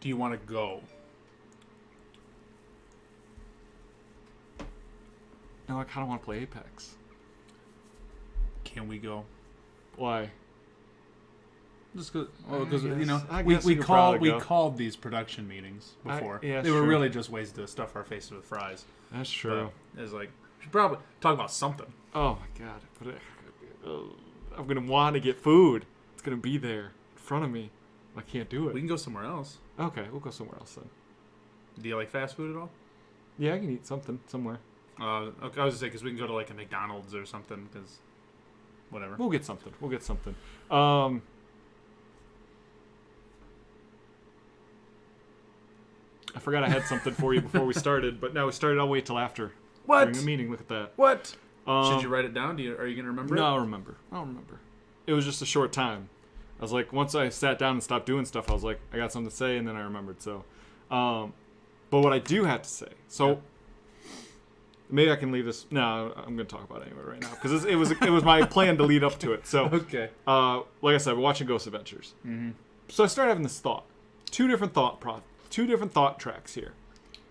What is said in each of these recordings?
do you want to go? No, I kind of want to play Apex. Can we go? Why? Just because I you know guess we could probably go. called these production meetings before. Yeah, they were sure. really just ways to stuff our faces with fries. That's true. But it's like we should probably talk about something. Oh my god. But I'm going to want to get food. It's going to be there in front of me. I can't do it. We can go somewhere else. Okay, we'll go somewhere else then. Do you like fast food at all? Yeah, I can eat something somewhere. Okay, I was gonna say because we can go to like a McDonald's or something. Because whatever. We'll get something. I forgot I had something for you before we started, but now we started. I'll wait till after. What? During the meeting, look at that. What? Should you write it down? Are you gonna remember? No, it? I don't remember. It was just a short time. I was like, once I sat down and stopped doing stuff, I was like, I got something to say, and then I remembered. So, but what I do have to say, maybe I can leave this. No, I'm going to talk about it anyway right now because it was my plan to lead up to it. So, okay. Like I said, we're watching Ghost Adventures. Mm-hmm. So I started having this thought. Two different thought tracks here.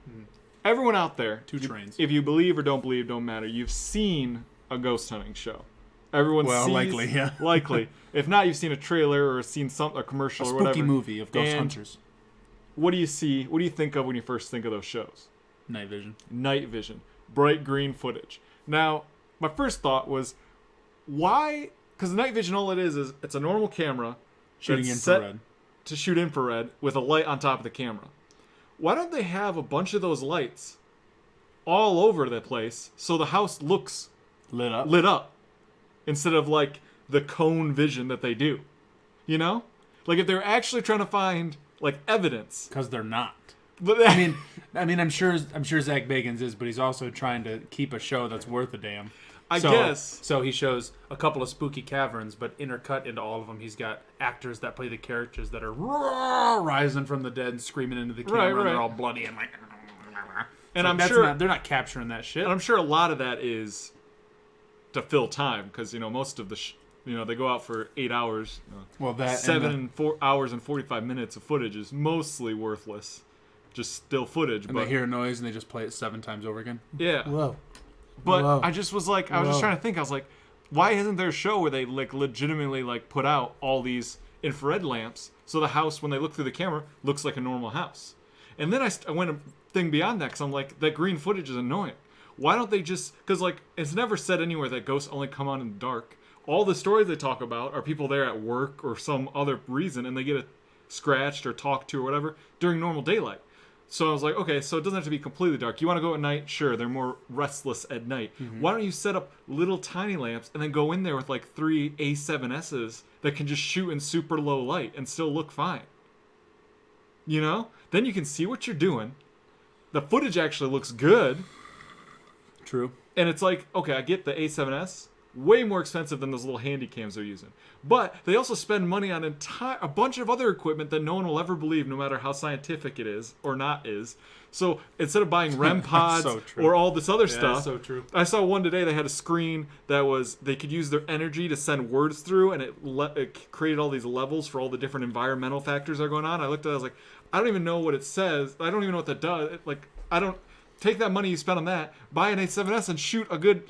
Mm. Everyone out there, Two trains. If you believe or don't believe, don't matter. You've seen a ghost hunting show. Everyone sees, likely, yeah. likely. If not, you've seen a trailer or seen a commercial A or whatever. spooky movie of ghost And hunters. What do you see? What do you think of when you first think of those shows? Night vision. Night vision. Bright green footage. Now, my first thought was, why? Because night vision, all it is it's a normal camera Shooting that's set infrared. to shoot infrared with a light on top of the camera. Why don't they have a bunch of those lights all over the place so the house looks Lit up. instead of like the cone vision that they do? You know? Like if they're actually trying to find like evidence. Because they're not. But I mean, I'm sure Zach Bagans is, but he's also trying to keep a show that's worth a damn. I guess. So he shows a couple of spooky caverns, but intercut into all of them, he's got actors that play the characters that are rising from the dead and screaming into the camera, Right. and they're all bloody and like. And I'm that's sure they're not capturing that shit. And I'm sure a lot of that is to fill time because most of the they go out for 8 hours. Well, that 4 hours and 45 minutes of footage is mostly worthless, just still footage. and but they hear a noise and they just play it 7 times over again. yeah, Whoa. but Whoa. I just was like, I was just trying to think. I was like, why isn't there a show where they like legitimately like put out all these infrared lamps so the house when they look through the camera looks like a normal house? And then I went a thing beyond that because I'm like, that green footage is annoying. Why don't they just, because like it's never said anywhere that ghosts only come on in the dark. All the stories they talk about are people there at work or some other reason and they get scratched or talked to or whatever during normal daylight. So I was like, okay, so it doesn't have to be completely dark. You want to go at night? Sure, they're more restless at night. Mm-hmm. Why don't you set up little tiny lamps and then go in there with like 3 A7Ss that can just shoot in super low light and still look fine? Then you can see what you're doing. The footage actually looks good. True. And it's like, okay, I get the A7S. Way more expensive than those little handy cams they're using. But they also spend money on a bunch of other equipment that no one will ever believe, no matter how scientific it is or not is. So instead of buying REM pods So true. or all this other Yeah, stuff, that's so true. I saw one today. They had a screen that they could use their energy to send words through, and it created all these levels for all the different environmental factors that are going on. I looked at it, I was like, I don't even know what it says. I don't even know what that does. I don't take that money you spend on that, buy an A7S, and shoot a good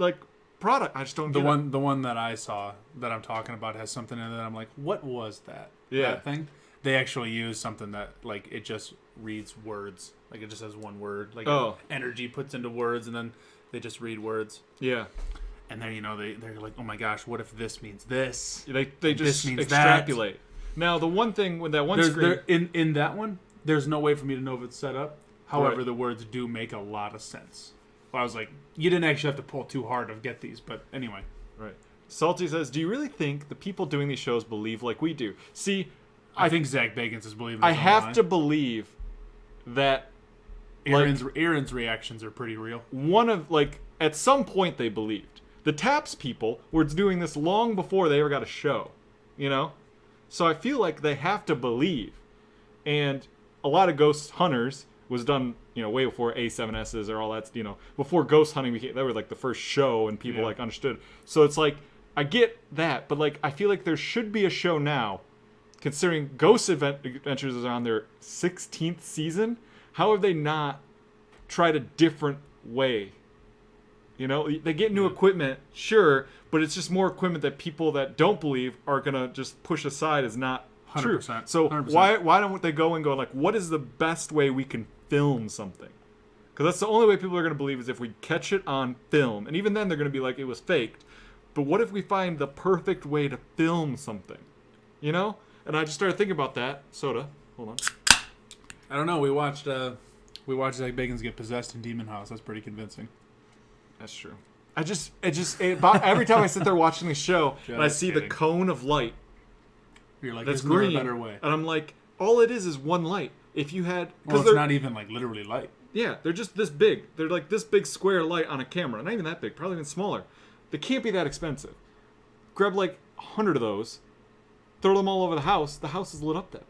product. I just don't get it. The one that I saw that I'm talking about has something in it that I'm like, what was that? Yeah. That thing? They actually use something that like it just reads words. Like it just has one word. Like energy puts into words and then they just read words. Yeah. And then they're like, oh my gosh, what if this means this? They just means extrapolate. That. Now the one thing with that one screen in that one, there's no way for me to know if it's set up. However, the words do make a lot of sense. I was like, you didn't actually have to pull too hard to get these, but anyway. Right. Salty says, do you really think the people doing these shows believe like we do? See, I think Zach Bagans is believing. I have to believe that Aaron's reactions are pretty real. At some point they believed. The Taps people were doing this long before they ever got a show, So I feel like they have to believe. And a lot of ghost hunters was done, way before A7Ss or all that, before ghost hunting became, they were like the first show and people understood. So it's like, I get that, but I feel like there should be a show now considering Ghost Adventures is on their 16th season, how have they not tried a different way? You know, they get new equipment, sure, but it's just more equipment that people that don't believe are gonna just push aside as not true. 100%. So 100%. why don't they go and go like, what is the best way we can film something? Because that's the only way people are gonna believe is if we catch it on film, and even then they're gonna be like it was faked. But what if we find the perfect way to film something? You know? And I just started thinking about that. Soda, hold on. I don't know. We watched Zach Bagans get possessed in Demon House. That's pretty convincing. That's true. Every time I sit there watching the show and I Just see kidding. the cone of light You're like, that's isn't there green, a better way? and I'm like, all it is one light. If you had, Well, it's not even like literally light. yeah, they're just this big. They're like this big square light on a camera. Not even that big. Probably even smaller. They can't be that expensive. Grab like 100 of those, throw them all over the house. The house is lit up then,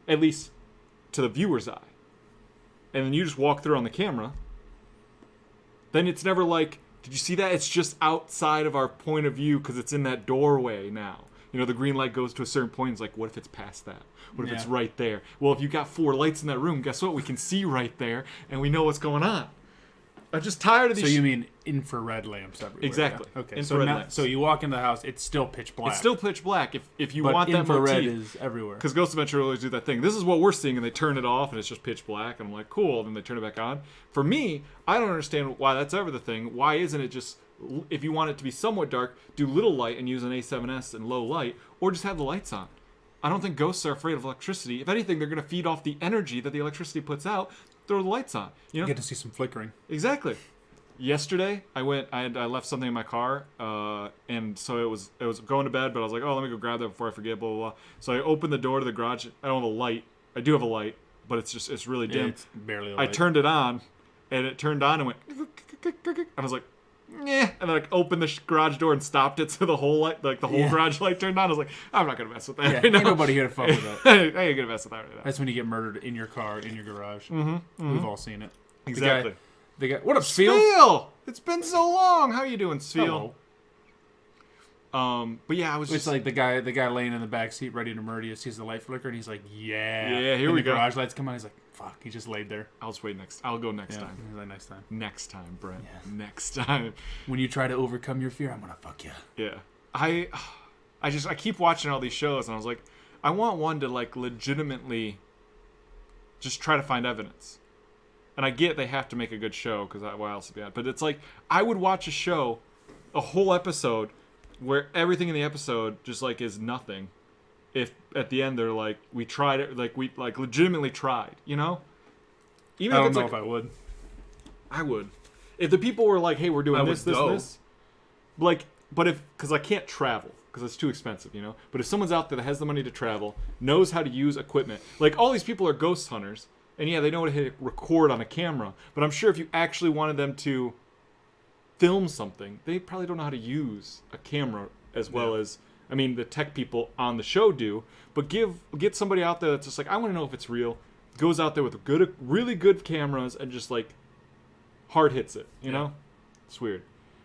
at least to the viewer's eye. And then you just walk through on the camera. Then it's never like, did you see that? It's just outside of our point of view because it's in that doorway now. You know, the green light goes to a certain point. It's like, what if it's past that? What if it's Yeah. right there? Well, if you got 4 lights in that room, guess what? We can see right there, and we know what's going on. I'm just tired of these. So you mean infrared lamps everywhere? Exactly. Yeah? Okay. Infrared so lamps. So you walk in the house, it's still pitch black. It's still pitch black. If you but want that infrared motif, is everywhere. because Ghost Adventure always do that thing. This is what we're seeing, and they turn it off, and it's just pitch black. And I'm like, cool. Then they turn it back on. For me, I don't understand why that's ever the thing. Why isn't it just, if you want it to be somewhat dark, do little light and use an A7S and low light, or just have the lights on? I don't think ghosts are afraid of electricity. If anything, they're going to feed off the energy that the electricity puts out. Throw the lights on. You know? You get to see some flickering. Exactly. Yesterday, I left something in my car, and so it was going to bed, but I was like, oh, let me go grab that before I forget, blah, blah, blah. So I opened the door to the garage. I don't have a light. I do have a light, but it's really dim. It's barely. I turned it on, and it turned on and went, and I was like, yeah. And then I opened the garage door and stopped it, so the whole light, like the whole Yeah. garage light turned on. I was like, I'm not gonna mess with that. Yeah, right ain't now. nobody here to fuck with that. I ain't gonna mess with that right now. That's when you get murdered in your car, in your garage. We've all seen it. Exactly. The guy. What up, Spiel? Spiel! It's been so long. How you doing, Spiel? Hello. But yeah, I was It's just like the guy laying in the back seat ready to murder you sees the light flicker and he's like, yeah. Yeah, here and we the go. garage lights come on. He's like, fuck. He just laid there. I'll just wait next. I'll go next Yeah. time. He's like, next time. Next time, Brent. Yeah. Next time. When you try to overcome your fear, I'm gonna fuck you. Yeah. I keep watching all these shows and I was like, I want one to like legitimately just try to find evidence. And I get they have to make a good show because why else would be on? But it's like I would watch a show, a whole episode, where everything in the episode just like is nothing. If at the end they're like, we tried it, like we like legitimately tried, you know? Even I if don't it's know like, if I would. I would. If the people were like, hey, we're doing I would this, this, go. and this. Like, but if, because I can't travel, because it's too expensive, you know? But if someone's out there that has the money to travel, knows how to use equipment, like all these people are ghost hunters, and yeah, they know how to hit record on a camera, but I'm sure if you actually wanted them to film something, they probably don't know how to use a camera as well as, I mean, the tech people on the show do, but get somebody out there that's just like, I want to know if it's real, goes out there with really good cameras and just like hard hits it, you know? It's weird.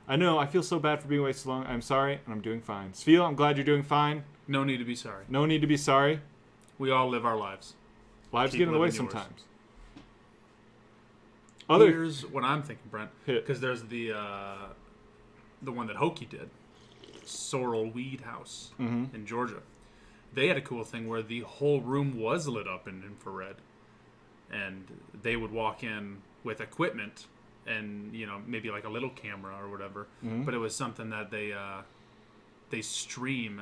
I know, I feel so bad for being away so long. I'm sorry, and I'm doing fine. Sfeel, I'm glad you're doing fine. No need to be sorry. No need to be sorry. We all live our lives. Lives Keep get in the way living yours. sometimes. Here's what I'm thinking, Brent. Hit. Because there's the one that Hokey did, Sorrel Weed House in Georgia. They had a cool thing where the whole room was lit up in infrared, and they would walk in with equipment and maybe like a little camera or whatever. But it was something that they stream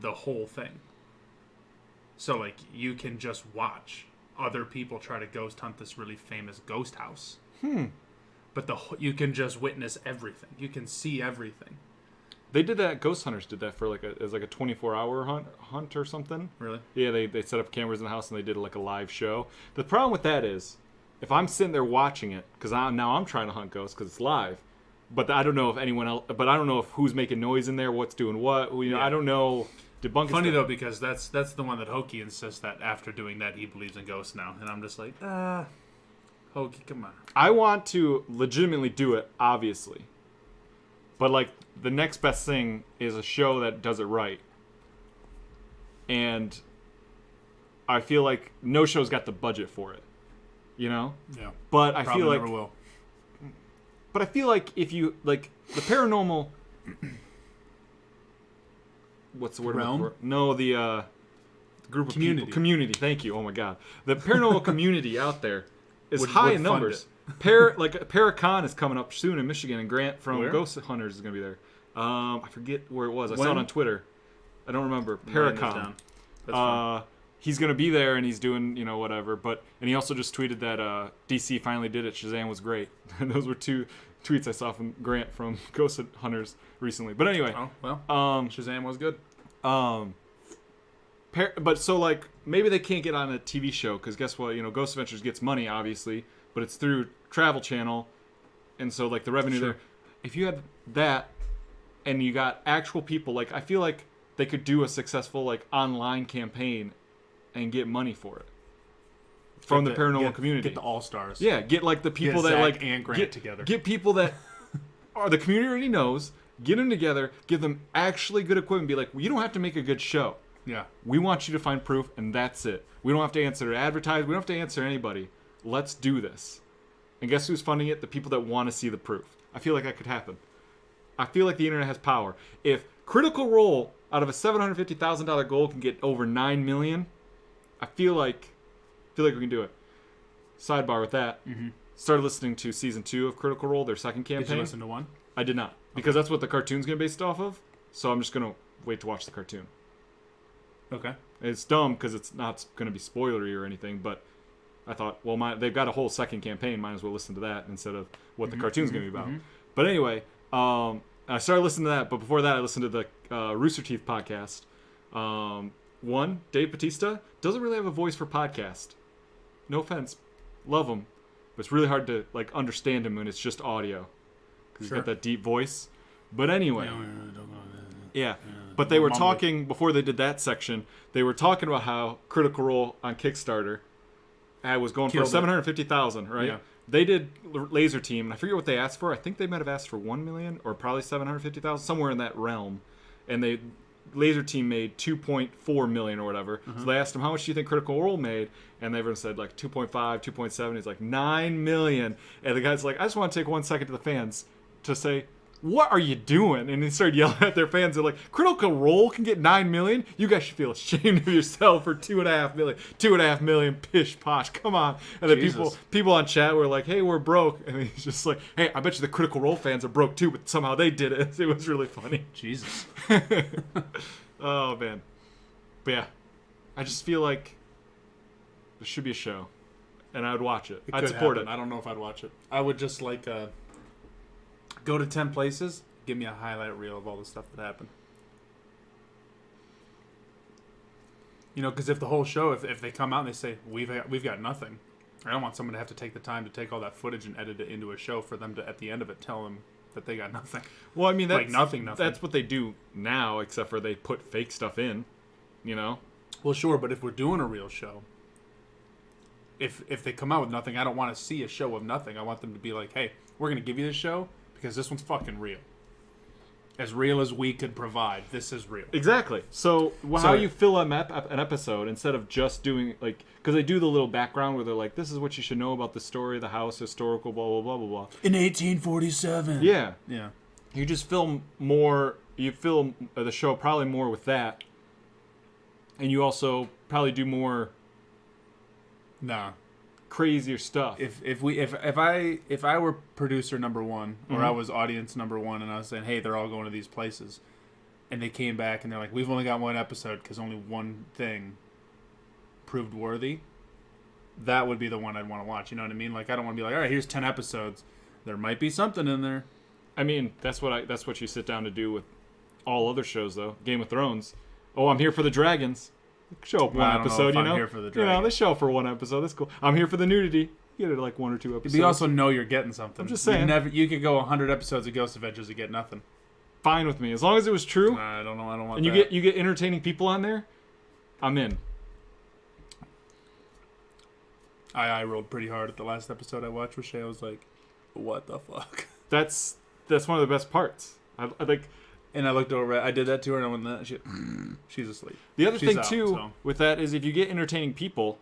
the whole thing. So like you can just watch other people try to ghost hunt this really famous ghost house. But you can just witness everything. You can see everything. They did that. Ghost Hunters did that for as like a 24-hour hunt or something. Really? Yeah, they set up cameras in the house and they did like a live show. The problem with that is, if I'm sitting there watching it, because now I'm trying to hunt ghosts because it's live, but I don't know if anyone else. But I don't know if who's making noise in there, what's doing what. I don't know. Debunk. Funny though, because that's the one that Hokey insists that after doing that he believes in ghosts now, and I'm just like, Hokey, come on. I want to legitimately do it, obviously. But like the next best thing is a show that does it right. And I feel like no show's got the budget for it. You know? Yeah. But I Probably feel like never will. But I feel like if you like the paranormal, what's the word? I'm looking Realm? for? No, the group of Community. people. Community. Thank you. Oh my god, the paranormal community out there is Would high in fund numbers. it. Paracon is coming up soon in Michigan, and Grant from Where? Ghost Hunters is gonna be there. I forget where it was. I saw When? it on Twitter. I don't remember. Writing this Paracon. down. That's fine. He's gonna be there and he's doing whatever. And he also just tweeted that DC finally did it. Shazam was great. And those were two tweets I saw from Grant from Ghost Hunters recently. But anyway, Oh, well, um, Shazam was good. but so like maybe they can't get on a TV show because guess what? Ghost Adventures gets money obviously, but it's through Travel Channel, and so like the revenue Sure. there. If you had that, and you got actual people, like I feel like they could do a successful like online campaign, and get money for it from the paranormal community. Get the all-stars. Yeah, get like the people Get that Zach like and Grant together. Get people that are the community already knows. Get them together. Give them actually good equipment. Be like, well, you don't have to make a good show. Yeah. We want you to find proof, and that's it. We don't have to answer advertise. We don't have to answer anybody. Let's do this. And guess who's funding it? The people that want to see the proof. I feel like that could happen. I feel like the internet has power. If Critical Role out of a $750,000 goal can get over $9 million, I feel like we can do it. Sidebar with that. Mm-hmm. Started listening to season 2 of Critical Role, their second campaign. Did you listen to one? I did not, because that's what the cartoon's gonna be based off of. So I'm just gonna wait to watch the cartoon. Okay. It's dumb because it's not gonna be spoilery or anything, but I thought, well, they've got a whole second campaign. Might as well listen to that instead of what the cartoon's gonna be about. But anyway, I started listening to that, but before that, I listened to the Rooster Teeth podcast. One, Dave Bautista doesn't really have a voice for podcast. No offense, love him, but it's really hard to like understand him when it's just audio because Sure. he's got that deep voice. But anyway, yeah. But they Well, were Mumble. talking before they did that section. They were talking about how Critical Role on Kickstarter was going Killed for it. 750,000, right? Yeah. They did Laser Team, and I forget what they asked for. I think they might have asked for 1 million or probably 750,000, somewhere in that realm. And Laser Team made 2.4 million or whatever. So they asked him, how much do you think Critical Role made? And everyone said like 2.5, 2.7. He's like 9 million. And the guy's like, I just want to take 1 second to the fans to say, what are you doing? And they started yelling at their fans. They're like, Critical Role can get 9 million? You guys should feel ashamed of yourself for 2.5 million. 2.5 million, pish posh, come on. And then Jesus. people on chat were like, hey, we're broke. And he's just like, hey, I bet you the Critical Role fans are broke too, but somehow they did it. It was really funny. Jesus. Oh, man. But yeah, I just feel like there should be a show. And I would watch it. I'd could support happen. I don't know if I'd watch it. I would just like go to 10 places, give me a highlight reel of all the stuff that happened. Because if the whole show, if they come out and they say we've got nothing, I don't want someone to have to take the time to take all that footage and edit it into a show for them to at the end of it tell them that they got nothing. Well, I mean, that's, Like nothing. That's what they do now, except for they put fake stuff in, Well, sure, but if we're doing a real show, if they come out with nothing, I don't want to see a show of nothing. I want them to be like, hey, we're going to give you this show because this one's fucking real. As real as we could provide, this is real. Exactly. So how you fill an episode instead of just doing, like, because they do the little background where they're like, this is what you should know about the story, the house, historical, blah, blah, blah, blah, blah. In 1847. Yeah. Yeah. You just film more, you film the show probably more with that. And you also probably do more Nah. crazier stuff. If I were producer number one or I was audience number one and I was saying, hey, they're all going to these places, and they came back and they're like, we've only got one episode because only one thing proved worthy, that would be the one I'd want to watch. You know what I mean? Like, I don't want to be like, all right, here's 10 episodes. There might be something in there. I mean, that's what you sit down to do with all other shows, though. Game of Thrones. Oh, I'm here for the dragons. Show up Well, I one don't know episode, if you I'm know. here for the You know, dragons. they show up for one episode. That's cool. I'm here for the nudity. You get it like 1 or 2 episodes. But you also know you're getting something. I'm just saying. You could go 100 episodes of Ghost Adventures and get nothing. Fine with me as long as it was true. I don't know. I don't want And that. you get entertaining people on there. I'm in. I rolled pretty hard at the last episode I watched with Shay. I was like, what the fuck? That's one of the best parts. I like And I looked over. I did that to her, and I went, "Nah, she's asleep." The other She's thing out, too so. with that is if you get entertaining people,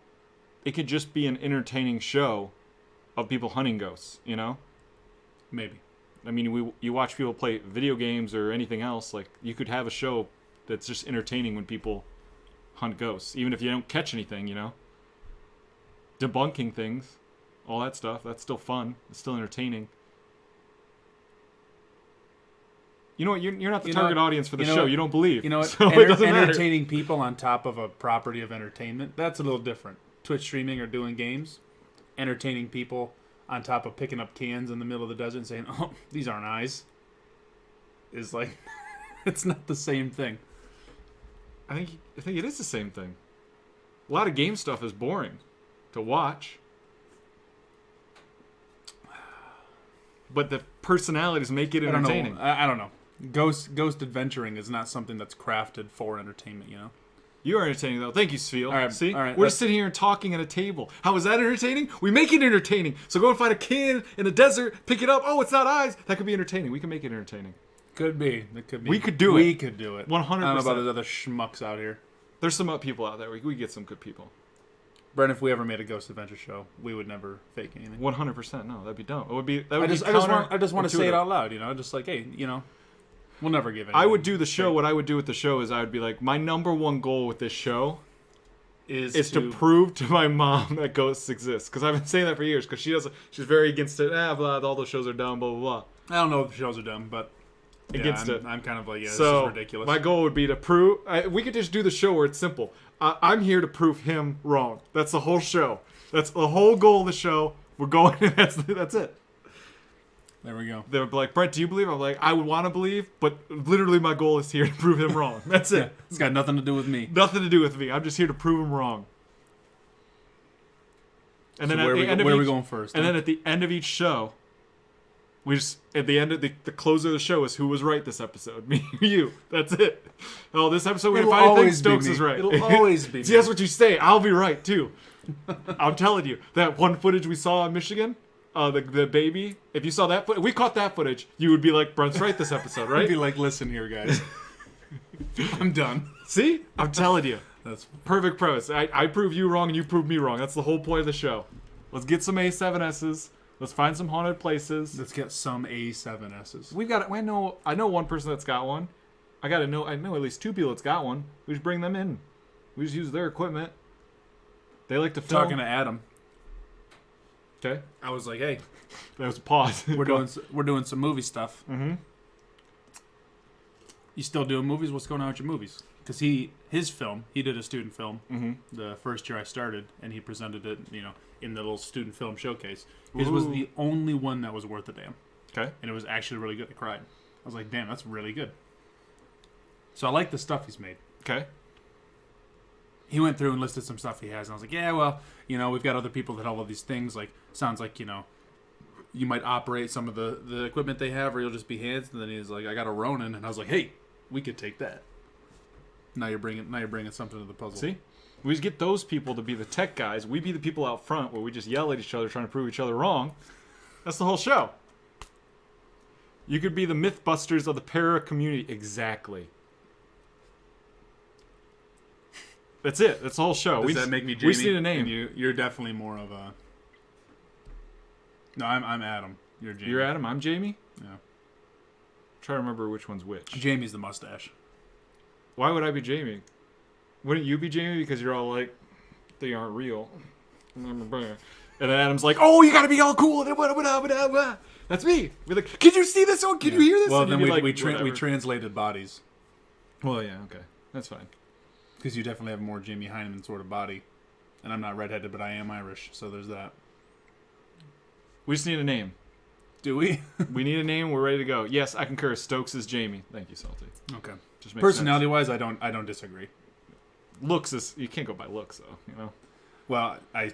it could just be an entertaining show of people hunting ghosts. You know, Maybe. I mean, you watch people play video games or anything else. Like you could have a show that's just entertaining when people hunt ghosts, even if you don't catch anything. You know, debunking things, all that stuff. That's still fun. It's still entertaining. You know what? You're not the target audience for the show. You don't believe. You know what? So it doesn't matter. Entertaining people on top of a property of entertainment, that's a little different. Twitch streaming or doing games. Entertaining people on top of picking up cans in the middle of the desert and saying, "Oh, these aren't eyes," is like, it's not the same thing. I think it is the same thing. A lot of game stuff is boring to watch. But the personalities make it entertaining. I don't know. Ghost adventuring is not something that's crafted for entertainment, you know? You are entertaining, though. Thank you, Sfeel. All right, see? all right, We're just sitting here and talking at a table. How is that entertaining? We make it entertaining. So go and find a can in the desert, pick it up. Oh, it's not eyes. That could be entertaining. We can make it entertaining. Could be. It could be. We could do it. We could do it. 100%. I don't know about those other schmucks out here. There's some people out there. We get some good people. Brent, if we ever made a ghost adventure show, we would never fake anything. 100%. No, that'd be dumb. It would be. That would I just want to say it out loud, you know? Just like, hey, you know, we'll never give it. I would do the show. What I would do with the show is I would be like, my number one goal with this show is to prove to my mom that ghosts exist. Because I've been saying that for years. Because she's very against it. Blah, all those shows are dumb. Blah blah blah. I don't know if the shows are dumb, but against it. I'm kind of like, this so is ridiculous. My goal would be to prove. We could just do the show where it's simple. I'm here to prove him wrong. That's the whole show. That's the whole goal of the show. We're going. That's it. There we go. They're like, Brent, do you believe? I'm like, I would want to believe, but literally my goal is here to prove him wrong. That's it. It's got nothing to do with me. Nothing to do with me. I'm just here to prove him wrong. And So then where are we going first? And then at the end of each show, we just at the end of the close of the show is who was right this episode. Me or you. That's it. Oh, this episode we It'll finally think always be Stokes me. is right. It'll always be See, me. that's what you say. I'll be right too. I'm telling you. That one footage we saw in Michigan, the baby. If you saw that footage, we caught that footage. You would be like, Brent's right this episode, right? I'd be like, listen here, guys. I'm done. See, I'm telling you. That's Perfect premise. I prove you wrong and you prove me wrong. That's the whole point of the show. Let's get some A7Ss. Let's find some haunted places. Let's get some A7Ss. We've got. I know one person that's got one. I know at least two people that's got one. We just bring them in. We just use their equipment. They like to film. Talking to Adam, Okay. I was like, hey, That was a pause. we're doing some movie stuff. Mm-hmm. You still doing movies? What's going on with your movies? Because his film, he did a student film Mm-hmm. the first year I started, and he presented it, in the little student film showcase. His was the only one that was worth a damn, Okay. and it was actually really good. I cried. I was like, damn, that's really good. So I like the stuff he's made. Okay. He went through and listed some stuff he has, and I was like, yeah, well, we've got other people that have all these things. Like, sounds like, you might operate some of the equipment they have, or you'll just be hands. And then he's like, I got a Ronin, and I was like, hey, we could take that. Now you're bringing something to the puzzle. See, we just get those people to be the tech guys. We be the people out front where we just yell at each other, trying to prove each other wrong. That's the whole show. You could be the Mythbusters of the para community. Exactly. That's it. That's the whole show. Does that make me Jamie? We just need a name. And you're definitely more of a. No, I'm Adam. You're Jamie. You're Adam. I'm Jamie. Yeah. Try to remember which one's which. Jamie's the mustache. Why would I be Jamie? Wouldn't you be Jamie? Because you're all like, they aren't real. And then Adam's like, oh, you gotta be all cool. That's me. We're like, can you see this? Oh, can you hear this? Well, And then you'd be we like, translated bodies. Well, yeah, okay. That's fine. Because you definitely have a more Jamie Hyneman sort of body. And I'm not redheaded, but I am Irish, so there's that. We just need a name. Do we? We need a name. We're ready to go. Yes, I concur. Stokes is Jamie. Thank you, Salty. Okay. Just makes Personality-wise, I don't disagree. sense. Looks is you can't go by looks though. Well, I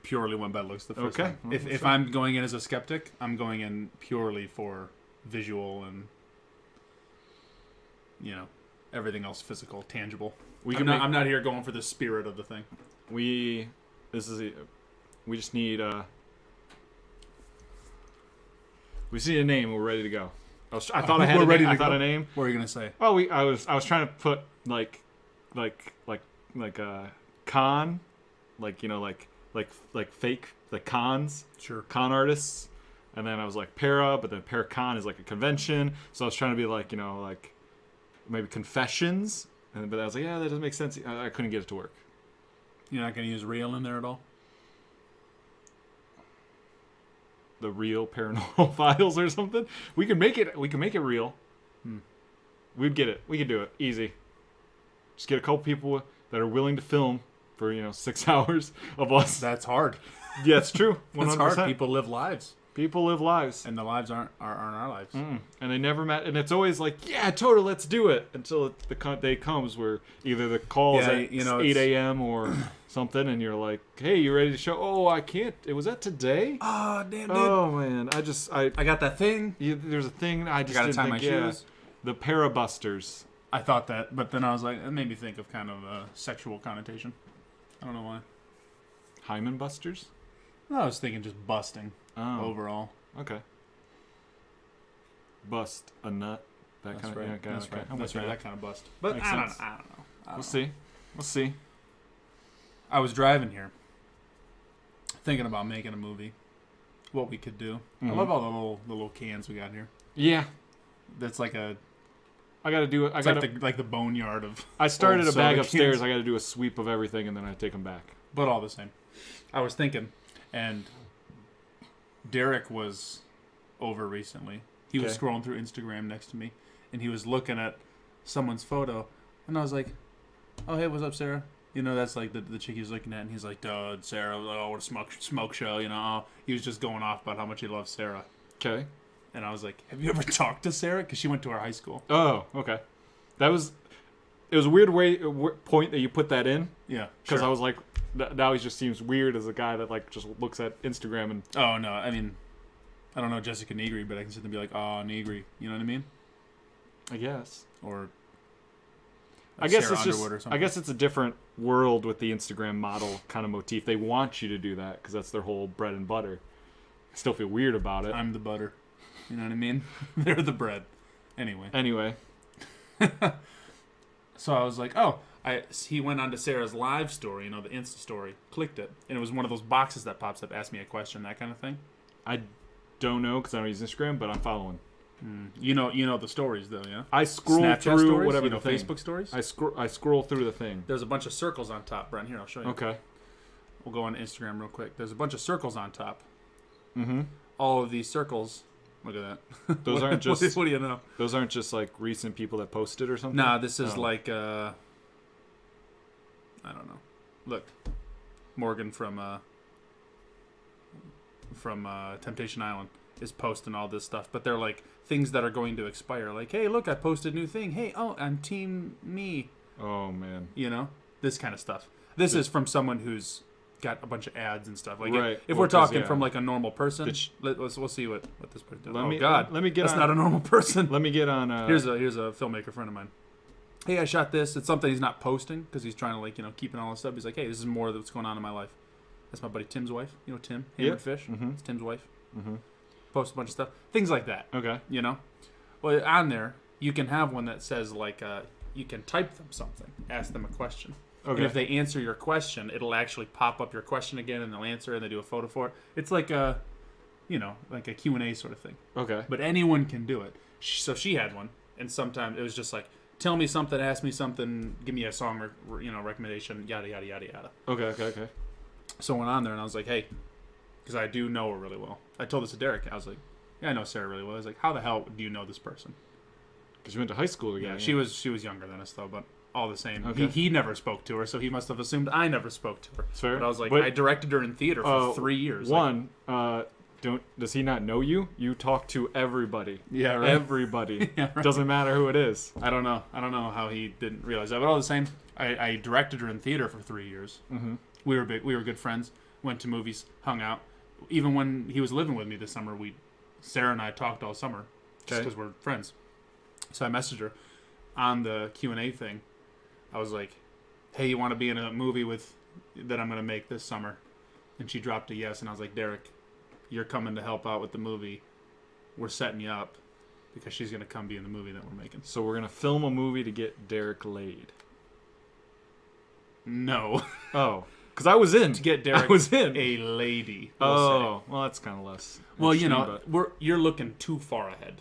purely went by looks the first Okay. time. Well, If that's I'm going in as a skeptic, I'm going in purely for visual and everything else physical, tangible. I'm not here going for the spirit of the thing. We just need we just need a name. And we're ready to go. I thought I had We're a ready name. to I thought go. a name. What are you gonna say? Well, I was trying to put like a con, like fake like cons, Sure. con artists, and then I was like para, but then paracon is like a convention. So I was trying to be like like maybe confessions, but I was like, yeah, that doesn't make sense. I couldn't get it to work. You're not gonna use real in there at all. The real paranormal files or something. We can make it real. We'd get it. We could do it easy. Just get a couple people that are willing to film for 6 hours of us. That's hard. Yeah, it's true. 100%. It's hard. People live lives, People live lives, and the lives aren't our lives. and they never met. And it's always like, yeah, totally, let's do it. Until the day comes where either the call is Yeah, at you know, 8 a.m. or something, and you're like, hey, you ready to show? Oh, I can't. Was that today? Oh damn, dude! Oh man, I I got that thing. there's a thing I just Gotta didn't tie think. my Yeah, shoes. the Parabusters. I thought that, but then I was like, it made me think of kind of a sexual connotation. I don't know why. Hymen Busters? No, I was thinking just busting Oh, overall. okay. Bust a nut. That That's kind right. of yeah, That's okay. right. I'm That's with right. you. That kind of bust. But Makes I don't sense. know. We'll see. We'll see. I was driving here, thinking about making a movie. What we could do. I Mhm. love all the little cans we got here. Yeah, That's like a I got to do it. it's like the boneyard of. I started old a bag soda upstairs. cans. I got to do a sweep of everything and then I take them back. But all the same, I was thinking, and Derek was over recently. He was Okay. scrolling through Instagram next to me, and he was looking at someone's photo, and I was like, "Oh, hey, what's up, Sarah?" That's like the chick he was looking at, and he's like, "Duh, Sarah, oh, what a smoke show," He was just going off about how much he loves Sarah, Okay. and I was like, "Have you ever talked to Sarah?" Because she went to our high school. Oh, okay. It was a weird point that you put that in Yeah, because sure. I was like, now he just seems weird as a guy that like just looks at Instagram and Oh no, I mean, I don't know Jessica Negri, but I can sit there and be like, "Oh, Negri," you know what I mean? I guess. Or I guess Sarah it's just. Underwood or something. I guess it's a different world with the Instagram model kind of motif. They want you to do that because that's their whole bread and butter. I still feel weird about it. I'm the butter. You know what I mean? They're the bread. Anyway, Anyway, so I was like, oh, he went on to Sarah's live story, the Insta story, clicked it, and it was one of those boxes that pops up, ask me a question, that kind of thing. I don't know because I don't use Instagram, but I'm following. You know the stories though, yeah. I scroll Snapchat through stories, whatever the thing. Facebook stories. I scroll through the thing. There's a bunch of circles on top, Brent. Here, I'll show you. Okay. We'll go on Instagram real quick. There's a bunch of circles on top. Mm-hmm. All of these circles. Look at that. Those aren't just. What do you know? Those aren't just like recent people that posted or something. Nah, this is Oh. like I don't know. Look, Morgan from Temptation Island is posting all this stuff, but they're like things that are going to expire. Like, hey, look, I posted a new thing. Hey, oh, I'm team me. Oh man. This kind of stuff. This is from someone who's got a bunch of ads and stuff. Like, Right. if Well, we're 'cause, talking yeah. from like a normal person, Bitch. we'll see what this person does. Let Oh me- God, let me get That's on- not a normal person. Let me get on. Here's a filmmaker friend of mine. Hey, I shot this. It's something he's not posting because he's trying to keep it all this up. He's like, hey, this is more of what's going on in my life. That's my buddy Tim's wife. Tim, Hammered Yep. Fish. Mhm. It's Tim's wife. Mhm. Post a bunch of stuff, things like that. Okay. Well, on there you can have one that says like you can type them something, ask them a question. Okay. And if they answer your question, it'll actually pop up your question again, and they'll answer, and they do a photo for it. It's like a Q&A sort of thing. Okay. But anyone can do it. So she had one, and sometimes it was just like, tell me something, ask me something, give me a song, recommendation, yada yada yada yada. Okay. So I went on there, and I was like, hey, because I do know her really well. I told this to Derek. I was like, yeah, I know Sarah really well. I was like, how the hell do you know this person? Because you went to high school together. Yeah, she was younger than us though, but all the same, Okay. he never spoke to her, so he must have assumed I never spoke to her. It's fair. But I was like, But- I directed her in theater for 3 years. One, does he not know you? You talk to everybody. Yeah, right. Everybody. Yeah, right. Doesn't matter who it is. I don't know how he didn't realize that, but all the same, I directed her in theater for 3 years. Mm-hmm. We were good friends. Went to movies, hung out. Even when he was living with me this summer, Sarah and I talked all summer, just Okay. because we're friends. So I messaged her on the Q&A thing. I was like, "Hey, you want to be in a movie that I'm gonna make this summer?" And she dropped a yes, and I was like, "Derek, you're coming to help out with the movie. We're setting you up. because she's gonna come be in the movie that we're making. So we're gonna film a movie to get Derek laid. No, Oh, because I was in. to get Derek I was in. a lady. We'll Oh, well, that's kind of less. say. Well, you extreme, know, but- you're looking too far ahead.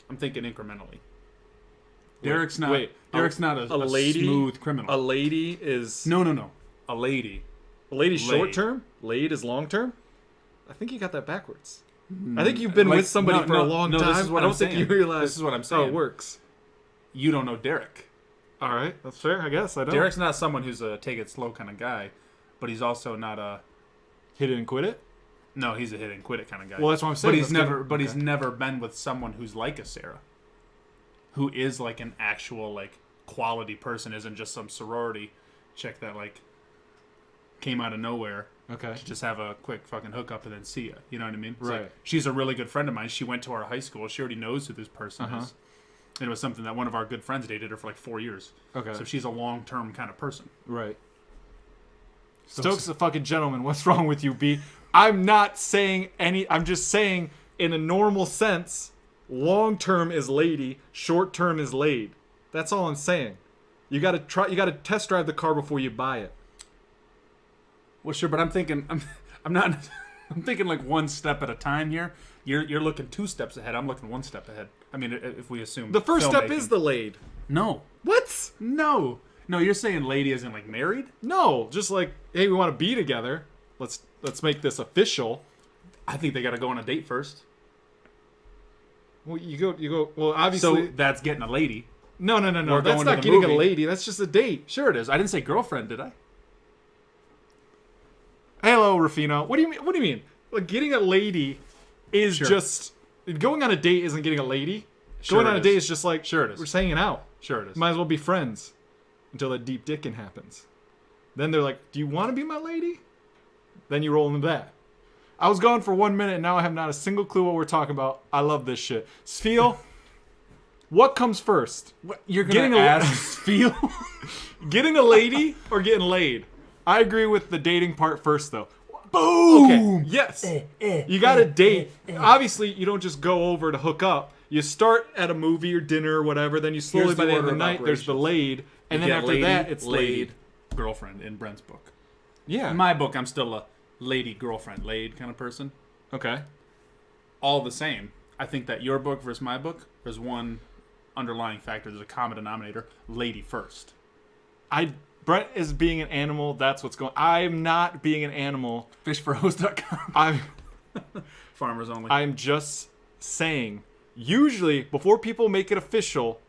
I'm thinking incrementally. Derek's not. wait, Derek's not a lady? smooth criminal. a lady is No. A lady. a lady's Laid. short term. Laid is long term. I think you got that backwards. I think you've been with somebody for a long time. This is what I I'm don't think saying. you realize This is what I'm how saying. it works. You don't know Derek. All right, that's fair. I guess I don't. Derek's not someone who's a take it slow kind of guy, but he's also not a. hit it and quit it. No, he's a hit and quit it kind of guy. Well, that's what I'm saying. But he's That's never. good. But he's Okay. never been with someone who's like a Sarah, who is like an actual like quality person. Isn't just some sorority chick that like came out of nowhere Okay. to just have a quick fucking hookup and then see ya. You know what I mean? It's Right. Like, she's a really good friend of mine. She went to our high school. She already knows who this person is. And it was something that one of our good friends dated her for like 4 years. Okay. So she's a long-term kind of person. Right. Stokes a fucking gentleman. What's wrong with you, B? I'm not saying any. I'm just saying, in a normal sense, long term is lady, short term is laid. That's all I'm saying. You gotta try. You gotta test drive the car before you buy it. Well, sure, but I'm thinking, I'm not, I'm thinking like one step at a time here. You're looking 2 steps ahead. I'm looking 1 step ahead. I mean, if we assume The first step filmmaking. is the laid. No, What? no. You're saying lady as in like married? No, just like, hey, we want to be together. Let's make this official. I think they got to go on a date first. Well, you go. Well, So obviously, that's getting a lady. no. we're That's going to not the getting a movie. lady. That's just a date. Sure it is. I didn't say girlfriend, did I? Hello, Rufino. What do you mean? What do you mean? Like, getting a lady is Sure. just going on a date. Isn't getting a lady. Sure Going it on a is. date is just like Sure it is. we're just hanging out. Sure it is. Might as well be friends until that deep dicking happens. Then they're like, "Do you want to be my lady?" Then you roll into that. I was gone for 1 minute, and now I have not a single clue what we're talking about. I love this shit. Sfeel, what comes first? What, you're Getting gonna a- ask feel? Getting a lady or getting laid? I agree with the dating part first, though. Boom. Okay. Yes. You got to date. Obviously, you don't just go over to hook up. You start at a movie or dinner or whatever. Then you slowly, Here's by the the end of order the of night, there's the operations. laid, and then Get after lady, that, it's lady, laid. girlfriend in Brent's book. Yeah. In my book, I'm still a lady, girlfriend, laid kind of person. Okay. All the same. I think that your book versus my book, there's one underlying factor. There's a common denominator. Lady first. Brent is being an animal. That's what's going. I'm not being an animal. Fishforhost.com. I'm. Farmers only. I'm just saying. Usually, before people make it official,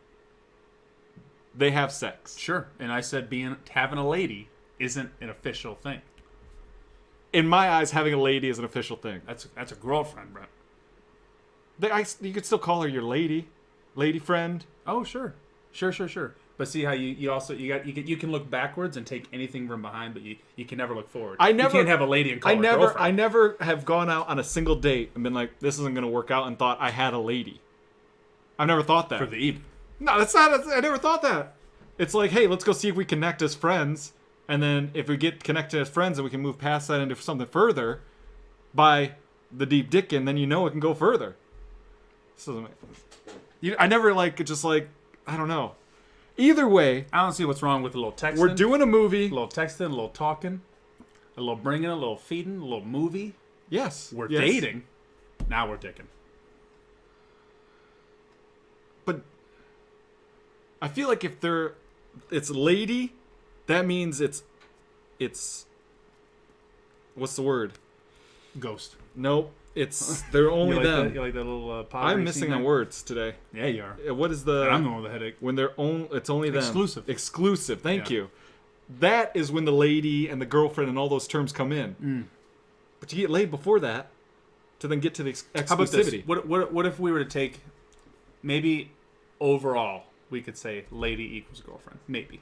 they have sex. Sure. And I said having a lady isn't an official thing. In my eyes, having a lady is an official thing. That's a girlfriend, Brent. You could still call her your lady friend. Oh, sure. Sure. But see how you can look backwards and take anything from behind, but you can never look forward. I You never- can't have a lady and call her I girlfriend. never have gone out on a single date and been like, this isn't gonna work out, and thought I had a lady. I've never thought that. for the evening. No, that's not. I never thought that. It's like, hey, let's go see if we connect as friends, and then if we get connected as friends, and we can move past that into something further by the deep dickin', then it can go further. This doesn't make. I never just I don't know. Either way, I don't see what's wrong with a little texting. we're doing a movie. a little texting, a little talking, a little bringing, a little feeding, a little movie. Yes, We're yes. dating. Now we're dicking. But I feel like if it's lady, that means it's what's the word? Ghost. Nope. It's they're only you like them. That? You like that little pod I'm racing missing thing? on words today. Yeah, you are. What is the? And I'm the one with the headache. When it's only them. Exclusive. Exclusive. Thank Yeah. you. That is when the lady and the girlfriend and all those terms come in. But you get laid before that to then get to the exclusivity. How about this? What if we were to take maybe overall we could say lady equals girlfriend. Maybe.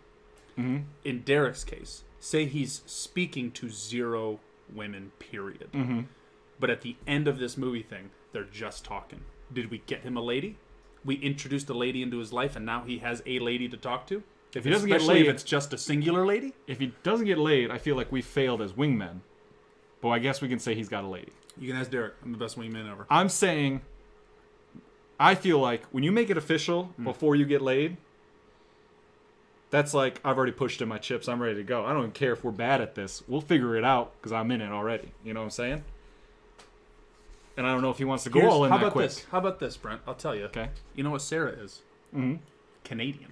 Mm-hmm. In Derek's case, say he's speaking to 0 women, period. Mm-hmm. But at the end of this movie thing, they're just talking. Did we get him a lady? We introduced a lady into his life, and now he has a lady to talk to? If he doesn't get Especially laid, if it's just a singular lady? if he doesn't get laid, I feel like we failed as wingmen. But I guess we can say he's got a lady. You can ask Derek. I'm the best wingman ever. I'm saying I feel like when you make it official before you get laid, that's like, I've already pushed in my chips. I'm ready to go. I don't even care if we're bad at this. We'll figure it out because I'm in it already. You know what I'm saying? And I don't know if he wants to go all in how that about quick. this? How about this, Brent? I'll tell you. Okay. You know what Sarah is? Mm-hmm. Canadian.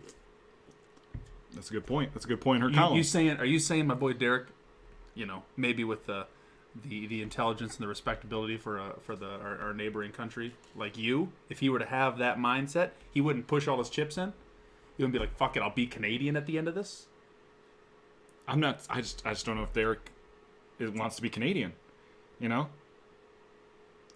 That's a good point. That's a good point in her column. Are you saying my boy Derek, you know, maybe with the intelligence and the respectability for our neighboring country, like you, if he were to have that mindset, he wouldn't push all his chips in? He wouldn't be like, fuck it, I'll be Canadian at the end of this? I'm not. I just don't know if Derek wants to be Canadian. You know,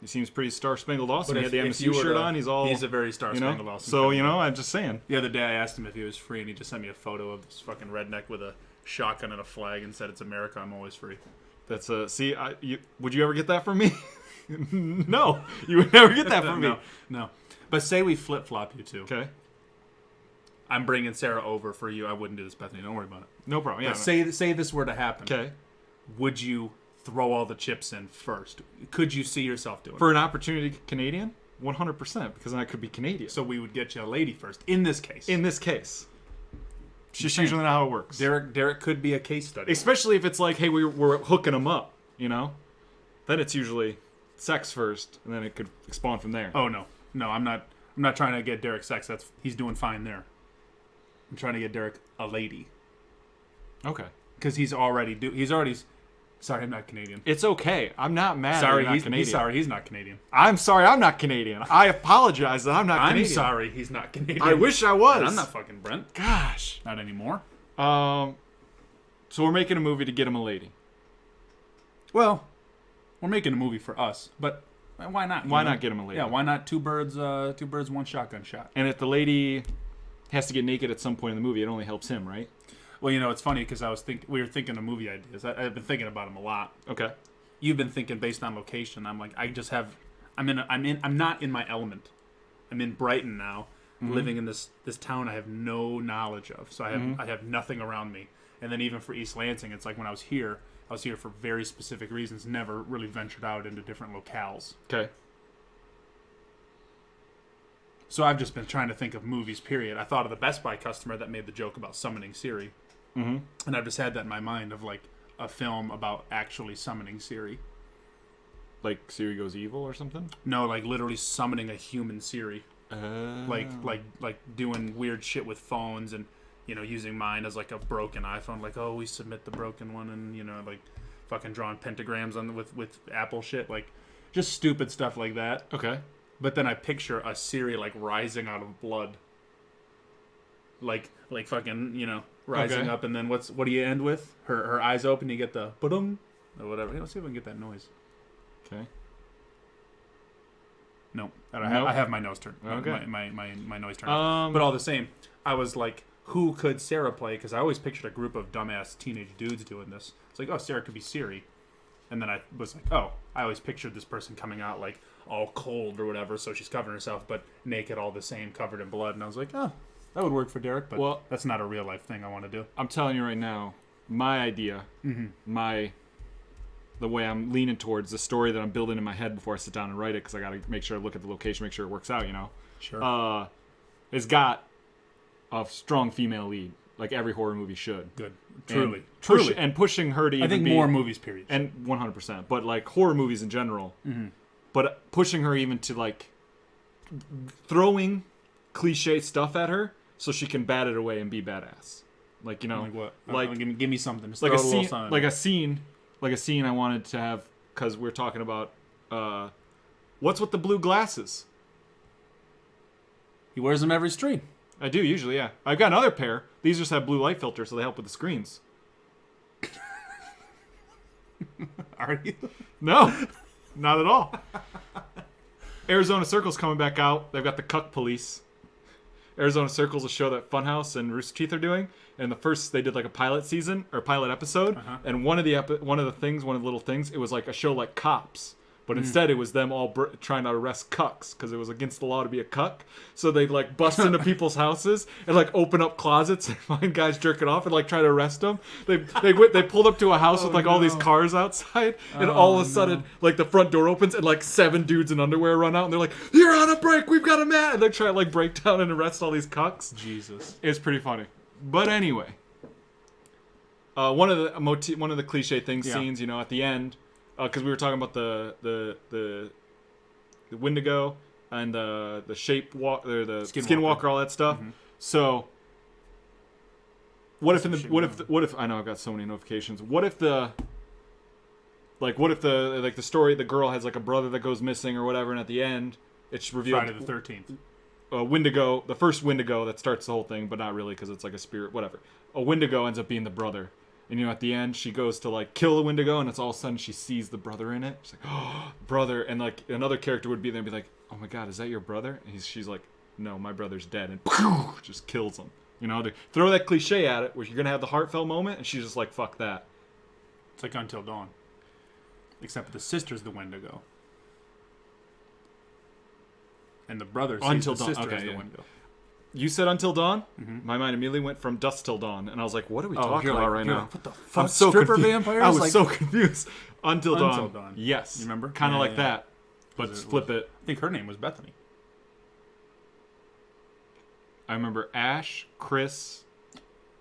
he seems pretty Star Spangled Awesome. He had the MSU shirt on. He's a very Star Spangled Awesome. So I'm just saying. The other day I asked him if he was free, and he just sent me a photo of this fucking redneck with a shotgun and a flag and said, "It's America. I'm always free." That's would you ever get that from me? No, you would never get that from me. No. But say we flip flop you two. Okay. I'm bringing Sarah over for you. I wouldn't do this, Bethany. Don't worry about it. No problem. Yeah. But say this were to happen. Okay. Would you throw all the chips in first? Could you see yourself doing for an opportunity Canadian? 100%, because then I could be Canadian. So we would get you a lady first. In this case. It's just usually not how it works. Derek could be a case study. Especially if it's like, hey, we're hooking them up, you know? Then it's usually sex first, and then it could spawn from there. Oh no, I'm not trying to get Derek sex. He's doing fine there. I'm trying to get Derek a lady. Okay. Because he's already. Sorry, I'm not Canadian. It's okay. I'm not mad. Sorry, that you're not Canadian. He's sorry, he's not Canadian. I'm sorry, I'm not Canadian. I apologize that I'm not Canadian. I'm sorry, he's not Canadian. I wish I was. And I'm not fucking Brent. Gosh. Not anymore. So we're making a movie to get him a lady. Well, we're making a movie for us, but why not? Why not get him a lady? Yeah, why not two birds, one shotgun shot? And if the lady has to get naked at some point in the movie, it only helps him, right? Well, you know, it's funny because we were thinking of movie ideas. I've been thinking about them a lot. Okay. You've been thinking based on location. I'm like, I'm not in my element. I'm in Brighton now, living in this town I have no knowledge of. So I have nothing around me. And then even for East Lansing, it's like when I was here for very specific reasons, never really ventured out into different locales. Okay. So I've just been trying to think of movies, period. I thought of the Best Buy customer that made the joke about summoning Siri. Mm-hmm. And I've just had that in my mind of like a film about actually summoning Siri. Like Siri goes evil or something? No, like literally summoning a human Siri. Like doing weird shit with phones and, you know, using mine as like a broken iPhone. Like, oh, we submit the broken one and, you know, like fucking drawing pentagrams on with Apple shit. Like just stupid stuff like that. Okay. But then I picture a Siri like rising out of blood. Like fucking, you know, rising up, and then what do you end with? Her eyes open, you get the ba-dum or whatever. Hey, let's see if we can get that noise. Okay. No, I have my nose turned. Okay. My noise turned off. But all the same, I was like, who could Sarah play? Because I always pictured a group of dumbass teenage dudes doing this. It's like, oh, Sarah could be Siri. And then I was like, oh, I always pictured this person coming out like all cold or whatever, so she's covering herself, but naked all the same, covered in blood. And I was like, oh, that would work for Derek, but that's not a real life thing I want to do. I'm telling you right now, my idea, the way I'm leaning towards the story that I'm building in my head before I sit down and write it, because I got to make sure I look at the location, make sure it works out, you know? Sure. It's got a strong female lead, like every horror movie should. Good. Truly. And pushing her to even I think more movies, period. And 100%. But, like, horror movies in general. Mm-hmm. But pushing her even to, like, throwing cliche stuff at her so she can bat it away and be badass. Like, you know. Like what? Like, give me something. Just like throw a a little scene. something. Like a scene I wanted to have, because we're talking about, what's with the blue glasses? He wears them every stream. I do, usually, yeah. I've got another pair. These just have blue light filters, so they help with the screens. Are you? No, not at all. Arizona Circle's coming back out. They've got the Cuck Police. Arizona Circle's a show that Funhouse and Rooster Teeth are doing. And they did like a pilot season or pilot episode. And one of the little things, it was like a show like Cops, But instead, it was them all trying to arrest cucks because it was against the law to be a cuck. So they'd like bust into people's houses and like open up closets and find guys jerking off and like try to arrest them. They pulled up to a house with like all these cars outside, and all of a sudden like the front door opens and like 7 dudes in underwear run out and they're like, "You're on a break. We've got a man." And they try to like break down and arrest all these cucks. Jesus, It's pretty funny. But anyway, one of the cliche things scenes, you know, at the end. Because we were talking about the Wendigo and the shape walk or the skinwalker, all that stuff. Mm-hmm. So, what if I know I've got so many notifications. What if the story, the girl has like a brother that goes missing or whatever, and at the end it's revealed Friday the 13th. Wendigo, the first Wendigo that starts the whole thing, but not really because it's like a spirit, whatever. A Wendigo ends up being the brother. And, you know, at the end, she goes to, like, kill the Wendigo, and it's all of a sudden she sees the brother in it. She's like, "Oh, brother." And, like, another character would be there and be like, "Oh, my God, is that your brother?" And she's like, "No, my brother's dead." And just kills him. You know, to throw that cliche at it where you're going to have the heartfelt moment, and she's just like, "Fuck that." It's like Until Dawn. Except the sister's the Wendigo. And the brother sees Until the Dawn. sister Okay, as the yeah. Wendigo. You said Until Dawn? Mm-hmm. My mind immediately went from Dusk Till Dawn. And I was like, what are we talking you're about like, right you're now? like, what the fuck? I'm so Stripper confused. vampires? I was Like- so confused. Until Dawn. Dawn. Yes. You remember? Kind of Yeah, like yeah. that. But flip it. I think her name was Bethany. I remember Ash, Chris.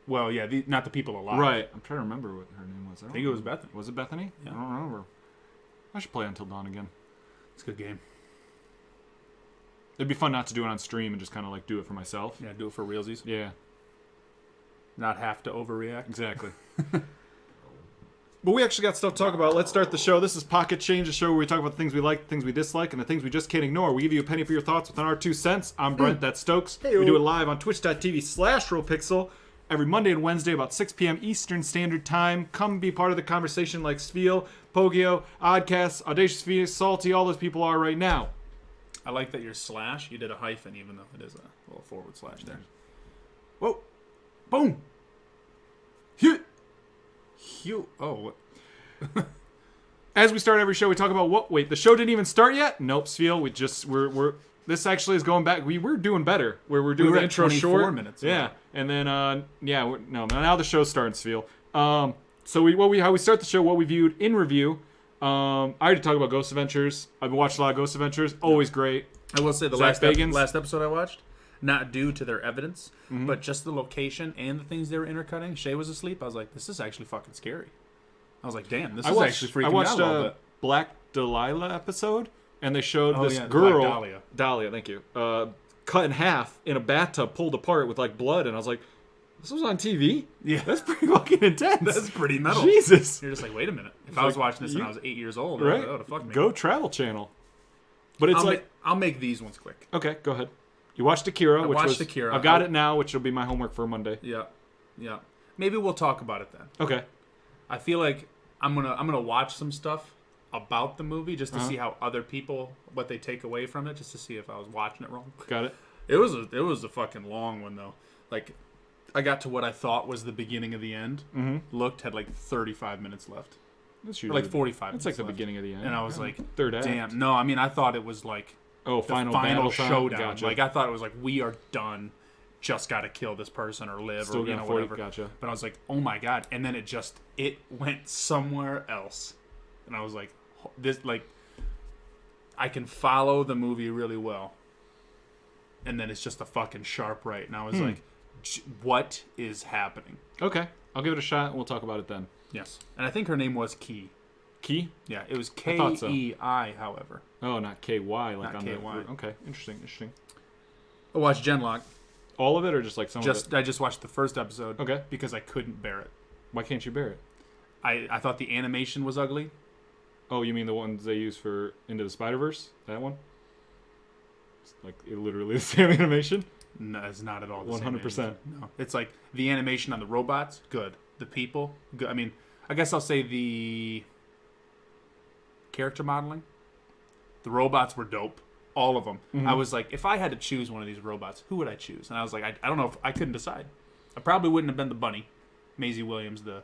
Well, yeah, not the people alive. Right. I'm trying to remember what her name was. I think it was Bethany. Was it Bethany? Yeah. I don't remember. I should play Until Dawn again. It's a good game. It'd be fun not to do it on stream and just kind of like do it for myself. Yeah, do it for realsies. Yeah, Not have to overreact. exactly. But we actually got stuff to talk about. Let's start the show. This is Pocket Change, a show where we talk about the things we like, the things we dislike, and the things we just can't ignore. We give you a penny for your thoughts within our 2 cents. I'm Brent, that's Stokes. Hey-o. We do it live on twitch.tv/RollPixel every Monday and Wednesday about 6 p.m. Eastern Standard Time. Come be part of the conversation like Spiel, Pogio, Oddcast, Audacious Phoenix, Salty, all those people are right now. I like that your slash, you did a hyphen even though it is a little forward slash there. Whoa. Boom. Hugh. Oh, what? As we start every show, we talk about what? Wait, the show didn't even start yet? Nope, Spiel. We're this actually is going back. We're doing better. Where we're doing We were the at intro 24 short. minutes. Yeah, and then now the show's starting, Spiel. So how we start the show, what we viewed in review. I already talked about Ghost Adventures. I've been watching a lot of Ghost Adventures. Always great. I will say the Zach Bagans. last episode I watched, not due to their evidence, but just the location and the things they were intercutting. Shay was asleep. I was like, this is actually fucking scary. I was like, damn, this is actually freaking me out a little bit. Black Delilah episode, and they showed this the girl, Black Dahlia, thank you, cut in half in a bathtub, pulled apart with like blood, and I was like, this was on TV? Yeah. That's pretty fucking intense. That's pretty metal. Jesus. You're just like, wait a minute. If I was watching this when I was 8 years old, Right? that would have fucked me. Go Travel Channel. But it's I'll make these ones quick. okay, go ahead. You watched Akira, I which watched was Akira. I've got it now, which will be my homework for Monday. Yeah. Maybe we'll talk about it then. Okay. I feel like I'm gonna watch some stuff about the movie just to see how other people what they take away from it, just to see if I was watching it wrong. Got it. It was a fucking long one though. Like I got to what I thought was the beginning of the end. Looked had like 35 minutes left. That's Or usually like 45. It's like minutes the left. beginning of the end. And I was like, third act. damn. No, I mean I thought it was like Oh, the final final battle time? showdown. Gotcha. Like I thought it was like we are done. Just got to kill this person or live Still or got 40, whatever. gotcha. But I was like, oh my god! And then it went somewhere else, and I was like, this like, I can follow the movie really well, and then it's just a fucking sharp right. And I was like, what is happening? Okay, I'll give it a shot and we'll talk about it then. Yes, and I think her name was Key. Key? Yeah, it was I thought so. K-E-I. However, Oh, not KY like Not on KY. the. Okay, interesting. I watched Genlock. All of it or just like some of it? I just watched the first episode. Okay. Because I couldn't bear it. Why can't you bear it? I thought the animation was ugly. Oh, you mean the ones they use for Into the Spider-Verse? That one? It's like literally the same animation? No, it's not at all the same 100%. animation. No, it's like the animation on the robots, good. The people, good. I mean, I guess I'll say the character modeling. The robots were dope. All of them. Mm-hmm. I was like, if I had to choose one of these robots, who would I choose? And I was like, I don't know. I couldn't decide. I probably wouldn't have been the bunny. Maisie Williams, the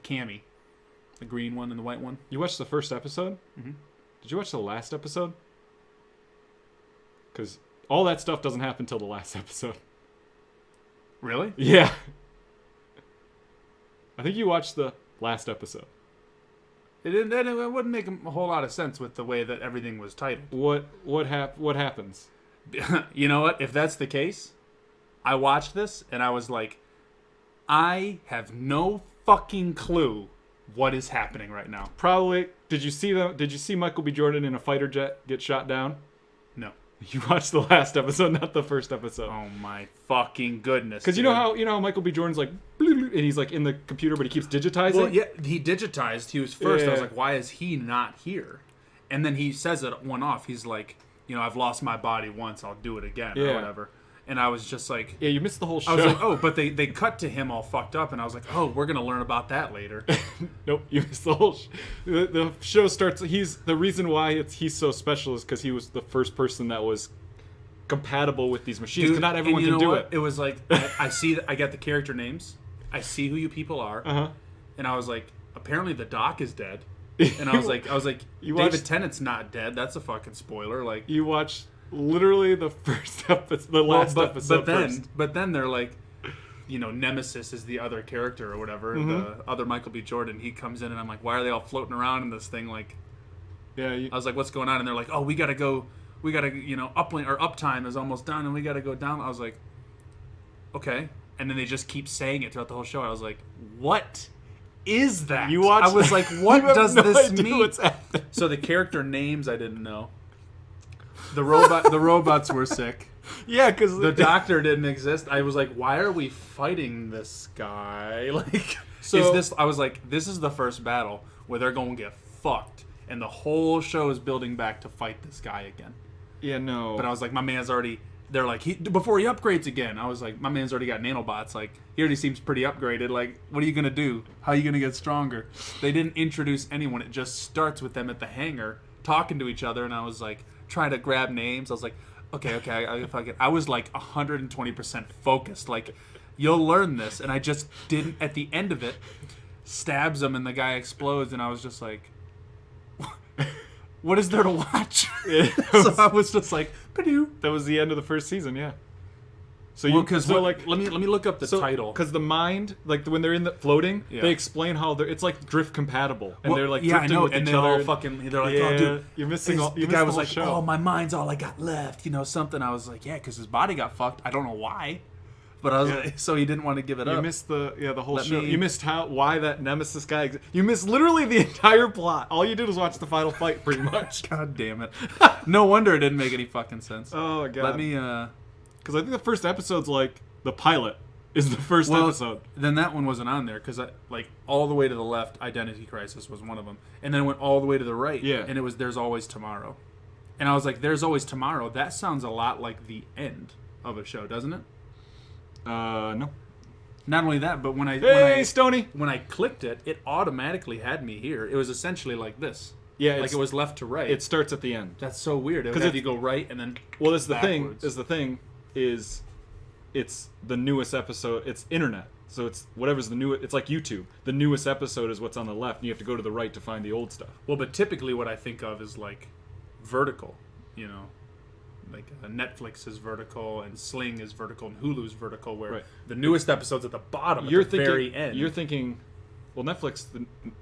Cammy. The green one and the white one. You watched the first episode? Mm-hmm. Did you watch the last episode? Because all that stuff doesn't happen until the last episode. Really? Yeah. I think you watched the last episode. It wouldn't make a whole lot of sense with the way that everything was titled. What happens? You know what? If that's the case, I watched this and I was like, I have no fucking clue what is happening right now. Probably. Did you see Michael B. Jordan in a fighter jet get shot down? No. You watched the last episode, not the first episode. Oh my fucking goodness! Because you know how Michael B. Jordan's like, and he's like in the computer, but he keeps digitizing. Well, yeah, he digitized. He was first. Yeah. I was like, why is he not here? And then he says it one off. He's like, I've lost my body once. I'll do it again or whatever. And I was just like, yeah, you missed the whole show. I was like, oh, but they cut to him all fucked up, and I was like, oh, we're gonna learn about that later. Nope, you missed the whole. The show starts. The reason why he's so special is because he was the first person that was compatible with these machines. Dude, not everyone can do it. It was like I get the character names. I see who you people are, and I was like, apparently the Doc is dead. And I was like, David Tennant's not dead. That's a fucking spoiler. Like you watched literally the first episode, the last episode. But then they're like, Nemesis is the other character or whatever. The other Michael B. Jordan. He comes in, and I'm like, why are they all floating around in this thing? Like, I was like, what's going on? And they're like, oh, we gotta go. We gotta, uplink or uptime is almost done, and we gotta go down. I was like, okay. And then they just keep saying it throughout the whole show. I was like, what is that? You watched? I was like, what does this mean? So the character names I didn't know. The robots were sick. Yeah, because the doctor didn't exist. I was like, why are we fighting this guy? Like, is this? I was like, this is the first battle where they're going to get fucked, and the whole show is building back to fight this guy again. Yeah, no. But I was like, my man's already. They're like, before he upgrades again. I was like, my man's already got nanobots. Like, he already seems pretty upgraded. Like, what are you gonna do? How are you gonna get stronger? They didn't introduce anyone. It just starts with them at the hangar talking to each other, and I was like, trying to grab names. I was like, okay, I was like 120% focused. Like, you'll learn this, and I just didn't. At the end of it, stabs him, and the guy explodes, and I was just like, what is there to watch? So I was just like, Purdue. That was the end of the first season, yeah. So let me look up the title. Because the mind, like when they're in the floating, they explain how it's like drift compatible, and they're like drifting with each other. They're like, oh, dude, you're missing all. The guy was like, oh, my mind's all I got left, something. I was like, yeah, because his body got fucked. I don't know why. But I was like, so he didn't want to give it up. You missed the whole show. You missed why that Nemesis guy. You missed literally the entire plot. All you did was watch the final fight, pretty much. God damn it! No wonder it didn't make any fucking sense. Oh my god. Let me. Because I think the first episode's like the pilot is the first episode. Then that one wasn't on there because like all the way to the left, Identity Crisis was one of them, and then it went all the way to the right. Yeah. And it was There's Always Tomorrow, and I was like, There's Always Tomorrow. That sounds a lot like the end of a show, doesn't it? No. Not only that, but when I clicked it, it automatically had me here. It was essentially like this. Yeah, like it was left to right. It starts at the end. That's so weird. Because if you go right and then that's the thing. It's the newest episode. It's internet, so it's whatever's the new. It's like YouTube. The newest episode is what's on the left, and you have to go to the right to find the old stuff. Well, but typically what I think of is like vertical. Like Netflix is vertical, and Sling is vertical, and Hulu's vertical, where the newest episode's at the bottom, very end. You're thinking, well, Netflix,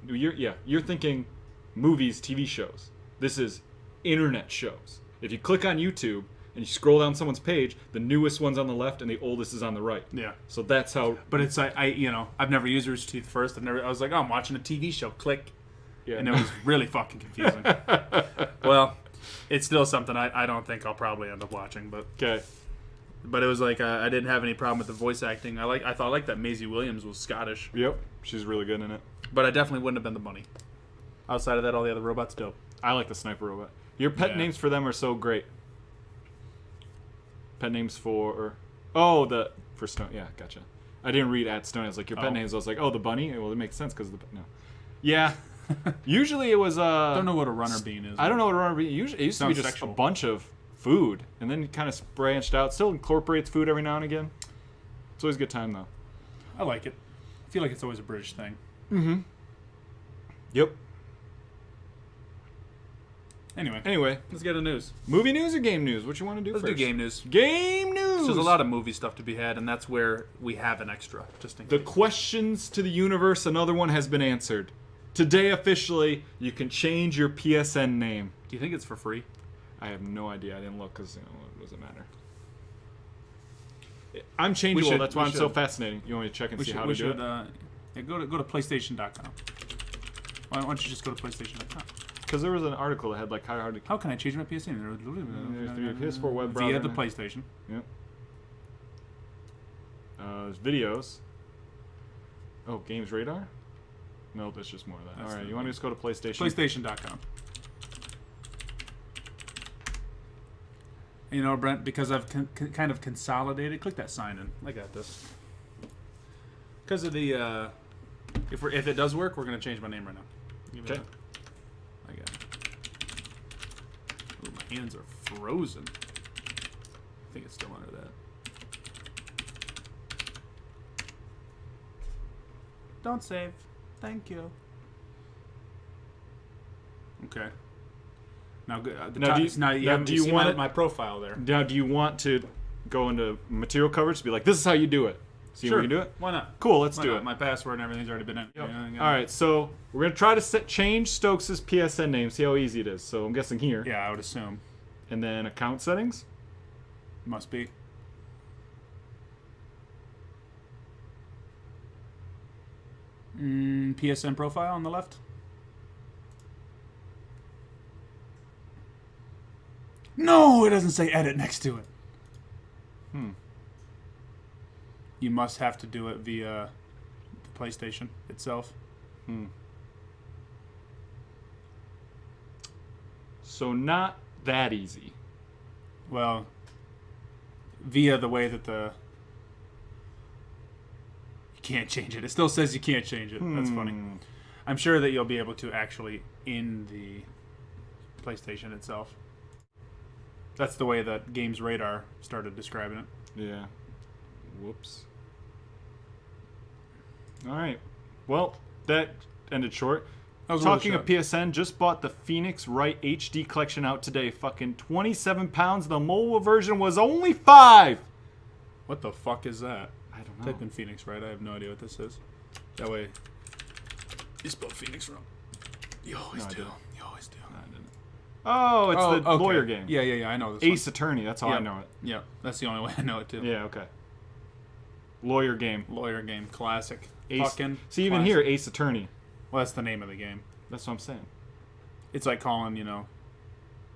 you're thinking movies, TV shows. This is internet shows. If you click on YouTube and you scroll down someone's page, the newest one's on the left and the oldest is on the right. Yeah. So that's how. But it's like I've never used Rooster Teeth first. I was like, oh, I'm watching a TV show. Click. Yeah. And it was really fucking confusing. Well. It's still something I don't think I'll probably end up watching, but okay. But it was like I didn't have any problem with the voice acting. I thought that Maisie Williams was Scottish. Yep, she's really good in it. But I definitely wouldn't have been the bunny. Outside of that, all the other robots dope. I like the sniper robot. Your pet names for them are so great. Pet names for Stone. Yeah, gotcha. I didn't read at Stone. I was like your pet names. I was like, oh, the bunny. Well, it makes sense because no. Yeah. Usually it was I don't know what a runner bean is. I don't know what a runner bean. Usually it used to be just sexual. A bunch of food, and then it kind of branched out. Still incorporates food every now and again. It's always a good time though. I like it. I feel like it's always a British thing. Mm-hmm. Yep. Anyway, let's get into news. movie news or game news? What you want to do Let's first? do game news. Game news! There's a lot of movie stuff to be had, and that's where we have an extra, just in The case. questions to the universe, another one has been answered. Today, officially, you can change your PSN name. Do you think it's for free? I have no idea. I didn't look because, it doesn't matter. I'm changeable. That's why I'm so fascinating. You want me to check and see how to do it? Go to PlayStation.com. Why don't you just go to PlayStation.com? Because there was an article that had like how hard to... How can I change my PSN? PS4 web browser. Via the PlayStation. Yep. There's videos. Oh, Games Radar? No, that's just more of that. All right, you want to just go to PlayStation? PlayStation.com. You know, Brent, because I've kind of consolidated. Click that sign in. I got this. Because of the, if it does work, we're gonna change my name right now. Okay. I got it. Ooh, my hands are frozen. I think it's still under that. Don't save. Thank you. Okay. Now, do you want my profile there? Now, do you want to go into material coverage to be like, this is how you do it? See Sure. how you do it? Why not? Cool, let's Why do not? it. My password and everything's already been in. Yep. Yeah. All right, so we're going to try to change Stokes' PSN name, see how easy it is. So I'm guessing here. Yeah, I would assume. And then account settings. Must be. PSN profile on the left. No, it doesn't say edit next to it. You must have to do it via the PlayStation itself. So not that easy. Well, via the way that you can't change it. It still says you can't change it. That's funny. I'm sure that you'll be able to actually in the PlayStation itself. That's the way that Games Radar started describing it. Yeah. Whoops. All right. Well, that ended short. Talking of PSN, just bought the Phoenix Wright HD collection out today. Fucking 27 pounds. The mobile version was only 5. What the fuck is that? I don't know. Type in Phoenix Wright. I have no idea what this is. That way. You spelled Phoenix wrong. You always do. You always do. No, I didn't. Oh, it's the lawyer game. Yeah. I know this Ace Attorney. That's how I know it. Yeah, that's the only way I know it too. Yeah, okay. Lawyer game. Lawyer game. Classic. Ace. Fucking See, even classic. here, Ace Attorney. Well, that's the name of the game. That's what I'm saying. It's like calling,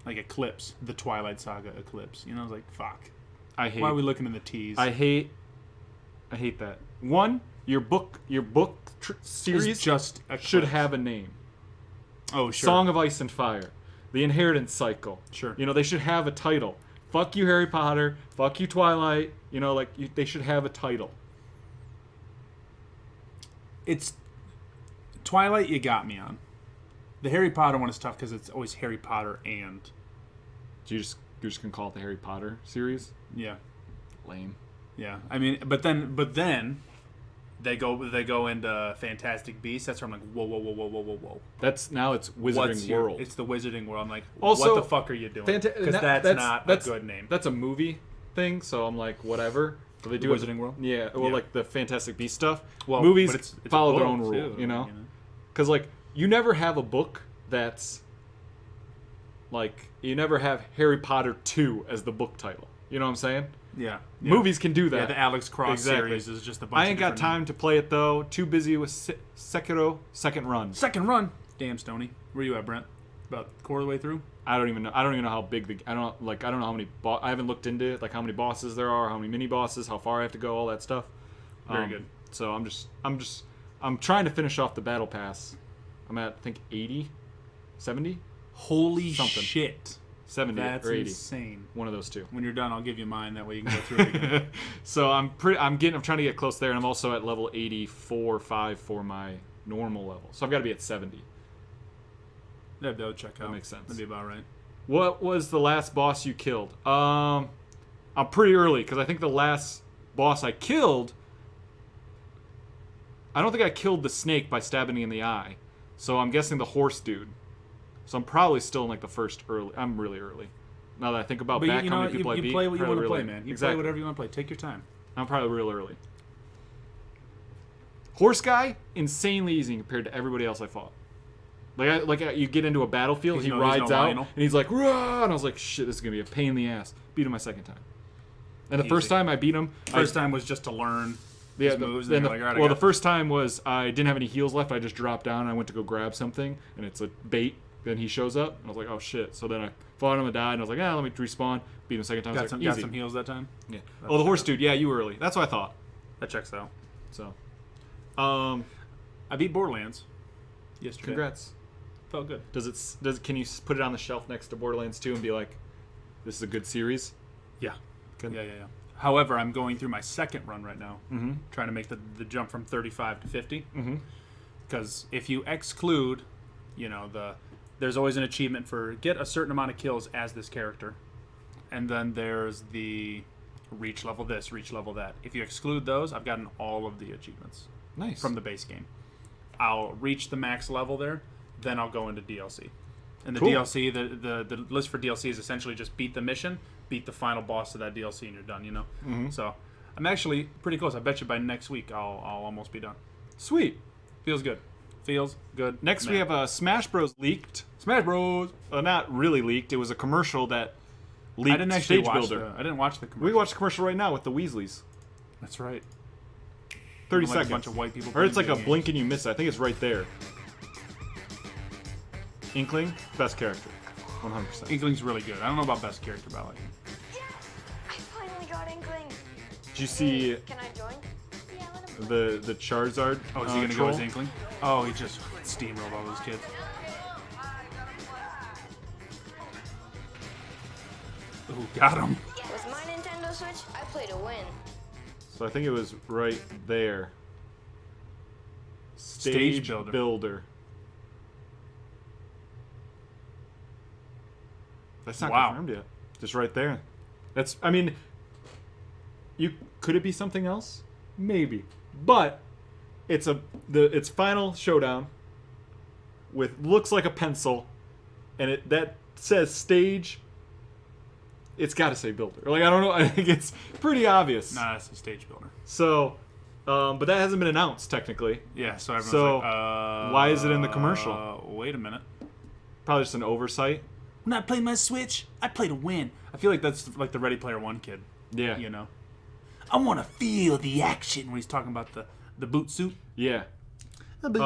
like Eclipse, the Twilight Saga Eclipse. I was like, fuck. I hate. Why are we looking in the T's? I hate that. One, your book series It's just Eclipse. should have a name. Oh, sure. Song of Ice and Fire, The Inheritance Cycle. Sure. They should have a title. Fuck you, Harry Potter. Fuck you, Twilight. They should have a title. It's Twilight. You got me on. The Harry Potter one is tough because it's always Harry Potter and. You're just gonna call it the Harry Potter series? Yeah. Lame. Yeah. I mean, but then they go into Fantastic Beasts. That's where I'm like, whoa. It's Wizarding World. It's the Wizarding World. I'm like, Also, what the fuck are you doing? Because that's not a good name. That's a movie thing, so I'm like, whatever. So they do Wizarding World? Yeah, well, like the Fantastic Beasts stuff. Well, movies but it's follow a their book, own rule, too, Because you never have a book that's you never have Harry Potter 2 as the book title. You know what I'm saying? Yeah. Movies can do that. Yeah, the Alex Cross Exactly. series is just a bunch I of ain't got different time to play it though. Too busy with Sekiro Second Run. Second run. Damn, Stoney. Where you at, Brent? About a quarter of the way through? I don't even know how big I don't know how many I haven't looked into it, like how many bosses there are, how many mini bosses, how far I have to go, all that stuff. Very good. So I'm trying to finish off the battle pass. I'm at I think 80, 70, Holy Something. shit. 70 That's or 80. insane. One of those two. When you're done, I'll give you mine. That way you can go through it again. So I'm trying to get close there, and I'm also at level 84.5 for my normal level. So I've got to be at 70. Yeah, that would check out. That makes sense. That'd be about right. What was the last boss you killed? I'm pretty early because I think the last boss I killed, I don't think I killed the snake by stabbing it in the eye. So I'm guessing the horse dude. So I'm probably still in like the first early. I'm really early. Now that I think about But back you how know, many people I you beat, play what you probably want to play, really- man. You exactly. play whatever you want to play. Take your time. I'm probably real early. Horse guy, insanely easy compared to everybody else I fought. You get into a battlefield, He's he no rides out, Lionel. and he's like, "Rah!" And I was like, shit, this is gonna be a pain in the ass. Beat him my second time. And the first Easy. time I beat him, First time was just to learn yeah, his the- moves. then And the, you're like, all right, well, the first time was I didn't have any heals left. I just dropped down and I went to go grab something, and it's a bait. Then he shows up, and I was like, oh shit. So then I fought him and died, and I was like, let me respawn. Beat him a second time. I was got like, easy. some heals that time. Yeah. Oh, the horse dude. Yeah, you were early. That's what I thought. That checks out. So, I beat Borderlands yesterday. congrats. Felt good. Can you put it on the shelf next to Borderlands 2 and be like, this is a good series? Yeah. Good. Yeah. However, I'm going through my second run right now, Mm-hmm. trying to make the jump from 35 to 50. Mm-hmm. Because if you exclude, there's always an achievement for get a certain amount of kills as this character, and then there's the reach level this, reach level that. If you exclude those, I've gotten all of the achievements Nice. from the base game. I'll reach the max level there, then I'll go into DLC. And the Cool. DLC, the list for DLC is essentially just beat the mission, beat the final boss of that DLC, and you're done. Mm-hmm. So I'm actually pretty close. I bet you by next week I'll almost be done. Sweet. Feels good. Feels good. Next, we man. have Smash Bros. Leaked. Smash Bros. Not really leaked. It was a commercial that leaked I didn't actually Stage watch Builder. I didn't watch the commercial. We watched the commercial right now with the Weasleys. That's right. 30 Like seconds. A bunch of white people. Or it's like playing a video blink games. and you miss it. I think it's right there. Inkling, best character. 100%. Inkling's really good. I don't know about best character, but I like him. Yeah, I finally got Inkling. Did you see Can I join? Yeah, let him play. the Charizard Oh, is he gonna troll? go as Inkling? Oh, he just steamrolled all those kids. Ooh, got him. With my Nintendo Switch, I play to win. So I think it was right there. Stage Builder. Builder. That's not Wow. confirmed yet. Just right there. I mean, could it be something else? Maybe. But it's it's final showdown with looks like a pencil, and that says stage. It's got to say builder. Like, I don't know. I think it's pretty obvious. Nah, that's a stage builder. So, but that hasn't been announced technically. Yeah, so everyone's So, like, why is it in the commercial? Wait a minute. Probably just an oversight. When I play my Switch, I play to win. I feel like that's like the Ready Player One kid. Yeah. You know? I want to feel the action when he's talking about the boot suit. Yeah. Did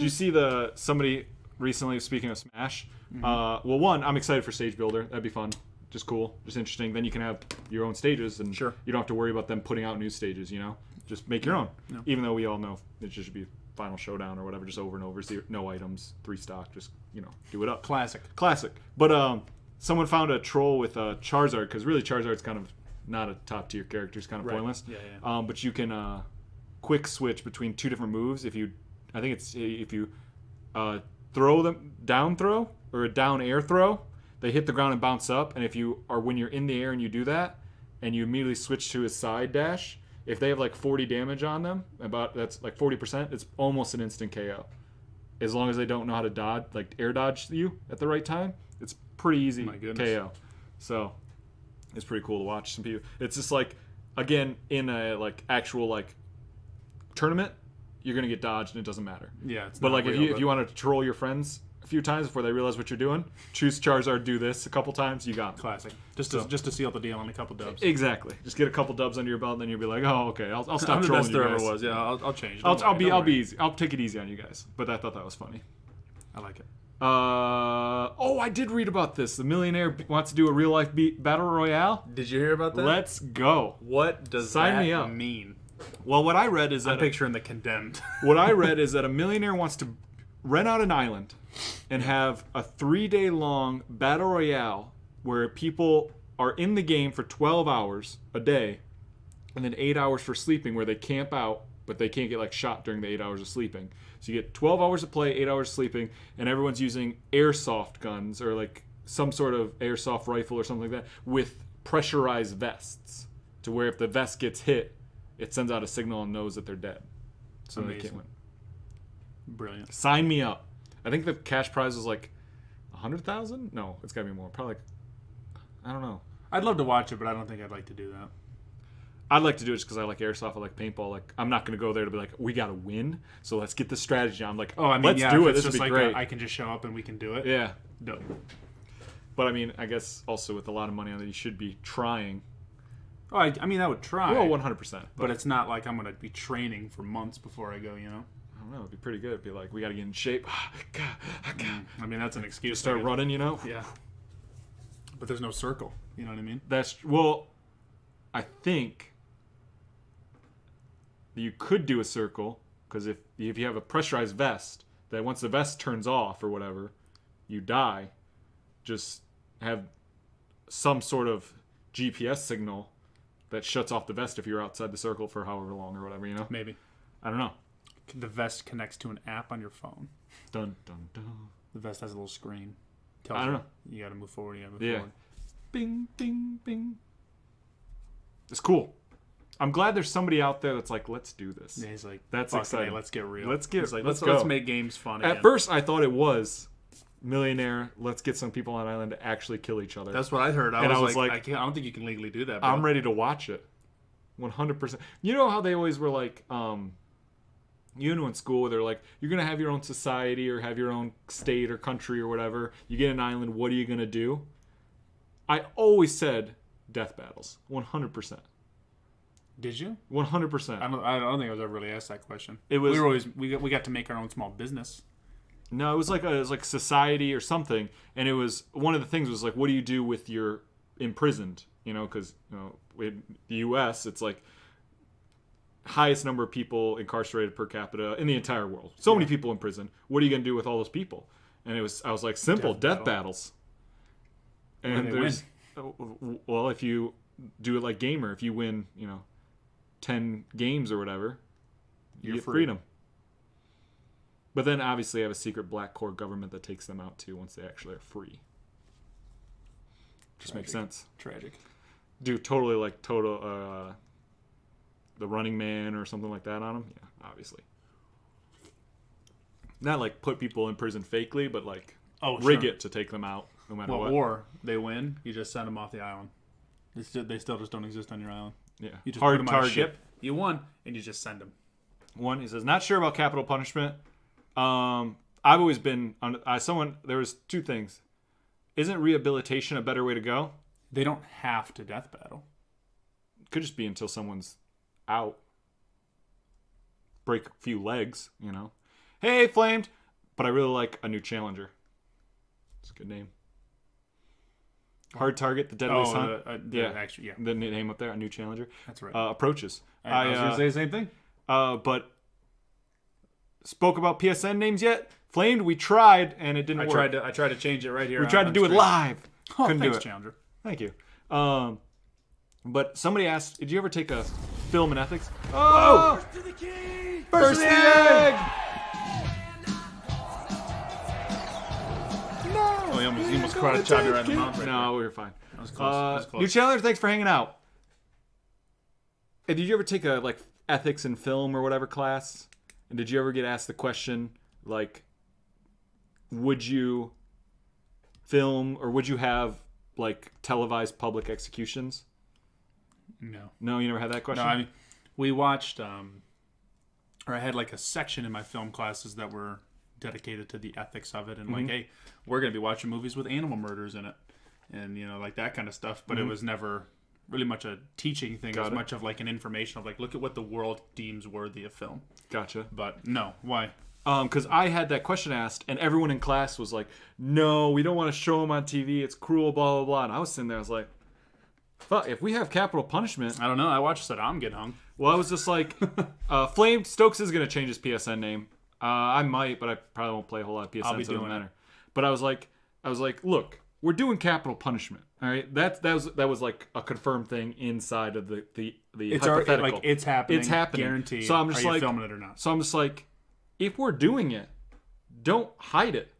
you see somebody recently, speaking of Smash? Well, one, I'm excited for Stage Builder. That'd be fun. Just cool. Just interesting. Then you can have your own stages, and Sure. you don't have to worry about them putting out new stages, Just make your own. Yeah. Even though we all know it just should be Final Showdown or whatever, just over and over. No items, 3 stock, just, do it up. Classic. Classic. But someone found a troll with Charizard, because really Charizard's kind of not a top tier character. It's kind of Right. pointless. Yeah. But you can quick switch between 2 different moves. If you throw them down throw or a down air throw, they hit the ground and bounce up. And when you're in the air and you do that, and you immediately switch to a side dash, if they have like 40 damage on them, that's like 40%, it's almost an instant KO. As long as they don't know how to dodge, like air dodge you at the right time, it's pretty easy My goodness. KO. So it's pretty cool to watch some people. It's just like, again, in a like actual like tournament, you're gonna get dodged and it doesn't matter. Yeah. It's But not like real, if you want to troll your friends a few times before they realize what you're doing, choose Charizard, do this a couple times, you got 'em. classic. Just So- to seal the deal on a couple dubs. Exactly. Just get a couple dubs under your belt, and then you'll be like, oh, okay, I'll stop I'm the trolling best you there guys. ever was. Yeah, I'll change. I'll Don't be worry. easy. I'll take it easy on you guys. But I thought that was funny. I like it. I did read about this. The millionaire wants to do a real life battle royale. Did you hear about that? Let's go. What does Sign that me up. mean? Well, what I read is I'm that picturing the Condemned. what I read is that a millionaire wants to rent out an island and have a 3-day long battle royale where people are in the game for 12 hours a day, and then 8 hours for sleeping, where they camp out, but they can't get like shot during the 8 hours of sleeping. So you get 12 hours of play, 8 hours of sleeping, and everyone's using airsoft guns or like some sort of airsoft rifle or something like that with pressurized vests, to where if the vest gets hit, it sends out a signal and knows that they're dead. So they Amazing. can't win. Brilliant. Sign me up. I think the cash prize was like 100,000. No, it's got to be more. Probably like, I don't know. I'd love to watch it, but I don't think I'd like to do that. I'd like to do it just because I like airsoft. I like paintball. Like, I'm not going to go there to be like, we got to win, so let's get the strategy. I'm like, let's do it. This would be great. I can just show up and we can do it. Yeah. Dope. But I mean, I guess also with a lot of money on it, you should be trying. Oh, I mean, I would try. Well, 100%. But it's not like I'm going to be training for months before I go, you know? I don't know. It'd be pretty good. It'd be like, we got to get in shape. I mean, that's an excuse. Start running, you know? Yeah. But there's no circle. You know what I mean? Well, I think you could do a circle, because if you have a pressurized vest, that once the vest turns off or whatever, you die. Just have some sort of GPS signal that shuts off the vest if you're outside the circle for however long or whatever, you know? Maybe. I don't know. The vest connects to an app on your phone. Dun, dun, dun. The vest has a little screen. I don't know. You got to move forward. You got to move forward. Bing, bing, bing. It's cool. I'm glad there's somebody out there that's like, let's do this. Yeah, he's like, that's exciting. Let's get real. Let's go. Let's make games fun again. At first, I thought it was millionaire. Let's get some people on an island to actually kill each other. That's what I heard. I was like, I don't think you can legally do that. Bro. I'm ready to watch it. 100%. You know how they always were like, you know, in school, they're like, you're going to have your own society or have your own state or country or whatever. You get an island, what are you going to do? I always said death battles. 100%. Did you? 100%. I don't think I was ever really asked that question. It was. We got to make our own small business. No, it was like society or something, and it was one of the things was like, what do you do with your imprisoned? You know, because in the U.S. it's like highest number of people incarcerated per capita in the entire world. So many people in prison. What are you gonna do with all those people? And I was like, simple death battles. And there's well, if you do it like Gamer, if you win, 10 games or whatever, you get freedom. But then obviously I have a secret black core government that takes them out too once they actually are free. Just makes sense. Tragic. Dude, totally like the Running Man or something like that on them. Yeah, obviously. Not like put people in prison fakely, but like rig it to take them out no matter what. Or they win, you just send them off the island. They still just don't exist on your island. Yeah. You just Hard put them target. on a ship, you won, and you just send them. One, he says, not sure about capital punishment. I've always been there was two things. Isn't rehabilitation a better way to go? They don't have to death battle. Could just be until someone's out. Break a few legs, Hey, Flamed! But I really like a new challenger. It's a good name. Hard Target, the Deadliest Hunt. Actually, yeah. The name up there, a new challenger. That's right. Approaches. I was going to say the same thing. But spoke about PSN names yet? Flamed, we tried, and it didn't work. I tried to change it right here. We tried to do it live. Couldn't do it. Challenger. Thank you. But somebody asked, did you ever take a film in ethics? Oh! First to the key! First to the egg! No! Oh, he almost karate-chopped you right in the mouth. No, we were fine. That was close. New Challenger, thanks for hanging out. Hey, did you ever take a ethics in film or whatever class? And did you ever get asked the question, would you film or would you have televised public executions? No, you never had that question? No, I mean, we watched, or I had a section in my film classes that were dedicated to the ethics of it, and hey, we're going to be watching movies with animal murders in it, and that kind of stuff. But it was never really much a teaching thing, as much of an information of look at what the world deems worthy of film. Gotcha. But no, why? Because I had that question asked, and everyone in class was like, no, we don't want to show them on TV. It's cruel, blah, blah, blah. And I was sitting there, I was like, fuck, if we have capital punishment. I don't know. I watched Saddam get hung. Well, I was just like, Flame Stokes is going to change his PSN name. I might, but I probably won't play a whole lot of PSN. I'll be doing it. But I was like, look, we're doing capital punishment. All right, that was a confirmed thing inside of the it's hypothetical. It's happening. It's happening. Guaranteed. So I'm just Are you filming it or not? So I'm just like, if we're doing it, don't hide it.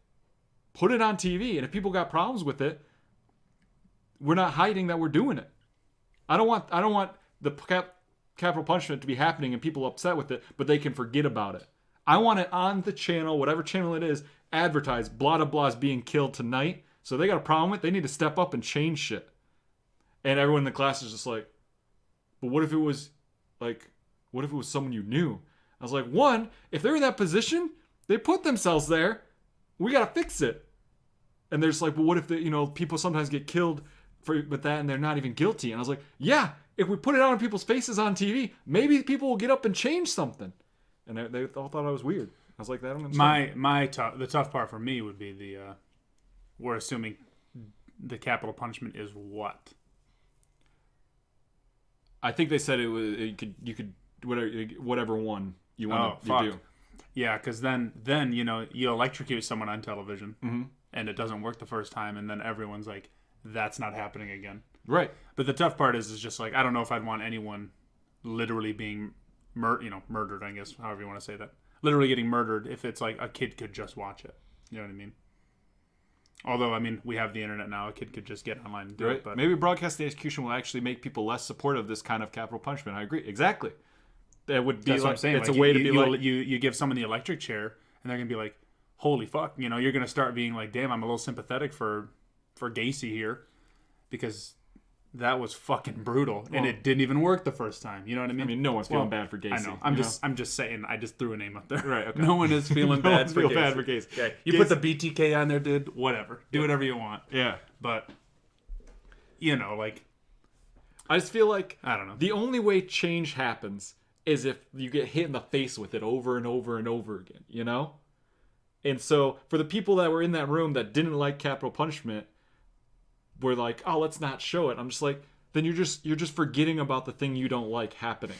Put it on TV, and if people got problems with it, we're not hiding that we're doing it. I don't want the capital punishment to be happening and people upset with it, but they can forget about it. I want it on the channel, whatever channel it is, advertise blah blah blah is being killed tonight. So they got a problem with it, they need to step up and change shit. And everyone in the class is just like, but what if it was someone you knew? I was like, one, if they're in that position, they put themselves there. We gotta fix it. And there's like, well, what if people sometimes get killed with that and they're not even guilty? And I was like, yeah, if we put it out on people's faces on TV, maybe people will get up and change something. And they all thought I was weird. I was like, that don't understand. The tough part for me would be we're assuming the capital punishment is what? I think they said you could whatever one you want to do. Yeah, because then you electrocute someone on television, and it doesn't work the first time, and then everyone's like, that's not happening again. Right. But the tough part is just like, I don't know if I'd want anyone literally being murdered, I guess, however you want to say that. Literally getting murdered if it's like a kid could just watch it. You know what I mean? Although, I mean, we have the internet now. A kid could just get online and do it. But maybe broadcasting execution will actually make people less supportive of this kind of capital punishment. I agree. Exactly. That would be that's what I'm saying. It's like, a way to be like... You give someone the electric chair, and they're going to be like, holy fuck. You're going to start being like, damn, I'm a little sympathetic for Gacy here. Because that was fucking brutal. And it didn't even work the first time. You know what I mean? I mean, no one's feeling bad for Gacy. I know. I'm just saying. I just threw a name up there. Right, okay. No one is feeling bad for Gacy. Okay. You put the BTK on there, dude. Whatever. Do whatever you want. Yeah. But, like... I just feel like... I don't know. The only way change happens is if you get hit in the face with it over and over and over again, And so, for the people that were in that room that didn't like capital punishment... We're like, oh, let's not show it. I'm just like, then you're just forgetting about the thing you don't like happening.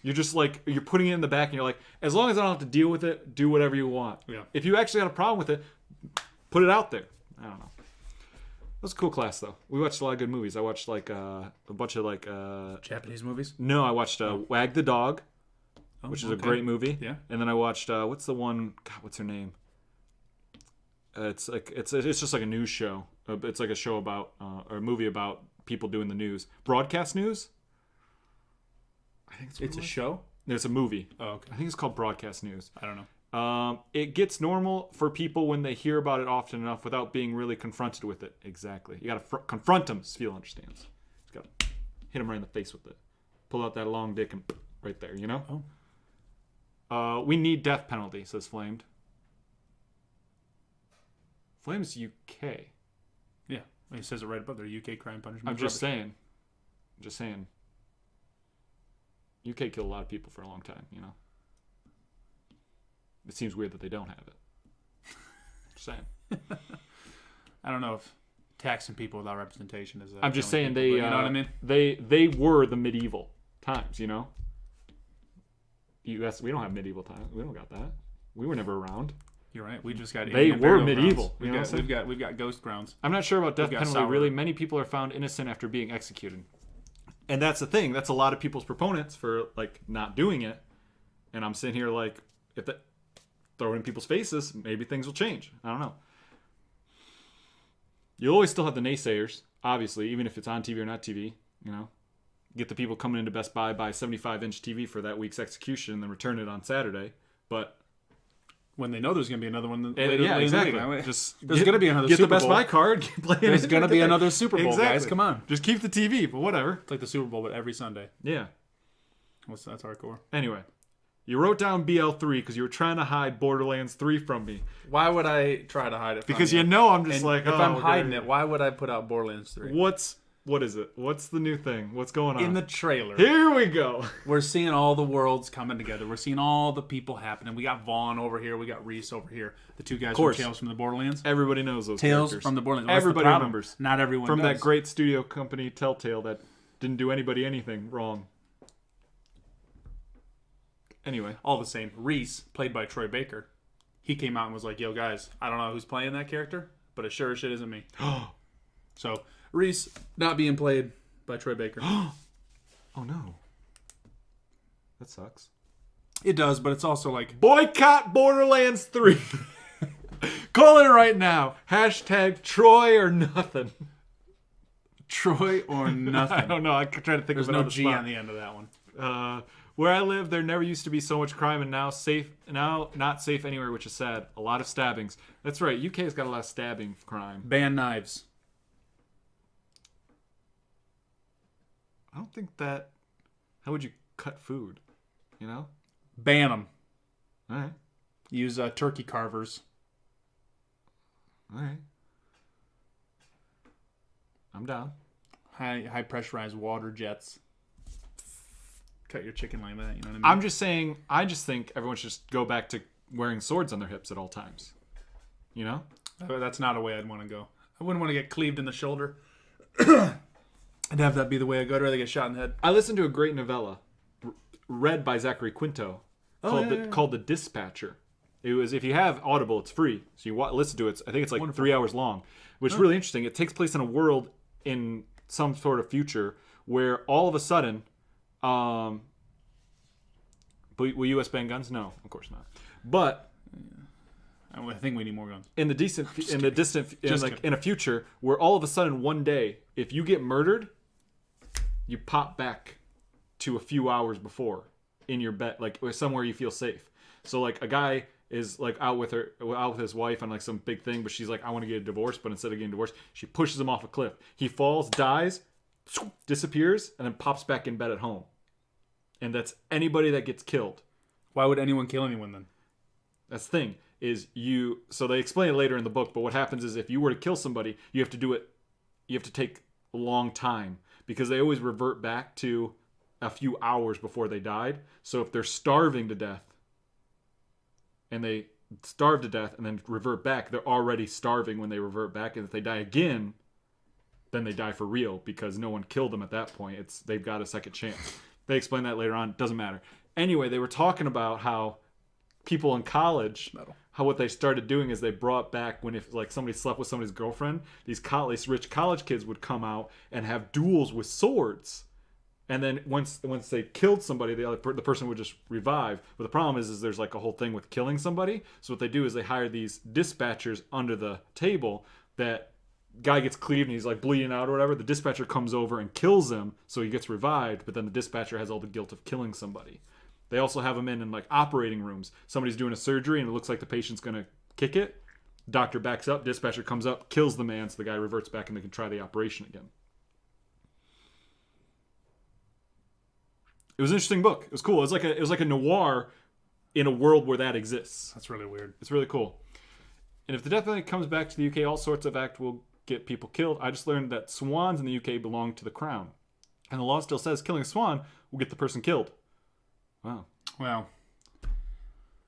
You're just like, you're putting it in the back and you're like, as long as I don't have to deal with it, do whatever you want. Yeah. If you actually got a problem with it, put it out there. I don't know. It was a cool class though. We watched a lot of good movies. I watched like a bunch of Japanese movies? No, I watched Wag the Dog, which is a great movie. Yeah. And then I watched what's the one? God, what's her name? It's just like a news show. It's like a show about or a movie about people doing the news. Broadcast news. I think it's a show. It's a movie. Oh, okay. I think it's called Broadcast News. I don't know. It gets normal for people when they hear about it often enough without being really confronted with it. Exactly. You got to confront them. So Phil understands. You got to hit him right in the face with it. Pull out that long dick and right there. Oh. We need death penalty, says Flamed. Flame's UK. Yeah, it says it right above there. UK crime punishment. I'm just saying. UK killed a lot of people for a long time. It seems weird that they don't have it. Just saying. I don't know if taxing people without representation is. I'm just saying people, they. You know what I mean? They were the medieval times. U.S. We don't have medieval times. We don't got that. We were never around. You're right. We just got. They were medieval. We've got ghost grounds. I'm not sure about death penalty. Really, many people are found innocent after being executed, and that's the thing. That's a lot of people's proponents for like not doing it. And I'm sitting here like, if that throw it in people's faces, maybe things will change. I don't know. You'll always still have the naysayers, obviously, even if it's on TV or not TV. Get the people coming into Best Buy, buy a 75-inch TV for that week's execution, and then return it on Saturday. But when they know there's going to be another one later, exactly. In the week. There's going to be another Super Bowl. Get the Best Buy card. There's going to be another Super Bowl, guys. Come on. Just keep the TV, but whatever. It's like the Super Bowl, but every Sunday. Yeah. That's hardcore. Anyway, you wrote down BL3 because you were trying to hide Borderlands 3 from me. Why would I try to hide it from because you? I'm just if I'm hiding it, why would I put out Borderlands 3? What is it? What's the new thing? What's going on? In the trailer. Here we go. We're seeing all the worlds coming together. We're seeing all the people happening. We got Vaughn over here. We got Reese over here. The two guys from Tales from the Borderlands. Everybody knows those Tales characters. from the Borderlands. Everybody remembers. Not everyone from does. That great studio company Telltale that didn't do anybody anything wrong. Anyway. All the same. Reese, played by Troy Baker, he came out and was like, yo, guys, I don't know who's playing that character, but it sure as shit isn't me. So, Reese not being played by Troy Baker. Oh no. That sucks. It does, but it's also like... Boycott Borderlands 3. Call it right now. # Troy or nothing. Troy or nothing. I don't know. I'm trying to think There's of no another G spot. on the end of that one. Where I live, there never used to be so much crime, and now not safe anywhere, which is sad. A lot of stabbings. That's right. UK's got a lot of stabbing crime. Ban knives. I don't think that. How would you cut food? You know? Ban them. All right. Use turkey carvers. All right. I'm down. High pressurized water jets. Cut your chicken like that. You know what I mean? I'm just saying. I just think everyone should just go back to wearing swords on their hips at all times. You know? That's not a way I'd want to go. I wouldn't want to get cleaved in the shoulder. I'd have that be the way I go. I'd rather get shot in the head. I listened to a great novella read by Zachary Quinto called The Dispatcher. It was, if you have Audible, it's free. So you listen to it. I think it's like Wonderful. 3 hours long, which is really interesting. It takes place in a world in some sort of future where all of a sudden, will U.S. ban guns? No, of course not. But I think we need more guns. in a future where all of a sudden one day, if you get murdered, you pop back to a few hours before in your bed, like somewhere you feel safe. So like a guy is like out with his wife on like some big thing, but she's like, I want to get a divorce, but instead of getting divorced, she pushes him off a cliff. He falls, dies, disappears, and then pops back in bed at home. And that's anybody that gets killed. Why would anyone kill anyone then? That's the thing, is so they explain it later in the book, but what happens is if you were to kill somebody, you have to take a long time, because they always revert back to a few hours before they died. So if they're starving to death, and they starve to death and then revert back, they're already starving when they revert back. And if they die again, then they die for real, because no one killed them at that point. They've got a second chance. They explain that later on. Doesn't matter. Anyway, they were talking about how people in college, how what they started doing is they brought back, when if like somebody slept with somebody's girlfriend, these rich college kids would come out and have duels with swords. And then once they killed somebody, the person would just revive. But the problem is there's like a whole thing with killing somebody. So what they do is they hire these dispatchers under the table. That guy gets cleaved and he's like bleeding out or whatever. The dispatcher comes over and kills him, so he gets revived. But then the dispatcher has all the guilt of killing somebody. They also have them in like operating rooms. Somebody's doing a surgery and it looks like the patient's gonna kick it. Doctor backs up. Dispatcher comes up, kills the man, so the guy reverts back and they can try the operation again. It was an interesting book. It was cool. It was like a noir in a world where that exists. That's really weird. It's really cool. And if the death penalty comes back to the UK, all sorts of acts will get people killed. I just learned that swans in the UK belong to the crown. And the law still says killing a swan will get the person killed. Wow. Well,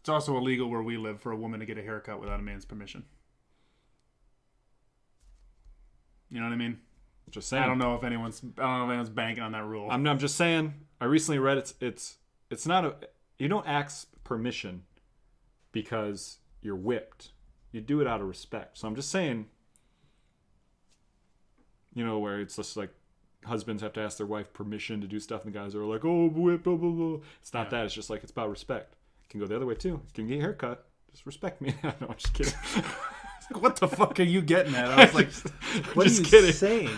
it's also illegal where we live for a woman to get a haircut without a man's permission. You know what I mean? Just saying. I don't know if anyone's banking on that rule. I'm just saying. I recently read it's not you don't ask permission because you're whipped. You do it out of respect. So I'm just saying, where it's just like husbands have to ask their wife permission to do stuff, and the guys are like, oh, whip, blah, blah, blah. It's not that. It's just like, it's about respect. It can go the other way too. You can get a haircut. Just respect me. No, I'm just kidding. What the fuck are you getting at? I was like, what are you kidding. saying?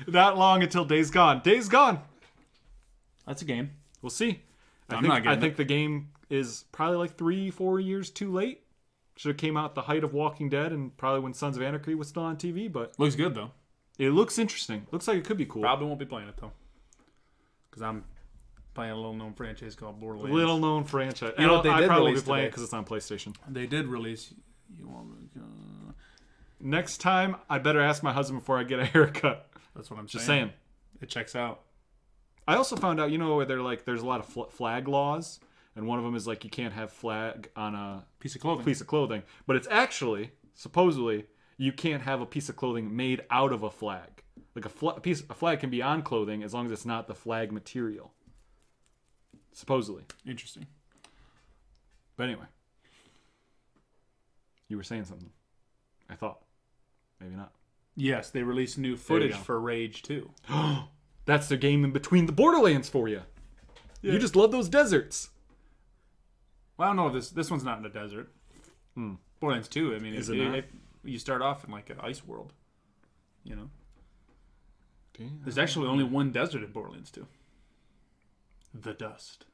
Not long until Days Gone. Days Gone. That's a game. We'll see. I think the game is probably like 3-4 years too late. Should have came out at the height of Walking Dead and probably when Sons of Anarchy was still on TV, but Looks good though. it looks interesting. Looks like it could be cool. Probably won't be playing it though, because I'm playing a little known franchise called Borderlands. Little known franchise. You know what they I did probably release be playing it today? because it's on PlayStation. They did release. Next time, I better ask my husband before I get a haircut. That's what I'm Just saying. saying. It checks out. I also found out, where they're like, there's a lot of flag laws, and one of them is like you can't have flag on a Piece of clothing. piece of clothing, but it's actually supposedly you can't have a piece of clothing made out of a flag. Like a flag can be on clothing as long as it's not the flag material. Supposedly. Interesting. But anyway, you were saying something. I thought. Maybe not. Yes, they released new you footage go. for Rage 2. That's the game in between the Borderlands for you. Yeah. You just love those deserts. Well, I don't know if this one's not in the desert. Borderlands 2, I mean, Is it not? You start off in like an ice world. Damn. There's actually only one desert in Borderlands 2. The Dust.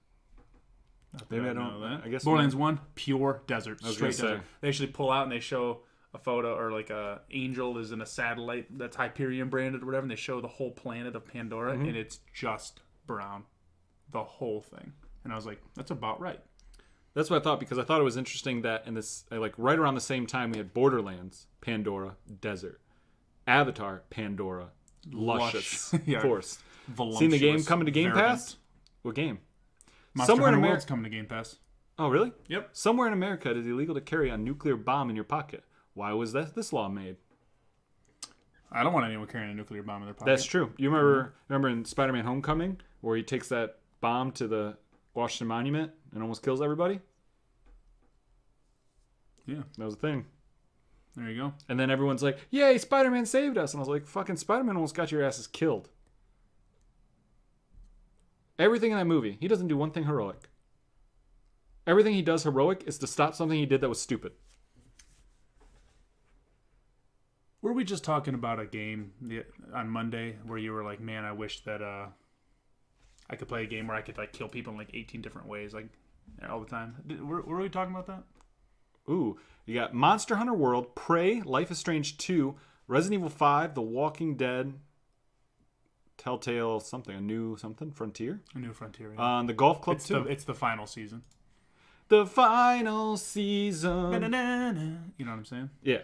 Maybe I don't know that. I guess Borderlands 1, pure desert, was straight gonna desert. say. They actually pull out and they show a photo, or like a angel is in a satellite that's Hyperion branded or whatever, and they show the whole planet of Pandora, and it's just brown, the whole thing. And I was like, that's about right. That's what I thought, because I thought it was interesting that in this, like right around the same time, we had Borderlands, Pandora, desert, Avatar, Pandora, luscious, Lush. Yeah. forest. Voluptuous, Seen the game coming to Game verdant. Pass? What game? Monster Somewhere in Hunter America. World's coming to Game Pass. Oh, really? Yep. Somewhere in America, it is illegal to carry a nuclear bomb in your pocket. Why was this law made? I don't want anyone carrying a nuclear bomb in their pocket. That's true. You remember in Spider-Man: Homecoming where he takes that bomb to the Washington Monument and almost kills everybody? Yeah, That was a thing. there you go. And then everyone's like, "Yay, Spider-Man saved us!" And I was like, "Fucking Spider-Man almost got your asses killed." Everything in that movie, he doesn't do one thing heroic. Everything he does heroic is to stop something he did that was stupid. Were we just talking about a game on Monday where you were like, man, I wish that I could play a game where I could like kill people in like 18 different ways, like all the time? Were we talking about that? Ooh, you got Monster Hunter World, Prey, Life is Strange 2, Resident Evil 5, The Walking Dead, Telltale something, a new something, Frontier. A New Frontier. Yeah. The Golf Club it's 2. it's the final season. The final season. You know what I'm saying? Yeah.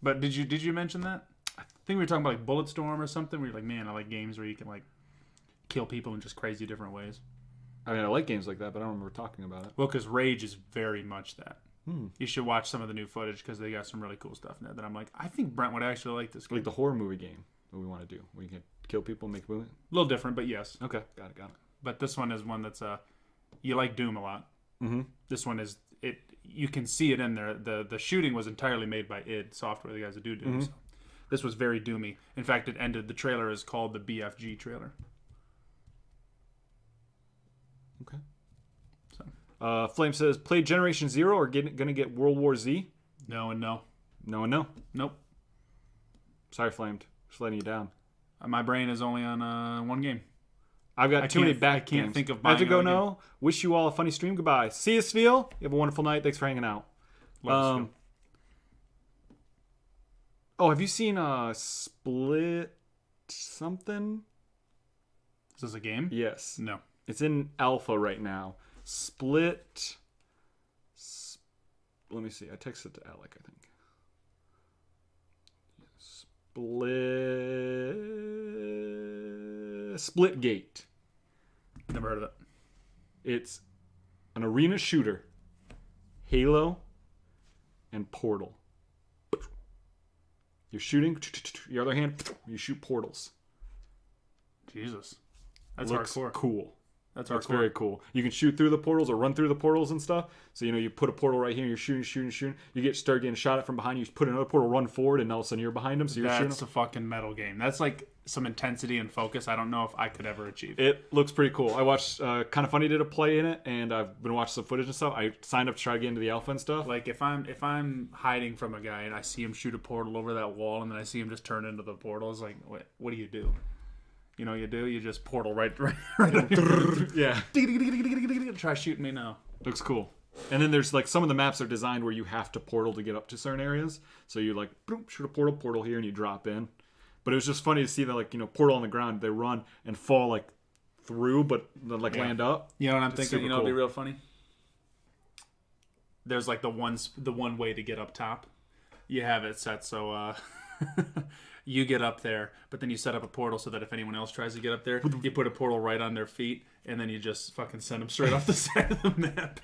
But did you mention that? I think we were talking about like Bulletstorm or something. Where you're like, man, I like games where you can like kill people in just crazy different ways. I mean, I like games like that, but I don't remember talking about it. Well, because Rage is very much that. You should watch some of the new footage because they got some really cool stuff in there that I'm like, I think Brent would actually like this game. Like the horror movie game that we want to do, where you can kill people and make a movie. A little different, but yes. Okay, got it. But this one is one that's you like Doom a lot. Mm-hmm. This one is it. You can see it in there. The shooting was entirely made by id Software, the guys that do Doom. So this was very doomy. In fact, it ended. The trailer is called the BFG trailer. Okay. So Flame says, play Generation Zero or gonna get World War Z? no and no. No and no. Nope. Sorry, Flamed. Just letting you down. My brain is only on one game. I've got too many back I can't games. think of I have to buying go another now. Wish you all a funny stream. Goodbye. See you, Sveel. You have a wonderful night. Thanks for hanging out. Love this Oh, have you seen Split something? Is this a game? Yes. No. It's in alpha right now. Split. Let me see. I texted to Alec, I think. Splitgate. Never heard of it. It's an arena shooter, Halo, and Portal. You're shooting. Your other hand, you shoot portals. Jesus. That's Looks hardcore. cool. That's That's hardcore. very cool. You can shoot through the portals or run through the portals and stuff. So, you put a portal right here and you're shooting. You start getting shot at from behind. You put another portal, run forward, and all of a sudden you're behind them. So you're shooting. That's a fucking metal game. That's like some intensity and focus I don't know if I could ever achieve. It looks pretty cool. I watched Kind of Funny did a play in it, and I've been watching some footage and stuff. I signed up to try to get into the alpha and stuff. Like if I'm hiding from a guy and I see him shoot a portal over that wall and then I see him just turn into the portal, it's like, what do you do? You know what you do? You just portal right up here. Yeah. Try shooting me now. Looks cool. And then there's like some of the maps are designed where you have to portal to get up to certain areas. So you like boom, shoot a portal here, and you drop in. But it was just funny to see that portal on the ground. They run and fall like through, but land up. You know what I'm It's thinking? super You know, it'd be cool. real funny. There's like the one way to get up top. You have it set so you get up there, but then you set up a portal so that if anyone else tries to get up there, you put a portal right on their feet, and then you just fucking send them straight off the side of the map.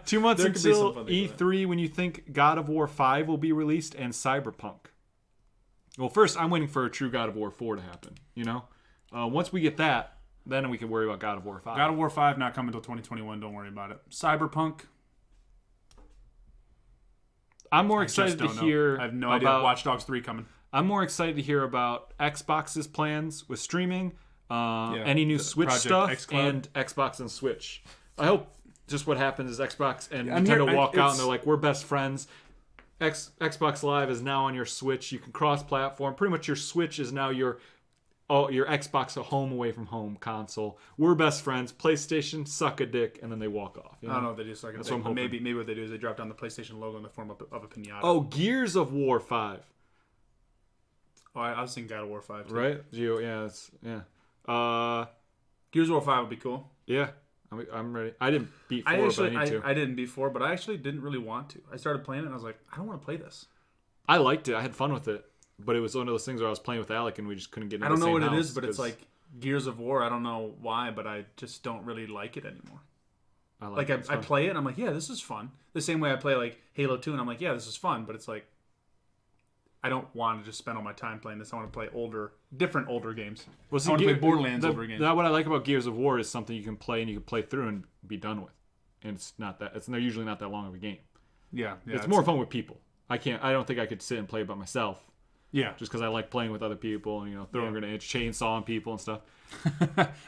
2 months There could be until some fun things with E3 when you think God of War 5 will be released and Cyberpunk. Well, first, I'm waiting for a true God of War 4 to happen, Once we get that, then we can worry about God of War 5. God of War 5 not coming until 2021. Don't worry about it. Cyberpunk. I'm more I just excited to don't know. hear I have no about idea. Watch Dogs 3 coming. I'm more excited to hear about Xbox's plans with streaming, any new the Switch Project stuff, xCloud. and Xbox and Switch. I hope just what happens is Xbox and I'm Nintendo here- walk out it's- and they're like, we're best friends. Xbox Live is now on your Switch. You can cross-platform. Pretty much your Switch is now your your Xbox a home away from home console. We're best friends. PlayStation, suck a dick, and then they walk off. You know? I don't know if they do suck a That's dick, what I'm but hoping. maybe what they do is they drop down the PlayStation logo in the form of a pinata. Oh, Gears of War 5. Oh, I was thinking God of War 5 too. Right? Yeah. Gears of War 5 would be cool. Yeah. I'm ready. I didn't beat 4, but I need to. I didn't beat 4, but I actually didn't really want to. I started playing it and I was like, I don't want to play this. I liked it. I had fun with it. But it was one of those things where I was playing with Alec and we just couldn't get into I don't the know same what it house is, but it's like Gears of War. I don't know why, but I just don't really like it anymore. I play it and I'm like, yeah, this is fun. The same way I play like Halo 2 and I'm like, yeah, this is fun. But it's like, I don't want to just spend all my time playing this. I want to play different older games. Well, see, I want to play Borderlands older games. What I like about Gears of War is something you can play and you can play through and be done with. And they're usually not that long of a game. Yeah. It's more fun with people. I don't think I could sit and play it by myself. Yeah. Just because I like playing with other people and, throwing grenades, chainsawing people and stuff.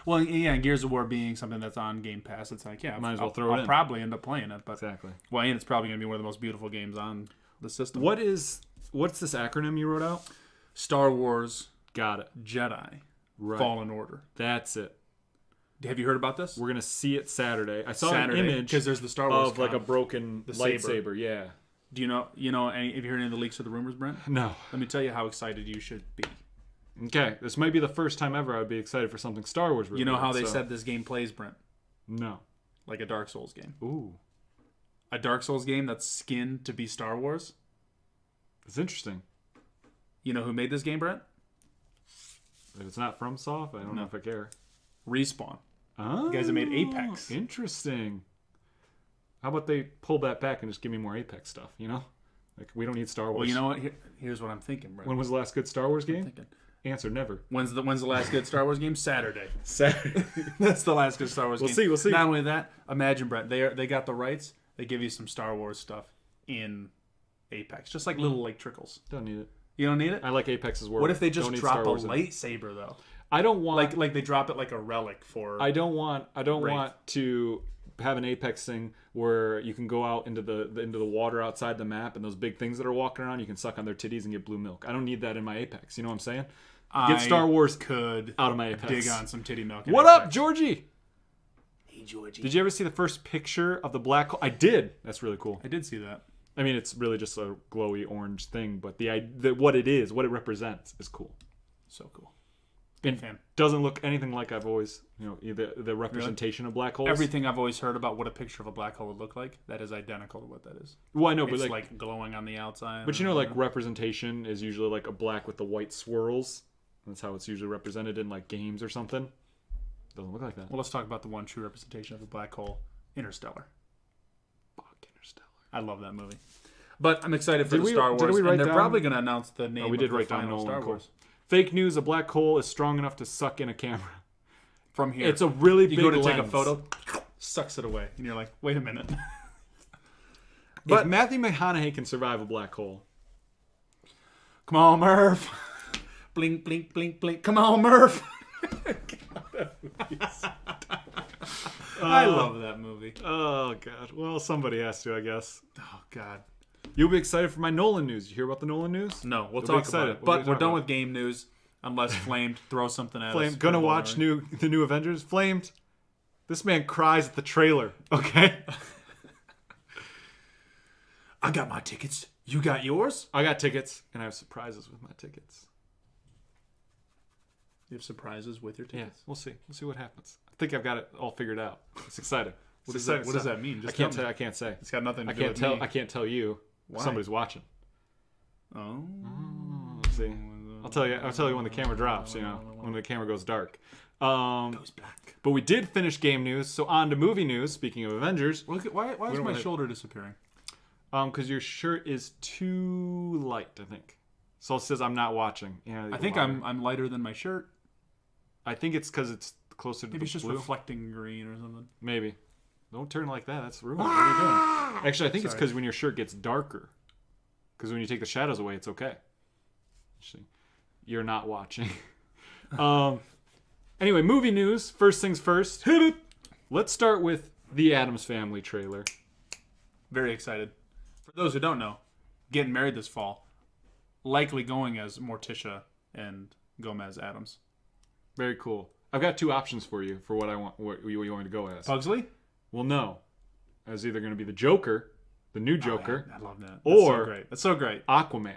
Well, yeah, Gears of War being something that's on Game Pass, it's like, yeah, might as well throw it in. I'll probably end up playing it. But, Exactly. well, and it's probably going to be one of the most beautiful games on the system. What's this acronym you wrote out? Star Wars Got it. Jedi Right. Fallen Order. That's it. Have you heard about this? We're gonna see it Saturday. I saw Saturday, an image because there's the Star Wars of like a con. broken saber. lightsaber. Yeah. Do you know? Have you heard any of the leaks or the rumors, Brent? No. Let me tell you how excited you should be. Okay. This might be the first time ever I would be excited for something Star Wars related. You know how they so- said this game plays, Brent? No. Like a Dark Souls game. Ooh. A Dark Souls game that's skinned to be Star Wars. It's interesting. You know who made this game, Brent? If it's not FromSoft, I don't know if I care. Respawn. Oh, guys that made Apex. Interesting. How about they pull that back and just give me more Apex stuff, Like, we don't need Star Wars. Well, you know what? Here's what I'm thinking, Brent. When was the last good Star Wars game? Thinking. Answer, never. When's the last good Star Wars game? Saturday. Saturday. That's the last good Star Wars game. We'll see. Not only that, imagine, Brent, they got the rights. They give you some Star Wars stuff in Apex. Just like little like trickles. Don't need it. You don't need it? I like Apex's world. What if they just Don't need drop Star a Wars in it. lightsaber though? I don't want Like they drop it like a relic for I don't want Wraith. to have an Apex thing where you can go out into the water outside the map and those big things that are walking around, you can suck on their titties and get blue milk. I don't need that in my Apex. You know what I'm saying? Get Star Wars could out of my Apex. dig on some titty milk. in What up, Apex. Georgie? Hey Georgie. Did you ever see the first picture of the black hole? I did. That's really cool. I did see that. I mean, it's really just a glowy orange thing, but what it is, what it represents, is cool. So cool. It fan. doesn't look anything like I've always, the representation of black holes. Everything I've always heard about what a picture of a black hole would look like, that is identical to what that is. Well, I know, but It's like like glowing on the outside. But like representation is usually like a black with the white swirls. That's how it's usually represented in like games or something. Doesn't look like that. Well, let's talk about the one true representation of a black hole, Interstellar. Fuck Interstellar. I love that movie. But I'm excited for Did the we- Star did Wars. we write And they're down- probably going to announce the name we did of the write down final Nolan Star Cole. Wars. Fake news: a black hole is strong enough to suck in a camera. From here. It's a really you big go to lens. take a photo, sucks it away. And you're like, wait a minute. But But- Matthew McConaughey can survive a black hole. Come on, Murph. Blink, blink, blink, blink. Come on, Murph. I love that movie. Oh god. Well, somebody has to, I guess. Oh, God. You'll be excited for my Nolan news. You hear about the Nolan news? No, we'll You'll be talk about excited. it. What are But we we're talking done about? with game news. Unless Flamed throws something at us. Flamed. Gonna watch the new Avengers. Flamed. This man cries at the trailer. Okay. I got my tickets. You got yours? I got tickets, and I have surprises with my tickets. You have surprises with your Yeah, tickets. we'll see. We'll see what happens. I think I've got it all figured out. It's exciting. What does that mean? I Just can't tell tell. me. I can't say. It's got nothing to I do can't with tell. me. I can't tell you. Why? Somebody's watching. Oh. We'll see. I'll tell you. I'll tell you when the camera drops. When the camera goes dark. Goes black. But we did finish game news. So on to movie news. Speaking of Avengers, Look at why is don't my wanna- shoulder disappearing? because your shirt is too light. I think. So it says I'm not watching. Yeah. I think I'm lighter than my shirt. I think it's because it's closer to Maybe the it's just blue. reflecting green or something. Maybe. Don't turn like that. That's rude. What are you doing? Actually, I think it's Sorry. because when your shirt gets darker. Because when you take the shadows away, it's okay. Actually, you're not watching. Anyway, movie news. First things first. Hit it. Let's start with the Addams Family trailer. Very excited. For those who don't know, getting married this fall, likely going as Morticia and Gomez Adams. Very cool. I've got 2 options for you for what I want. What you want me to go as? Pugsley? Well, no. I was either going to be the Joker, the new Joker, I love that. or That's so great. Aquaman.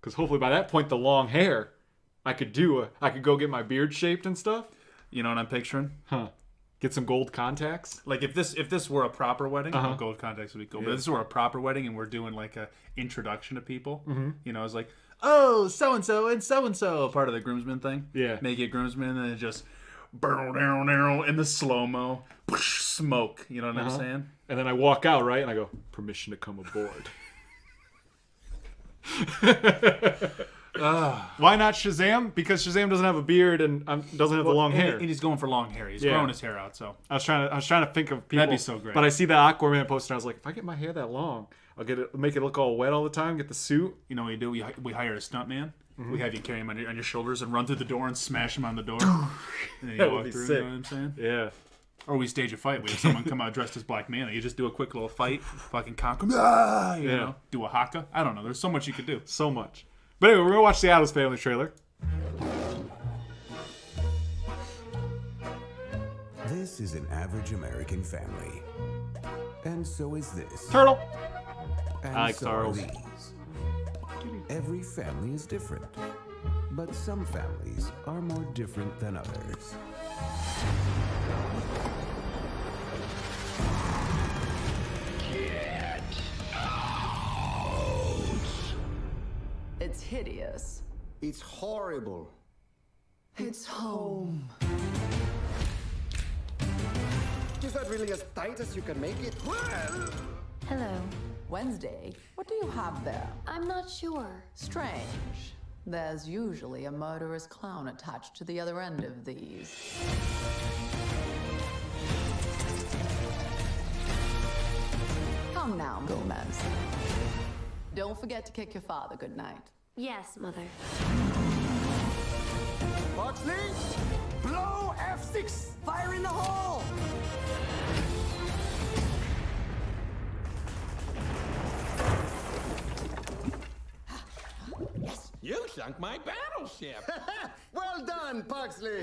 Because hopefully by that point, the long hair, I could go get my beard shaped and stuff. You know what I'm picturing? Huh. Get some gold contacts. Like if this were a proper wedding, gold contacts would be cool. Yeah. But if this were a proper wedding and we're doing like a introduction to people, you know, it's like, oh, so and so, part of the groomsmen thing. Yeah. Make it groomsmen and then it just in the slow mo, smoke. You know what I'm saying? And then I walk out, right? And I go, permission to come aboard. Why not Shazam? Because Shazam doesn't have a beard and doesn't have the long hair. And he's going for long hair. He's growing his hair out. So I was trying to think of people. That'd be so great. But I see that Aquaman poster and I was like, if I get my hair that long, I'll make it look all wet all the time, get the suit. you know what we do? We hire a stuntman. We have you carry him on your shoulders and run through the door and smash him on the door. And then you That would walk be through. sick. You know what I'm saying? Yeah. Or we stage a fight. We have someone come out dressed as Black Manta. You just do a quick little fight, fucking conk him. You know, do a haka. I don't know. There's so much you could do. So much. But anyway, we're going to watch the Addams Family trailer. This is an average American family. And so is this. Turtle. And I like so turtles. are these. Every family is different. But some families are more different than others. It's hideous. It's horrible. It's home. Is that really as tight as you can make it? Hello. Wednesday, what do you have there? I'm not sure. Strange. There's usually a murderous clown attached to the other end of these. Come now, Gomez. Don't forget to kick your father goodnight. Yes, Mother. Pugsley, blow F6! Fire in the hole! You sunk my battleship. Well done, Pugsley!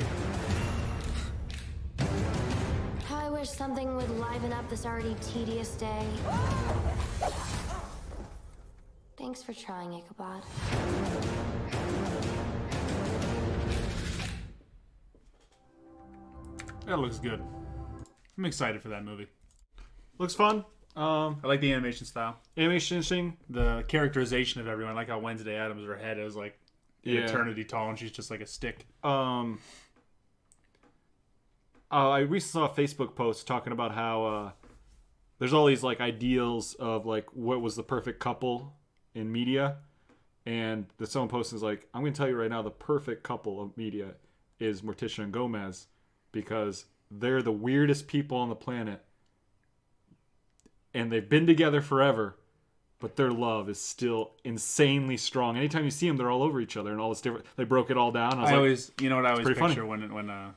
How I wish something would liven up this already tedious day. Thanks for trying, Ichabod. That looks good. I'm excited for that movie. Looks fun. I like the animation style. Animation interesting. The characterization of everyone. I like how Wednesday Addams, her head is like an eternity tall and she's just like a stick. I recently saw a Facebook post talking about how there's all these like ideals of like what was the perfect couple in media, and that someone posted is like, I'm going to tell you right now, the perfect couple of media is Morticia and Gomez, because they're the weirdest people on the planet, and they've been together forever, but their love is still insanely strong. Anytime you see them, they're all over each other and all this different. They broke it all down. I always, you know what I always pretty picture when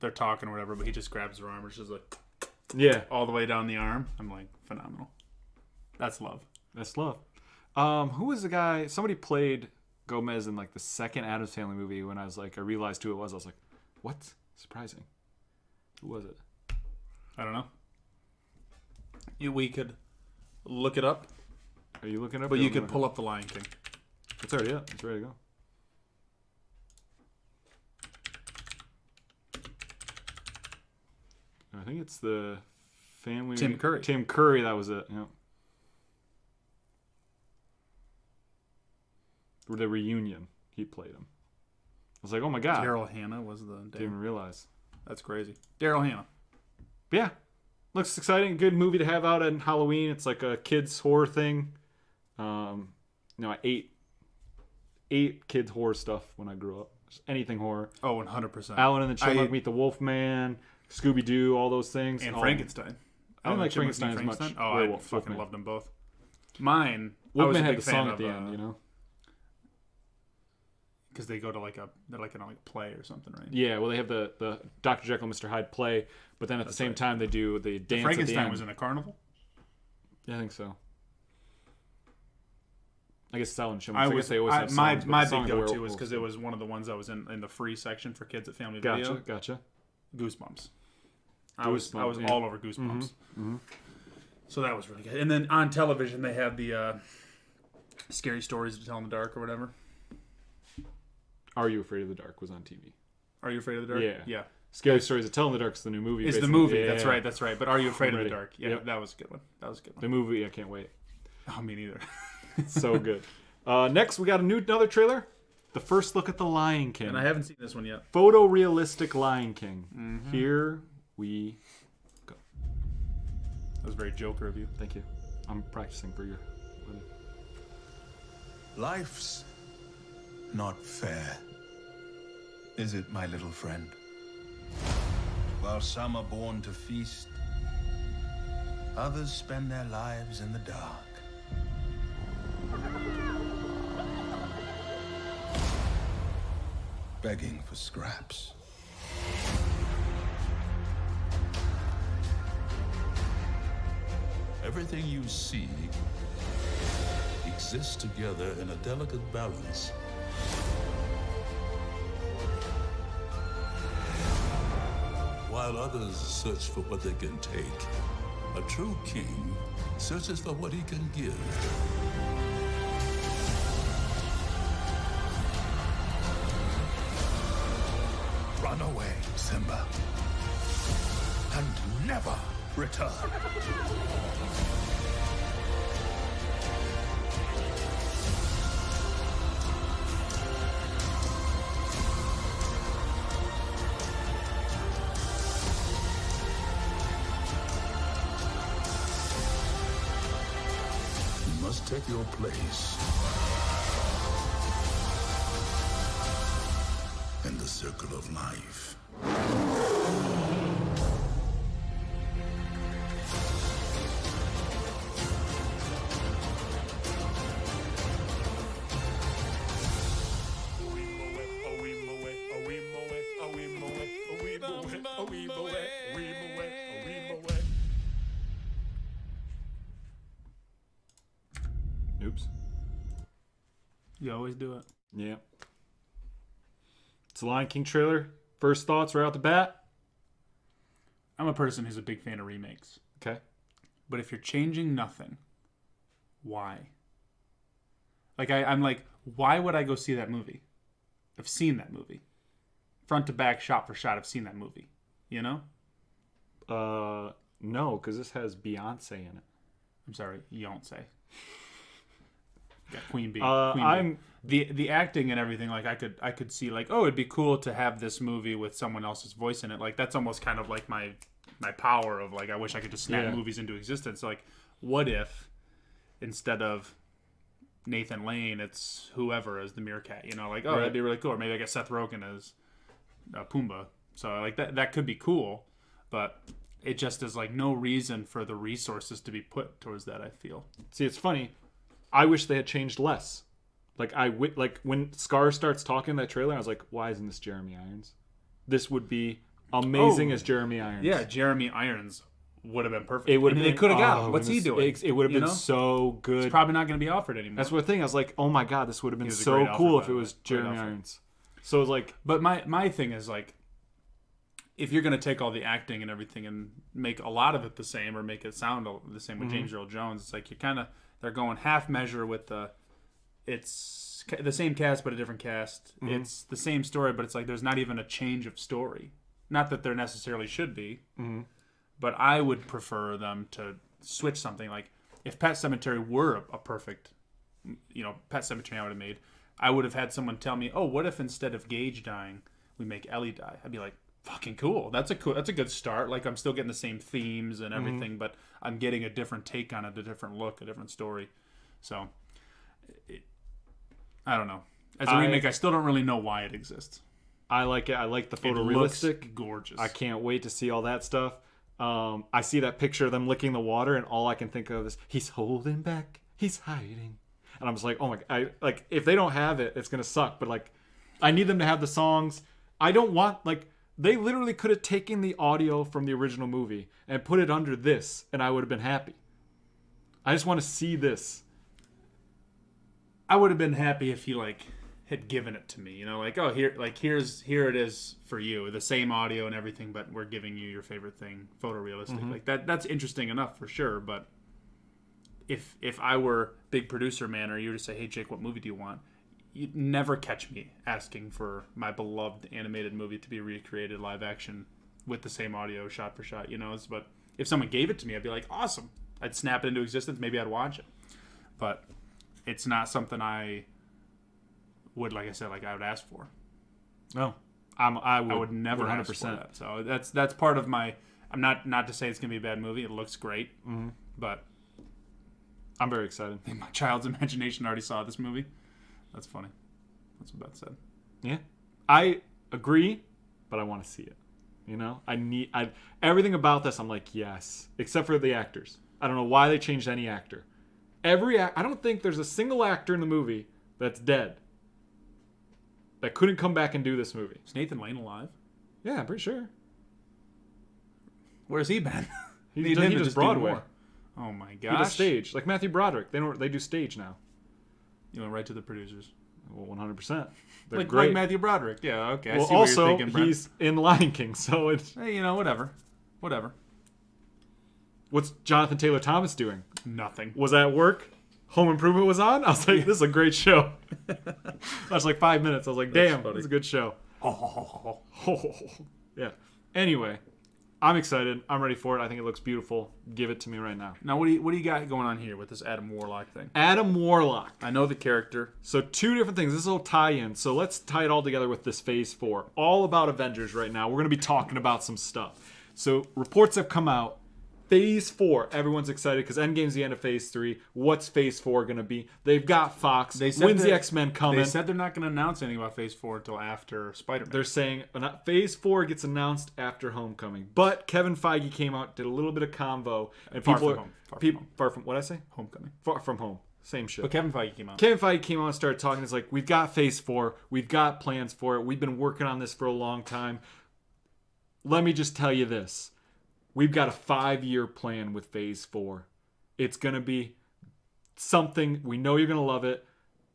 they're talking or whatever, but he just grabs her arm and it's just like yeah, all the way down the arm. I'm like, phenomenal. That's love. that's love. Who was the guy? Somebody played Gomez in like the second Addams Family movie. When I was like, I realized who it was. I was like, what? Surprising. Who was it? I don't know. We could look it up, Are you looking up? but you could pull up The Lion King. It's already up. It's ready to go. I think it's the family. Tim Curry. Tim Curry. That was it. Yeah. The reunion. He played him. I was like, oh my god. Daryl Hannah was the Didn't even realize. That's crazy. Daryl Hannah. But yeah, looks exciting. Good movie to have out on Halloween. It's like a kids horror thing. I ate kids horror stuff when I grew up. Just anything horror. Oh, 100%. Alan and the Chipmunk Meet the Wolfman, Scooby Doo, all those things. And all- Frankenstein. I didn't like Chipmunk Frankenstein Meet as much. Oh, I Werewolf, fucking Wolfman. loved them both. Mine, I was Wolfman a had big the fan song of, at the end, you know. because they go to they're like in a play or something, right? Yeah, well, they have the Dr. Jekyll and Mr. Hyde play, but then at the same right. time they do the dance at the Frankenstein end. was in a carnival. Yeah, I think so. I guess Silent Shimmer. I guess was they always have my songs, but my the song big of the go-to was werewolf because it was one of the ones that was in the free section for kids at Family Video. Gotcha. Goosebumps. I was yeah. all over Goosebumps. So that was really good. And then on television they had the Scary Stories to Tell in the Dark or whatever. Are You Afraid of the Dark was on TV. Are You Afraid of the Dark? Yeah. Yeah. Scary Stories to Tell in the Dark is the new movie. It's the basically. movie. Yeah. That's right. But Are You Afraid of the ready. Dark? Yeah, Yep. that was a good one. The movie, I can't wait. Oh, me neither. So good. Next, we got another trailer. The first look at the Lion King. And I haven't seen this one yet. Photorealistic Lion King. Here we go. That was very Joker of you. Thank you. I'm practicing for your wedding. Life's not fair, is it, my little friend? While some are born to feast, others spend their lives in the dark. Begging for scraps. Everything you see exists together in a delicate balance. While others search for what they can take, a true king searches for what he can give. Run away, Simba, and never return. You must take your place in the circle of life. Oops. You always do it. Yeah. It's a Lion King trailer. First thoughts right out the bat. I'm a person who's a big fan of remakes. Okay. But if you're changing nothing, why? Like, I'm like, why would I go see that movie? I've seen that movie. Front to back, shot for shot, I've seen that movie. You know? No, because this has Beyonce in it. I'm sorry, Beyonce. Got Queen Bee. I'm the acting and everything. Like I could see like, oh, it'd be cool to have this movie with someone else's voice in it. Like that's almost kind of like my power of like I wish I could just snap movies into existence. Like, what if instead of Nathan Lane, it's whoever as the meerkat? You know, like that'd be really cool. Or maybe I get Seth Rogen as Pumbaa. So like that could be cool, but it just is like no reason for the resources to be put towards that. I feel. See, it's funny. I wish they had changed less. Like like when Scar starts talking in that trailer, I was like, why isn't this Jeremy Irons? This would be amazing as Jeremy Irons. Yeah, Jeremy Irons would have been perfect. It would have They been. could have got him. What's he doing? It would have been know? so good. It's probably not going to be offered anymore. That's what the thing. I was like, oh my god, this would have been was a so great cool offer, if it by was the way. Great Jeremy offer. Irons. So it was like, But my thing is like, if you're going to take all the acting and everything and make a lot of it the same or make it sound the same with James Earl Jones, it's like they're going half measure with it's the same cast but a different cast. It's the same story, but it's like there's not even a change of story. Not that there necessarily should be, but I would prefer them to switch something. Like if Pet Sematary were a perfect, Pet Sematary I would have made, I would have had someone tell me, oh, what if instead of Gage dying, we make Ellie die? I'd be like, fucking cool. That's a good start. Like I'm still getting the same themes and everything, but I'm getting a different take on it, a different look, a different story. So, I don't know. As a remake, I still don't really know why it exists. I like it. I like the It looks photorealistic. gorgeous. I can't wait to see all that stuff. I see that picture of them licking the water, and all I can think of is he's holding back, he's hiding, and I'm just like, oh my god! Like if they don't have it, it's gonna suck. But like, I need them to have the songs. I don't want like they literally could have taken the audio from the original movie and put it under this, and I would have been happy. I just want to see this. I would have been happy if he like had given it to me, you know, like, oh, here it is for you, the same audio and everything, but we're giving you your favorite thing, photorealistic. Like that's interesting enough for sure. But if I were big producer man, or you were to say, hey Jake, what movie do you want? You'd never catch me asking for my beloved animated movie to be recreated live action with the same audio shot for shot, you know. But if someone gave it to me, I'd be like, awesome. I'd snap it into existence. Maybe I'd watch it. But it's not something I would, like I said, like I would ask for. No, I would never 100%. Ask for that. So that's part of my. I'm not to say it's gonna be a bad movie. It looks great, but I'm very excited. My child's imagination already saw this movie. That's funny. That's what Beth said. Yeah, I agree, but I want to see it. You know, everything about this. I'm like, yes, except for the actors. I don't know why they changed any actor. I don't think there's a single actor in the movie that's dead that couldn't come back and do this movie. Is Nathan Lane alive? Yeah, I'm pretty sure. Where's he been? He does Broadway. Oh my gosh. He does stage. Like Matthew Broderick. They do stage now. You went right to the producers. Well, 100%. They're like, great. Like Matthew Broderick. Yeah, okay. Well, I see what you're thinking, Brent. He's in Lion King, so it's... Hey, you know, whatever. What's Jonathan Taylor Thomas doing? Nothing. Was at work? Home Improvement was on? I was like, this is a great show. That's like 5 minutes. I was like, damn, it's a good show. Yeah. Anyway, I'm excited. I'm ready for it. I think it looks beautiful. Give it to me right now. Now, what do you got going on here with this Adam Warlock thing? Adam Warlock. I know the character. So 2 different things. This will tie in. So let's tie it all together with this Phase 4. All about Avengers right now. We're going to be talking about some stuff. So reports have come out. Phase 4. Everyone's excited because Endgame's the end of Phase 3. What's Phase 4 going to be? They've got Fox. When's the X-Men coming? They said they're not going to announce anything about Phase 4 until after Spider-Man. They're saying Phase 4 gets announced after Homecoming. But Kevin Feige came out, did a little bit of convo. And Far from home. What'd I say? Homecoming. Far from home. Same shit. But Kevin Feige came out. Kevin Feige came out and started talking. It's like, we've got Phase 4. We've got plans for it. We've been working on this for a long time. Let me just tell you this. We've got a 5-year plan with Phase 4. It's going to be something. We know you're going to love it.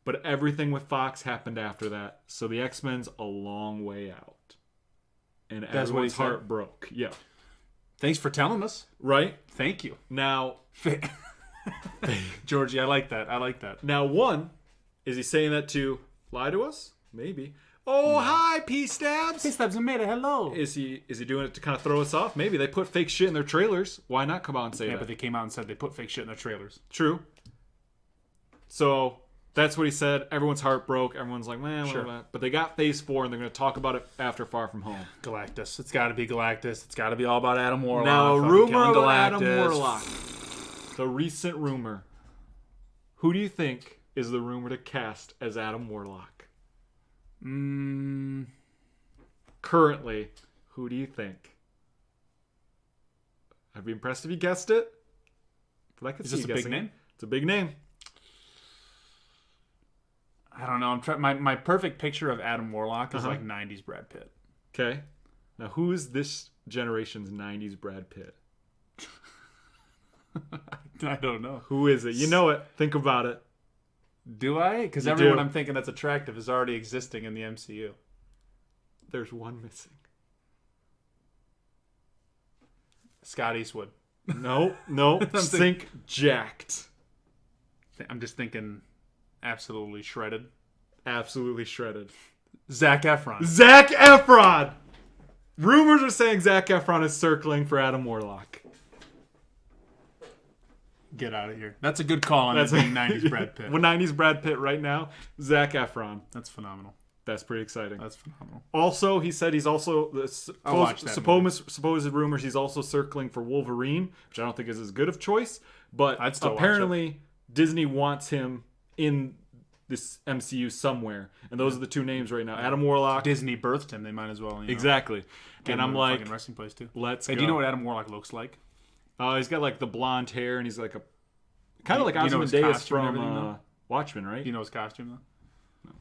But everything with Fox happened after that. So the X-Men's a long way out. And everyone's heart broke. Yeah. Thanks for telling us. Right? Thank you. Now, Georgie, I like that. Now, one, is he saying that to lie to us? Maybe. Oh, no. Hi, P-Stabs. P-Stabs and Meta, hello. Is he doing it to kind of throw us off? Maybe they put fake shit in their trailers. Why not come out and say that? Yeah, but they came out and said they put fake shit in their trailers. True. So that's what he said. Everyone's heart broke. Everyone's like, man, sure. Blah, blah. But they got Phase 4, and they're going to talk about it after Far From Home. Galactus. It's got to be Galactus. It's got to be all about Adam Warlock. Now, a rumor about Adam Warlock. The recent rumor. Who do you think is the rumor to cast as Adam Warlock? Currently, who do you think? I'd be impressed if you guessed it. But I could see you guessing. Is this a big name? It's a big name. I don't know. I'm trying. My perfect picture of Adam Warlock is like 90s Brad Pitt. Okay. Now, who is this generation's 90s Brad Pitt? I don't know. Who is it? You know it. Think about it. Do I? Because everyone I'm thinking that's attractive is already existing in the MCU. There's one missing. Scott Eastwood. No. Think jacked. I'm just thinking absolutely shredded. Absolutely shredded. Zac Efron. Zac Efron! Rumors are saying Zac Efron is circling for Adam Warlock. Get out of here. That's a good call on that being 90s Brad Pitt. Well, 90s Brad Pitt right now, Zac Efron. That's phenomenal. That's pretty exciting. That's phenomenal. Also, he said he's also supposed rumors he's also circling for Wolverine, which I don't think is as good of choice. But apparently Disney wants him in this MCU somewhere, and those are the 2 names right now. Adam Warlock. Disney birthed him. They might as well. You know, exactly. And I'm like, fucking resting place too. Let's go. Do you know what Adam Warlock looks like? He's got like the blonde hair, and he's like a kind of like Ozymandias from Watchmen, right? Do you know his costume though? No.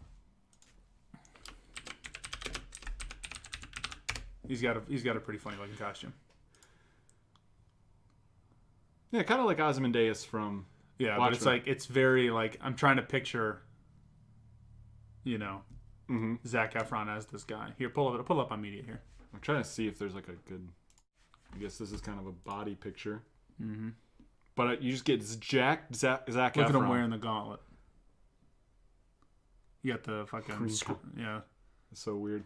He's got a pretty funny looking costume. Yeah, kind of like Ozymandias from Watchmen. But it's like it's very like I'm trying to picture you know, Zac Efron as this guy. Here, pull up on media here. I'm trying to see if there's like a good. I guess this is kind of a body picture. Mm-hmm. But you just get jacked Zac Efron. Look at him wearing the gauntlet. You got the fucking yeah. It's so weird.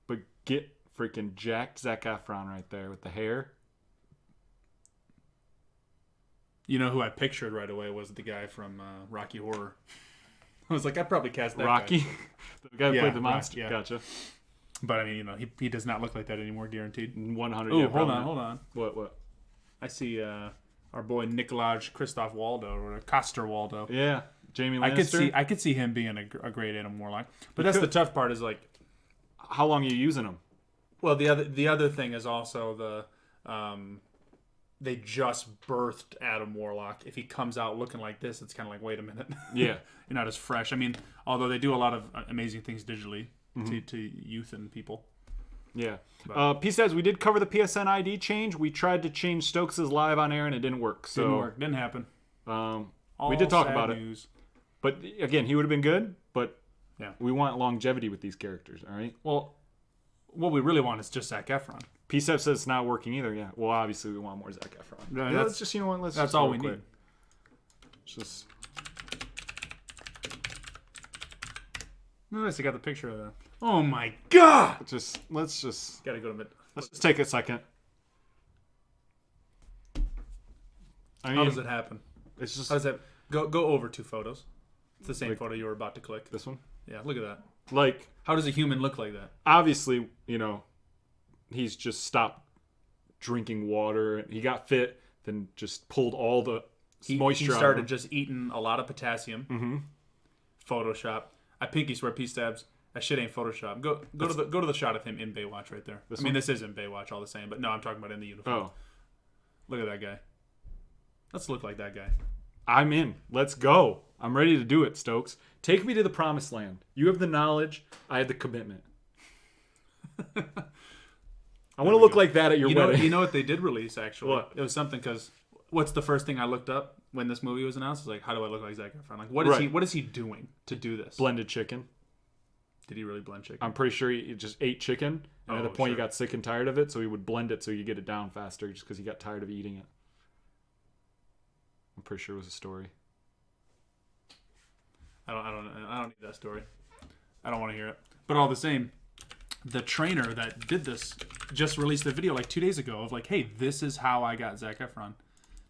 But get freaking jacked Zac Efron right there with the hair. You know who I pictured right away was the guy from Rocky Horror. I was like, I'd probably cast that Rocky? guy. The guy who Yeah, played the monster? yeah. Gotcha. But I mean, you know, he does not look like that anymore, guaranteed. 100. Oh, yeah, hold probably. on. What? I see our boy Nikolaj Christoph Waldo, or Coster Waldo. Yeah. Jamie Lannister. I could see him being a great Animal Warlock. But that's the tough part is like, how long are you using him? well, the other thing is also they just birthed Adam Warlock. If he comes out looking like this, it's kind of like, wait a minute. Yeah. You're not as fresh. I mean, although they do a lot of amazing things digitally to youth and people. Yeah. P-Stabs, we did cover the PSN ID change. We tried to change Stokes' live on air and it didn't work. So, Didn't work. Didn't happen. We did talk sad about it. news. But again, he would have been good, but Yeah. we want longevity with these characters, all right? Well, what we really want is just Zac Efron. P-Stab says it's not working either. Yeah. Well, obviously we want more Zac Efron. No, Yeah, let's just, you know what? Let's that's just all go we quick. need. Just Notice I got the picture of that. Oh my god! let's just Gotta go to mid. let's just take a second. I mean, How does it happen? it's just How does that go over 2 photos? It's the same photo you were about to click. this one. Yeah, look at that. Like, How does a human look like that? obviously, you know, he's just stopped drinking water. He got fit, then just pulled all the moisture He out of started him. just eating a lot of potassium. Mm-hmm. Photoshop. I pinky swear, P-Stabs. That shit ain't Photoshop. Go to the shot of him in Baywatch right there. I mean, this isn't Baywatch all the same, but no, I'm talking about in the uniform. Oh, Look at that guy. Let's look like that guy. I'm in. Let's go. I'm ready to do it, Stokes. Take me to the promised land. You have the knowledge. I have the commitment. I want to look like that at your wedding. You know what they did release, actually? What? It was something, because what's the first thing I looked up when this movie was announced? It was like, how do I look like Zac Efron? Like, what is he doing to do this? Blended chicken. Did he really blend chicken? I'm pretty sure he just ate chicken, and at the point he sure. got sick and tired of it, so he would blend it so you get it down faster, just because he got tired of eating it. I'm pretty sure it was a story. I don't need that story. I don't want to hear it. But all the same, the trainer that did this just released a video like 2 days ago of like, hey, this is how I got Zac Efron.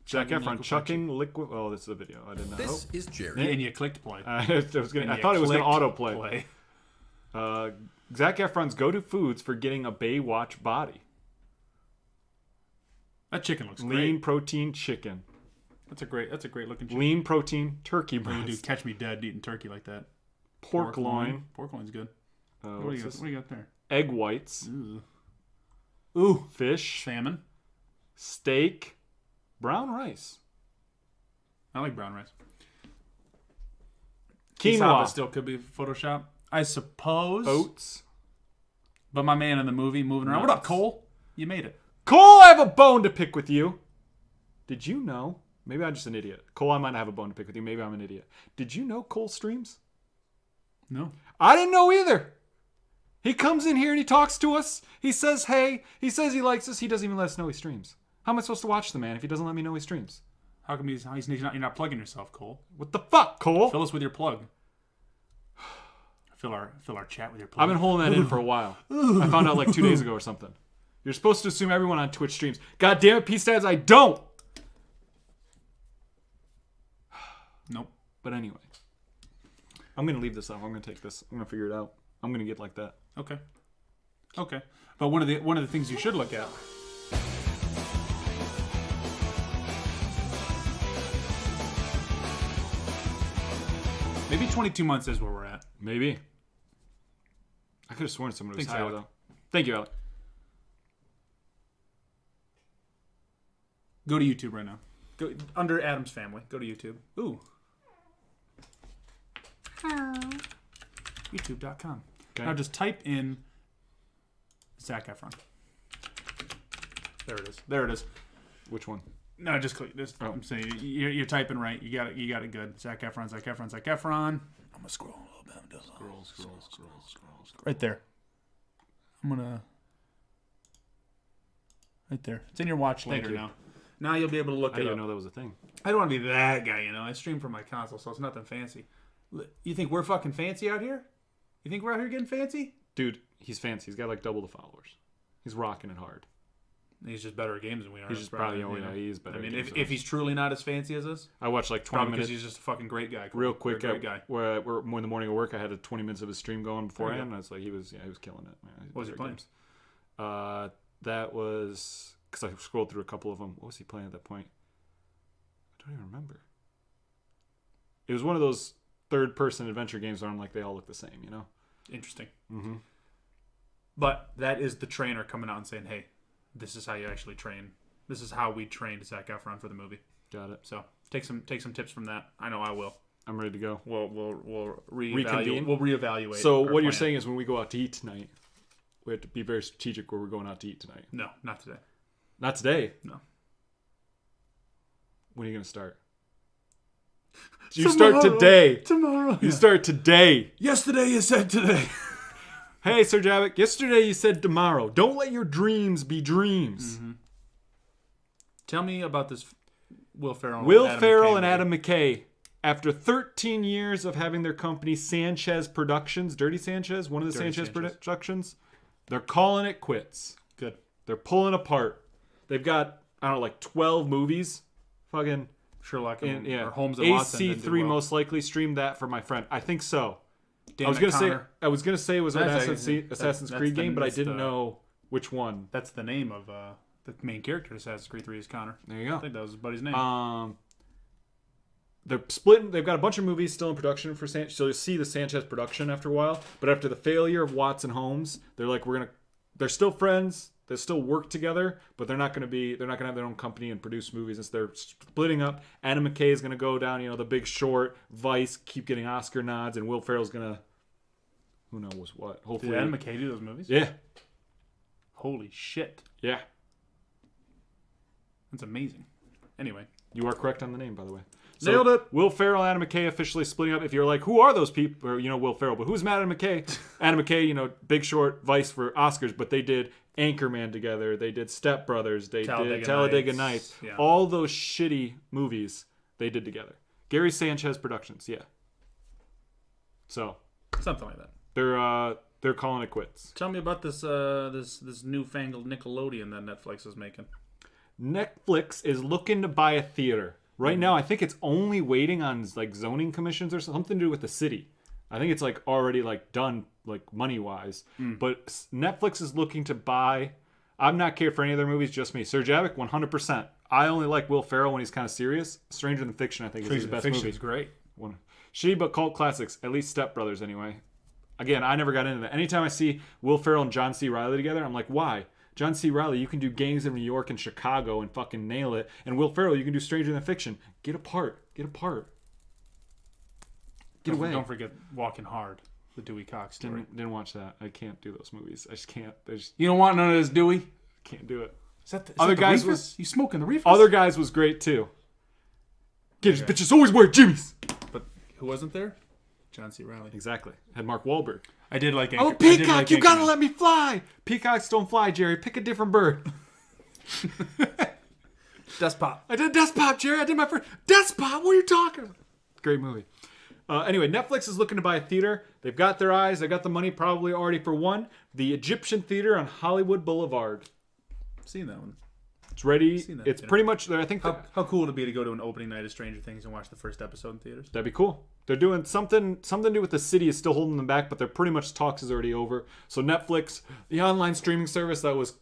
Zac Efron chucking liquid. Oh, this is a video. I didn't know. This is Jerry. And you clicked play. I thought it was going to autoplay. Play. Zac Efron's go-to foods for getting a Baywatch body. That chicken looks Lean great. protein chicken. That's a great looking chicken. Lean protein turkey You breast. do catch me dead eating turkey like that. Pork loin. Pork loin's good. What do What's you got? this? What do you got there? Egg whites. Ooh, Fish. salmon. Steak. Brown rice. I like brown rice. Quinoa. Still could be Photoshop, I suppose. Oats. But my man in the movie moving around. What up, Nuts. Cole? You made it. Cole, I have a bone to pick with you. Did you know? Maybe I'm just an idiot. Cole, I might not have a bone to pick with you. Maybe I'm an idiot. Did you know Cole streams? No. I didn't know either. He comes in here and he talks to us. He says, hey. He says he likes us. He doesn't even let us know he streams. How am I supposed to watch the man if he doesn't let me know he streams? How come you're not plugging yourself, Cole? What the fuck, Cole? Fill us with your plug. Fill our chat with your plug. I've been holding that in for a while. I found out like 2 days ago or something. You're supposed to assume everyone on Twitch streams. God damn it, P-Stabs, I don't. Nope. But anyway. I'm going to leave this off. I'm going to take this. I'm going to figure it out. I'm going to get like that. Okay. But one of the things you should look at. Maybe 22 months is where we're at. Maybe. I could have sworn someone was Thanks, higher, Alec. though. Thank you, Alec. Go to YouTube right now. Go under Adam's Family. Go to YouTube. Ooh. YouTube.com. Okay. Now just type in Zac Efron. There it is. Which one? No, just click. I'm saying you're typing right. You got it good. Zac Efron. I'm gonna scroll a little bit. Scroll. Right there. I'm gonna. Right there. It's in your watch later now. Now you'll be able to look I it didn't up. even know that was a thing. I don't want to be that guy, I stream from my console, so it's nothing fancy. You think we're fucking fancy out here? You think we're out here getting fancy? Dude, he's fancy. He's got like double the followers. He's rocking it hard. He's just better at games than we are. He's just probably, he is better. I mean, at games if he's truly not as fancy as us, I watched like 20 probably minutes. because he's just a fucking great guy. Real quick, great guy. Where we're in the morning of work, I had 20 minutes of his stream going beforehand, go. and I was like, he was killing it. Man. What was he playing? That was because I scrolled through a couple of them. What was he playing at that point? I don't even remember. It was one of those third-person adventure games where I'm like, they all look the same, you know? Interesting. Mm-hmm. But that is the trainer coming out and saying, hey, this is how you actually train. This is how we trained Zac Efron for the movie. Got it. So take some tips from that. I know I will. I'm ready to go. We'll Reconvene? We'll reevaluate. So our what you're plan. saying is when we go out to eat tonight, we have to be very strategic where we're going out to eat tonight. No, not today. Not today. No. When are you going to start? You start today. Tomorrow. You start today. Yesterday you said today. Hey, Sir Javik, yesterday you said tomorrow. Don't let your dreams be dreams. Mm-hmm. Tell me about this Will Ferrell. And Adam McKay, after 13 years of having their company Sanchez Productions, Dirty Sanchez, one of the Sanchez Productions, they're calling it quits. Good. They're pulling apart. They've got, I don't know, like 12 movies. Fucking Sherlock and or Holmes and Watson. AC3 most likely streamed that for my friend. I think so. Dan I was gonna McConnor. say it was an That's Assassin's Creed game, but I didn't know which one. That's the name of the main character of Assassin's Creed 3 is Connor. There you go. I think that was his buddy's name. They're splitting. They've got a bunch of movies still in production for Sanchez. So you'll see the Sanchez production after a while. But after the failure of Watson Holmes, they're like, they're still friends. They still work together, but they're not going to have their own company and produce movies. And so they're splitting up. Adam McKay is going to go down, The Big Short, Vice, keep getting Oscar nods, and Will Ferrell's going to, who knows what. Hopefully, did Adam McKay do those movies? Yeah. Holy shit. Yeah. That's amazing. Anyway. You are correct on the name, by the way. So, Nailed it. Will Ferrell, Adam McKay officially splitting up. If you're like, who are those people? Or, Will Ferrell, but who's Adam McKay? Adam McKay, Big Short, Vice for Oscars, but they did Anchorman together. They did Step Brothers. They did Talladega Nights. Yeah. All those shitty movies they did together. Gary Sanchez Productions, yeah. So. Something like that. They're calling it quits. Tell me about this this newfangled Nickelodeon that Netflix is making. Netflix is looking to buy a theater. Right now, I think it's only waiting on like zoning commissions or something to do with the city. I think it's like already like done like money wise. But Netflix is looking to buy. I'm not care for any of their movies, just me. Sir Javik, 100%. I only like Will Ferrell when he's kind of serious. Stranger Than Fiction, I think, is his best movie. It's great. Shitty but cult classics. At least Step Brothers, anyway. Again, I never got into that. Anytime I see Will Ferrell and John C. Reilly together, I'm like, why? John C. Reilly, you can do Gangs of New York and Chicago and fucking nail it. And Will Ferrell, you can do Stranger Than Fiction. Get apart. Get away. Don't forget Walking Hard, the Dewey Cox story. Didn't watch that. I can't do those movies. I just can't. You don't want none of this Dewey? Can't do it. Is that Other the guys Reefers? You smoking the Reefers? Other Guys was great too. Get his bitches always wear Jimmys. But who wasn't there? John C. Reilly. Exactly. Had Mark Wahlberg. I did like Oh, Peacock, you gotta let me fly. Peacocks don't fly, Jerry. Pick a different bird. Despot. I did Despot, Jerry. I did my first Despot. What are you talking about? Great movie. Anyway, Netflix is looking to buy a theater. They've got their eyes. They've got the money probably already for one. The Egyptian Theater on Hollywood Boulevard. Seen that one. It's ready. That, it's pretty much there. I think. How cool would it be to go to an opening night of Stranger Things and watch the first episode in theaters? That'd be cool. They're doing something to do with the city is still holding them back, but they're pretty much talks is already over. So Netflix, the online streaming service that was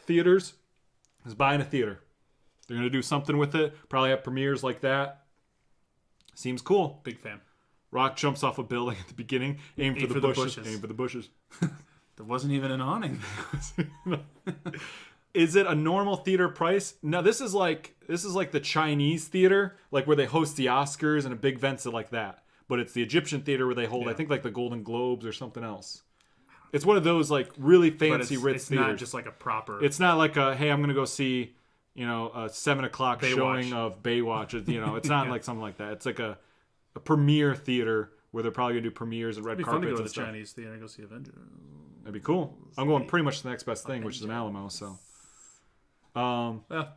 theaters, is buying a theater. They're gonna do something with it. Probably have premieres like that. Seems cool. Big fan. Rock jumps off a building at the beginning. Aim for the bushes. Aim for the bushes. There wasn't even an awning. Is it a normal theater price? No, this is like the Chinese theater, like where they host the Oscars and a big events like that. But it's the Egyptian theater where they hold, I think, like the Golden Globes or something else. It's one of those like really fancy, rich it's theaters. Not just like a proper. It's not like a hey, I'm gonna go see a 7:00 Baywatch. showing of Baywatch. It's not like something like that. It's like a premiere theater where they're probably gonna do premieres and red It'd be fun to carpets go to and the stuff. Chinese theater and go see Avengers. That'd be cool. I'm going pretty much the next best thing, which is an Alamo. So, Yeah.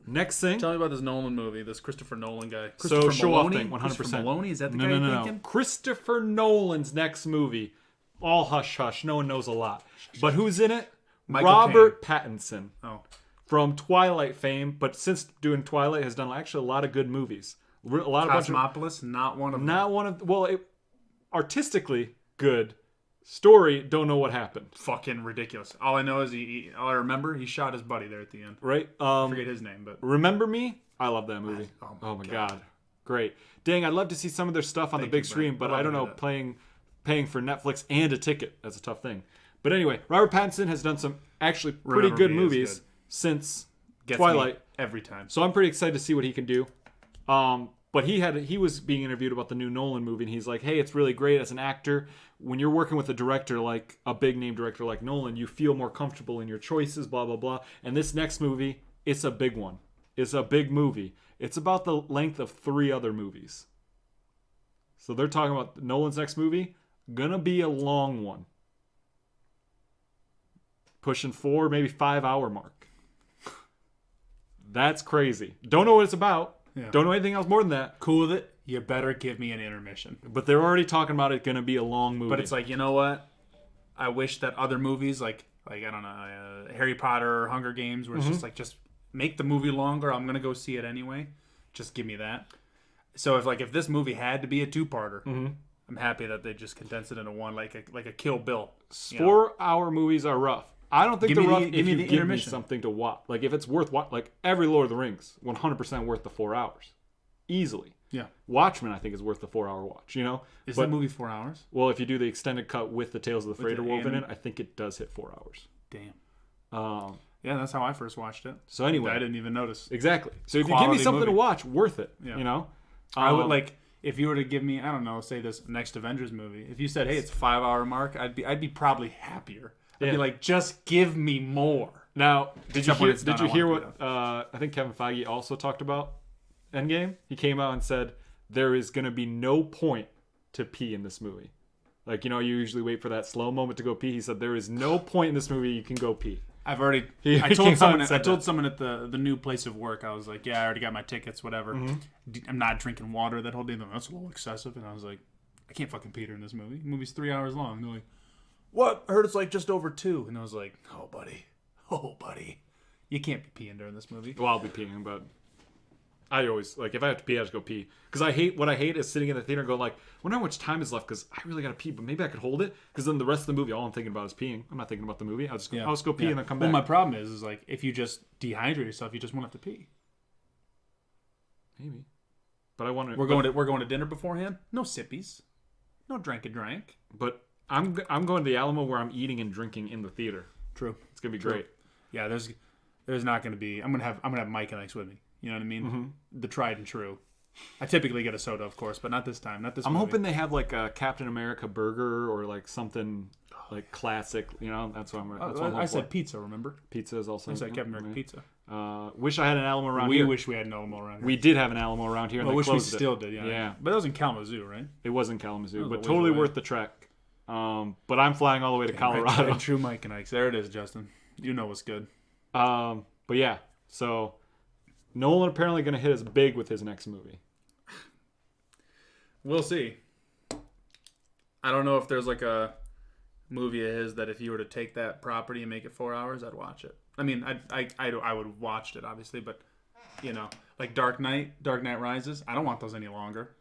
next thing. Tell me about this Nolan movie, this Christopher Nolan guy. So Christopher show off Maloney? thing, 100%. Christopher Maloney, is that the No, guy no, you're no, no. thinking? Christopher Nolan's next movie. All hush hush. No one knows a lot. But who's in it? Michael Robert Pattinson Oh, from Twilight fame, but since doing Twilight has done actually a lot of good movies. A lot of bunch of, Cosmopolis, not one of them. not one of well, artistically good. Story, don't know what happened. Fucking ridiculous. All I know is all I remember, he shot his buddy there at the end. Right? I forget his name, but Remember Me? I love that movie. Oh my God. Great. Dang, I'd love to see some of their stuff on the big you, screen, Brent. but I don't know, Love to do paying for Netflix and a ticket, that's a tough thing. But anyway, Robert Pattinson has done some actually pretty Remember good Me is movies good. since Gets Twilight. me every time. So I'm pretty excited to see what he can do. But he was being interviewed about the new Nolan movie, and he's like, hey, it's really great as an actor. When you're working with a director like a big name director like Nolan, you feel more comfortable in your choices, blah, blah, blah. And this next movie, it's a big one. It's a big movie. It's about the length of 3 other movies. So they're talking about Nolan's next movie, gonna be a long one. Pushing 4, maybe 5 hour mark. That's crazy. Don't know what it's about. Yeah. Don't know anything else more than that. Cool with it? You better give me an intermission. But they're already talking about it gonna be a long movie. But it's like, you know what? I wish that other movies, like I don't know, Harry Potter or Hunger Games, where it's just like, just make the movie longer. I'm gonna go see it anyway. Just give me that. So if this movie had to be a 2-parter, I'm happy that they just condensed it into one, like a Kill Bill. 4-hour movies are rough. I don't think Give they're me the- rough give if me you the give me intermission. something to watch. Like if it's worth like every Lord of the Rings, 100% worth the 4 hours, easily. Yeah. Watchmen, I think, is worth the 4-hour watch. Is But- that movie 4 hours? Well, if you do the extended cut with the Tales of the Freighter the woven in, anim- I think it does hit 4 hours. Damn. Yeah, that's how I first watched it. So anyway, I didn't even notice. exactly. So if you give me Quality something to movie. watch, worth it. Yeah. I would if you were to give me, I don't know, say this next Avengers movie. If you said, "Hey, it's 5-hour mark," I'd be probably happier. I'd be like, "Just give me more." Now, did you Except when hear? it's done, Did you I hear want what to I think Kevin Feige also talked about? Endgame. He came out and said there is going to be no point to pee in this movie. Like you usually wait for that slow moment to go pee. He said there is no point in this movie you can go pee. I've already. He I came told out someone. and I said told that. someone at the new place of work. I was like, "Yeah, I already got my tickets. Whatever. I'm not drinking water that whole day." That's a little excessive. And I was like, "I can't fucking pee during this movie. The movie's 3 hours long." And they're like, "What? I heard it's like just over 2." And I was like, "Oh, buddy, you can't be peeing during this movie." Well, I'll be peeing, but I always if I have to pee, I just go pee. Because I hate is sitting in the theater and going like, wonder how much time is left because I really gotta pee, but maybe I could hold it. Because then the rest of the movie, all I'm thinking about is peeing. I'm not thinking about the movie. I'll just go pee and then come back. Well, my problem is like if you just dehydrate yourself, you just won't have to pee. Maybe, but I want to. We're going to dinner beforehand. No sippies, no drank. But I'm going to the Alamo where I'm eating and drinking in the theater. True. It's gonna be great. Yeah, there's not going to be. I'm gonna have Mike and Ike's with me. You know what I mean? The tried and true. I typically get a soda, of course, but not this time. Not this. I'm movie. hoping they have like a Captain America burger or like something like classic. That's what I'm. That's what I'm I hoping said for. pizza. Remember? Pizza is also. I said Captain America pizza. Wish I had an Alamo around We here. wish we had an Alamo around here. We did have an Alamo around here. And I they wish we closed it. still did. Yeah. Yeah. But that was in Kalamazoo, right? It was in Kalamazoo, was a but ways totally away. worth the trek. But I'm flying all the way to Colorado. Right, true, Mike and Ike's. There it is, Justin. You know what's good. But yeah, so Nolan apparently going to hit us big with his next movie. We'll see. I don't know if there's like a movie of his that if you were to take that property and make it 4 hours, I'd watch it. I mean, I would have watched it obviously, but like Dark Knight Rises. I don't want those any longer.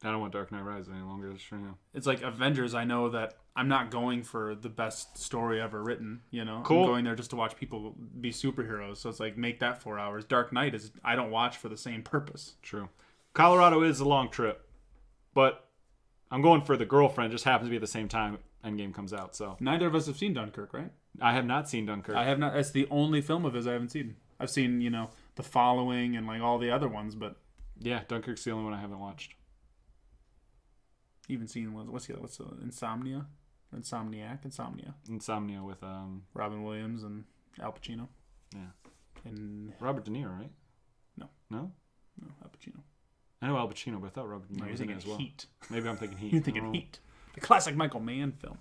I don't want Dark Knight Rises any longer. That's true. It's like Avengers. I know that I'm not going for the best story ever written. Cool. I'm going there just to watch people be superheroes. So it's like make that 4 hours. Dark Knight is I don't watch for the same purpose. True. Colorado is a long trip, but I'm going for The Girlfriend. Just happens to be at the same time Endgame comes out. So Neither of us have seen Dunkirk, right? I have not seen Dunkirk. I have not. That's the only film of his I haven't seen. I've seen The Following and like all the other ones, but Yeah, Dunkirk's the only one I haven't watched. even seen what's the Insomnia. Insomnia with Robin Williams and Al Pacino. yeah. And Robert De Niro, right? No. No? no, Al Pacino. I know Al Pacino, but I thought Robert De No, Niro you're was in thinking it as well. Heat. Maybe I'm thinking Heat. You're thinking Heat. The classic Michael Mann film.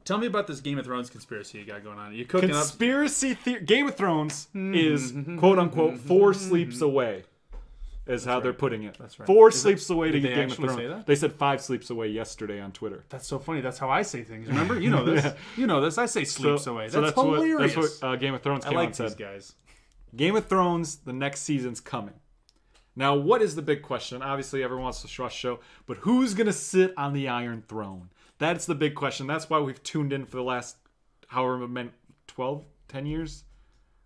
Tell me about this Game of Thrones conspiracy you got going on. Are you cooking Conspiracy theory. Game of Thrones is quote unquote 4 sleeps away, is how they're putting it. That's right. 4 Is sleeps it- away to did get they Game of actually Thrones. say that? They said 5 sleeps away yesterday on Twitter. That's so funny. That's how I say things. Remember? You know this. You know this. I say sleeps away. That's hilarious. That's what Game of Thrones I came out like and said. these guys. Game of Thrones, the next season's coming. Now, what is the big question? Obviously, everyone wants to rush show, but who's going to sit on the Iron Throne? That's the big question. That's why we've tuned in for the last however many, 12, 10 years?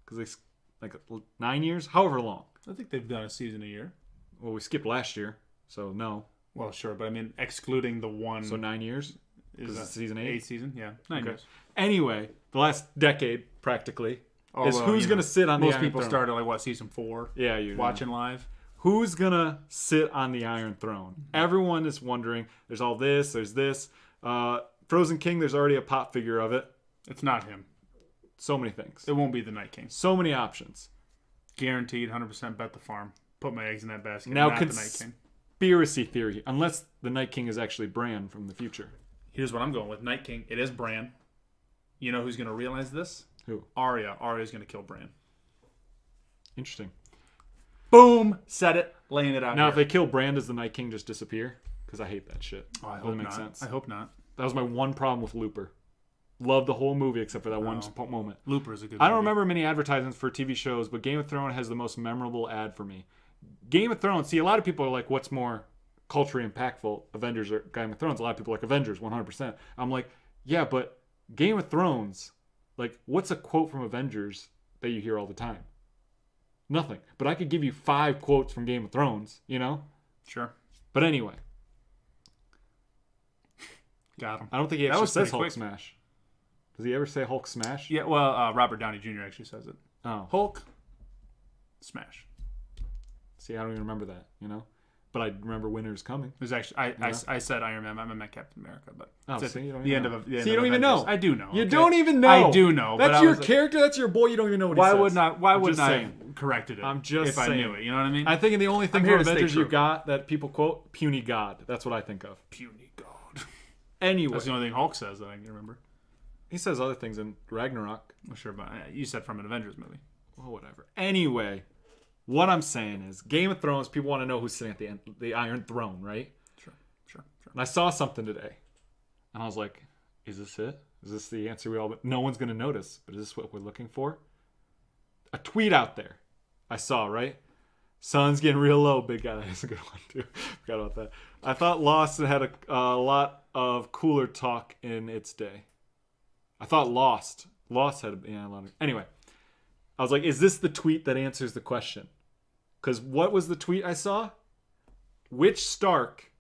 Because like 9 years? However long. I think they've done a season a year. Well, we skipped last year, so no. Well, sure, but I mean, excluding the one. So 9 years? Because is it's season 8? 8th season? Yeah. 9 years. Anyway, the last decade, practically, is Although, who's going to sit on the Iron Most people Throne. started, like, what, season 4? Yeah, you know. Watching live. Who's gonna sit on the Iron Throne? Everyone is wondering. There's all this. There's this. Frozen King. There's already a pop figure of it. It's not him. So many things. It won't be the Night King. So many options. Guaranteed, 100% bet the farm. Put my eggs in that basket. Now, not the Night King. conspiracy theory. Unless the Night King is actually Bran from the future. Here's what I'm going with. Night King. It is Bran. You know who's going to realize this? Who? Arya. Arya's going to kill Bran. Interesting. Boom! Said it. Laying it out Now, here. if they kill Bran, does the Night King just disappear? Because I hate that shit. Oh, I Doesn't hope make not. sense. I hope not. That was my one problem with Looper. Loved the whole movie except for that one No. moment. Looper is a good I don't movie. remember many advertisements for TV shows, but Game of Thrones has the most memorable ad for me. Game of Thrones, see, a lot of people are like, what's more culturally impactful, Avengers or Game of Thrones? A lot of people are like Avengers, 100%. I'm like, yeah, but Game of Thrones, like, what's a quote from Avengers that you hear all the time? Nothing. But I could give you 5 quotes from Game of Thrones, you know? Sure. But anyway, Got him. I don't think he That actually was says pretty Hulk quick. smash. Does he ever say Hulk smash? Yeah, well, Robert Downey Jr. actually says it. Oh. Hulk. Smash. See, I don't even remember that, you know? But I remember Winter's Coming. It was actually I said Iron Man. I meant Captain America, but Oh, it's see, you don't the even end know. of the end See, you of don't even Avengers. know. I do know. You okay? don't even know. I do know. but That's I your was like, character. That's your boy. You don't even know what he Why says. would not? Why I'm would just not saying. have corrected it? I'm just if saying. I knew it. You know what I mean? I think the only thing I'm from here to stay Avengers you true. got that people quote, puny God. That's what I think of. Puny God. Anyway, That's the only thing Hulk says that I can remember. he says other things in Ragnarok. Well, sure, but you said from an Avengers movie. Well, whatever. Anyway, what I'm saying is Game of Thrones, people want to know who's sitting at the Iron Throne, right? Sure. And I saw something today. And I was like, is this it? Is this the answer we all... No one's going to notice, but is this what we're looking for? A tweet out there I saw, right? Sun's getting real low. Big guy. That's a good one, too. Forgot about that. I thought Lost had a lot of cooler talk in its day. I thought Lost had a lot of... Anyway, I was like, is this the tweet that answers the question? Because what was the tweet I saw? Which Stark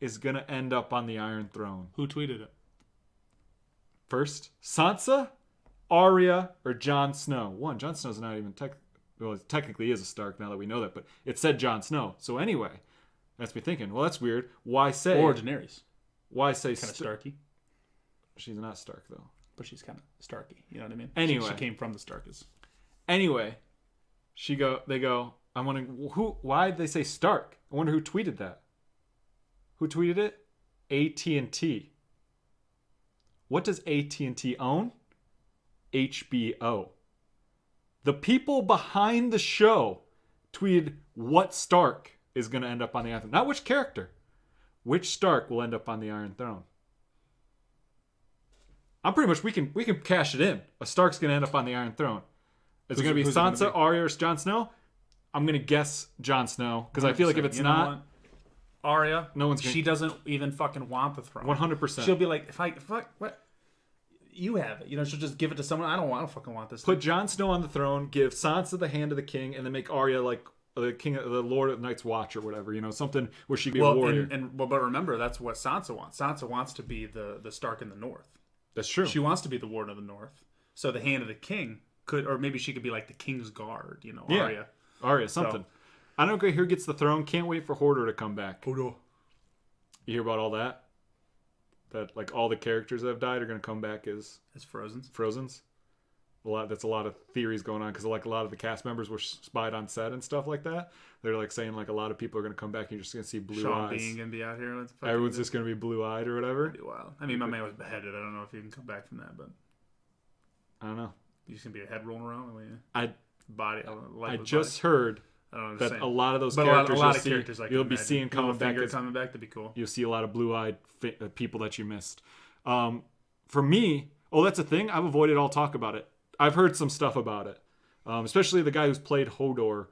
is going to end up on the Iron Throne? Who tweeted it? First, Sansa, Arya, or Jon Snow? One, Jon Snow's not even well, it technically is a Stark now that we know that, but it said Jon Snow. So anyway, that's me thinking, well, that's weird. Why say... Or Daenerys. Why say... Kind of Starky. She's not Stark, though. But she's kind of Starky. You know what I mean? Anyway. She came from the Starkers. Anyway, they go, I'm wondering, why did they say Stark? I wonder who tweeted that. Who tweeted it? AT&T. What does AT&T own? HBO. The people behind the show tweeted what Stark is going to end up on the Iron Throne. Not which character. Which Stark will end up on the Iron Throne. I'm pretty much, we can cash it in. A Stark's going to end up on the Iron Throne. Is it going to be who's it gonna Sansa, be? Arya, or Jon Snow? I'm going to guess Jon Snow, because I feel like if it's You know not... what? Arya, No one's gonna- she doesn't even fucking want the throne. 100%. She'll be like, what? You have it. You know, she'll just give it to someone. I don't fucking want this. Put Jon Snow on the throne, give Sansa the hand of the king, and then make Arya like the king, the Lord of the Night's Watch or whatever. You know, something where she could be a warrior. but remember, that's what Sansa wants. Sansa wants to be the Stark in the North. That's true. She wants to be the Warden of the North. So the hand of the king could, or maybe she could be like the King's Guard. You know, Yeah. Arya. Arya, something. I don't know who gets the throne. Can't wait for Hodor to come back. Hodor. You hear about all that? That like all the characters that have died are going to come back as It's Frozen's. Frozen's. That's a lot of theories going on because like a lot of the cast members were spied on set and stuff like that. They're like saying like a lot of people are gonna come back and you're just gonna see blue Sean eyes. Bean gonna be out here. Everyone's just gonna be blue eyed or whatever. Pretty wild. I mean, my man was beheaded. I don't know if he can come back from that, but I don't know. he's gonna be a head rolling around. I just heard that a lot of those characters you'll be seeing coming back. That'd be cool. You'll see a lot of blue-eyed people that you missed. For me, that's a thing. I've avoided all talk about it. I've heard some stuff about it, especially the guy who's played Hodor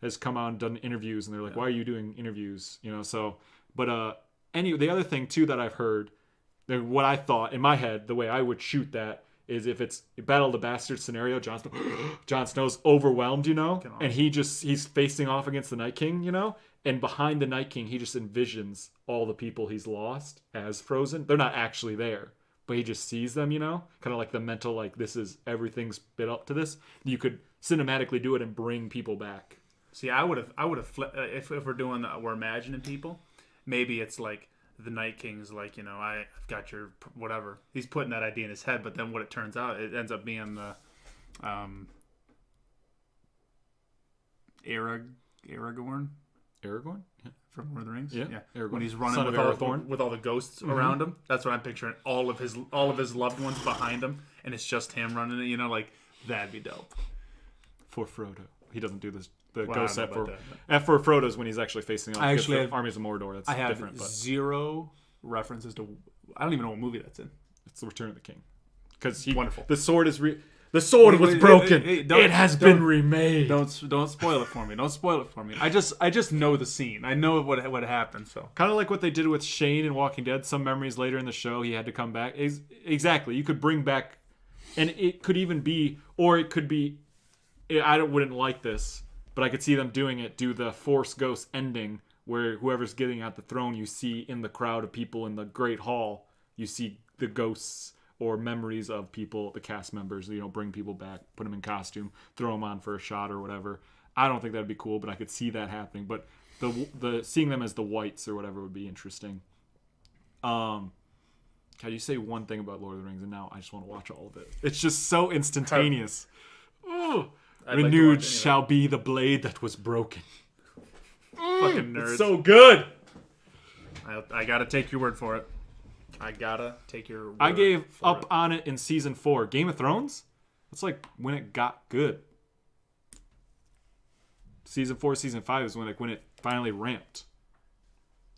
has come out and done interviews, and they're like, "Why are you doing interviews?" You know. So, but the other thing too that I've heard, what I thought in my head, the way I would shoot that is if it's Battle of the Bastards scenario, Jon Snow's overwhelmed, you know, and he's facing off against the Night King, you know, and behind the Night King, he just envisions all the people he's lost as frozen. They're not actually there, but he just sees them, you know, kind of like the mental, like everything's bit up to this. You could cinematically do it and bring people back. See, I would have flipped if we're imagining people. Maybe it's like the Night King's like, you know, I've got your whatever. He's putting that idea in his head, but then what it turns out, it ends up being the Aragorn. Aragorn? Yeah. From Lord of the Rings? Yeah. Aragorn. When he's running with all the ghosts around him. That's what I'm picturing. All of his loved ones behind him, and it's just him running it, you know, like that'd be dope. For Frodo. He doesn't do this. The ghost set for Frodo's when he's actually facing off against the armies of Mordor. That's different. But zero references to. I don't even know what movie that's in. It's The Return of the King. Because wonderful. The sword is the sword was broken. It has been remade. Don't spoil it for me. Don't spoil it for me. I just know the scene. I know what happened. So kind of like what they did with Shane in Walking Dead. Some memories later in the show, he had to come back. Exactly. You could bring back, and it could even be, or it could be. I wouldn't like this, but I could see them do the Force Ghost ending where whoever's getting at the throne, you see in the crowd of people in the Great Hall, you see the ghosts or memories of people, the cast members, you know, bring people back, put them in costume, throw them on for a shot or whatever. I don't think that'd be cool, but I could see that happening. But the seeing them as the whites or whatever would be interesting. Can you say one thing about Lord of the Rings, and now I just want to watch all of it. It's just so instantaneous. Oh. Renewed shall be the blade that was broken. Fucking nerds. It's so good. I gotta take your word for it. I gave up on it in season 4. Game of Thrones? It's like when it got good. Season 4, season 5 is when it finally ramped.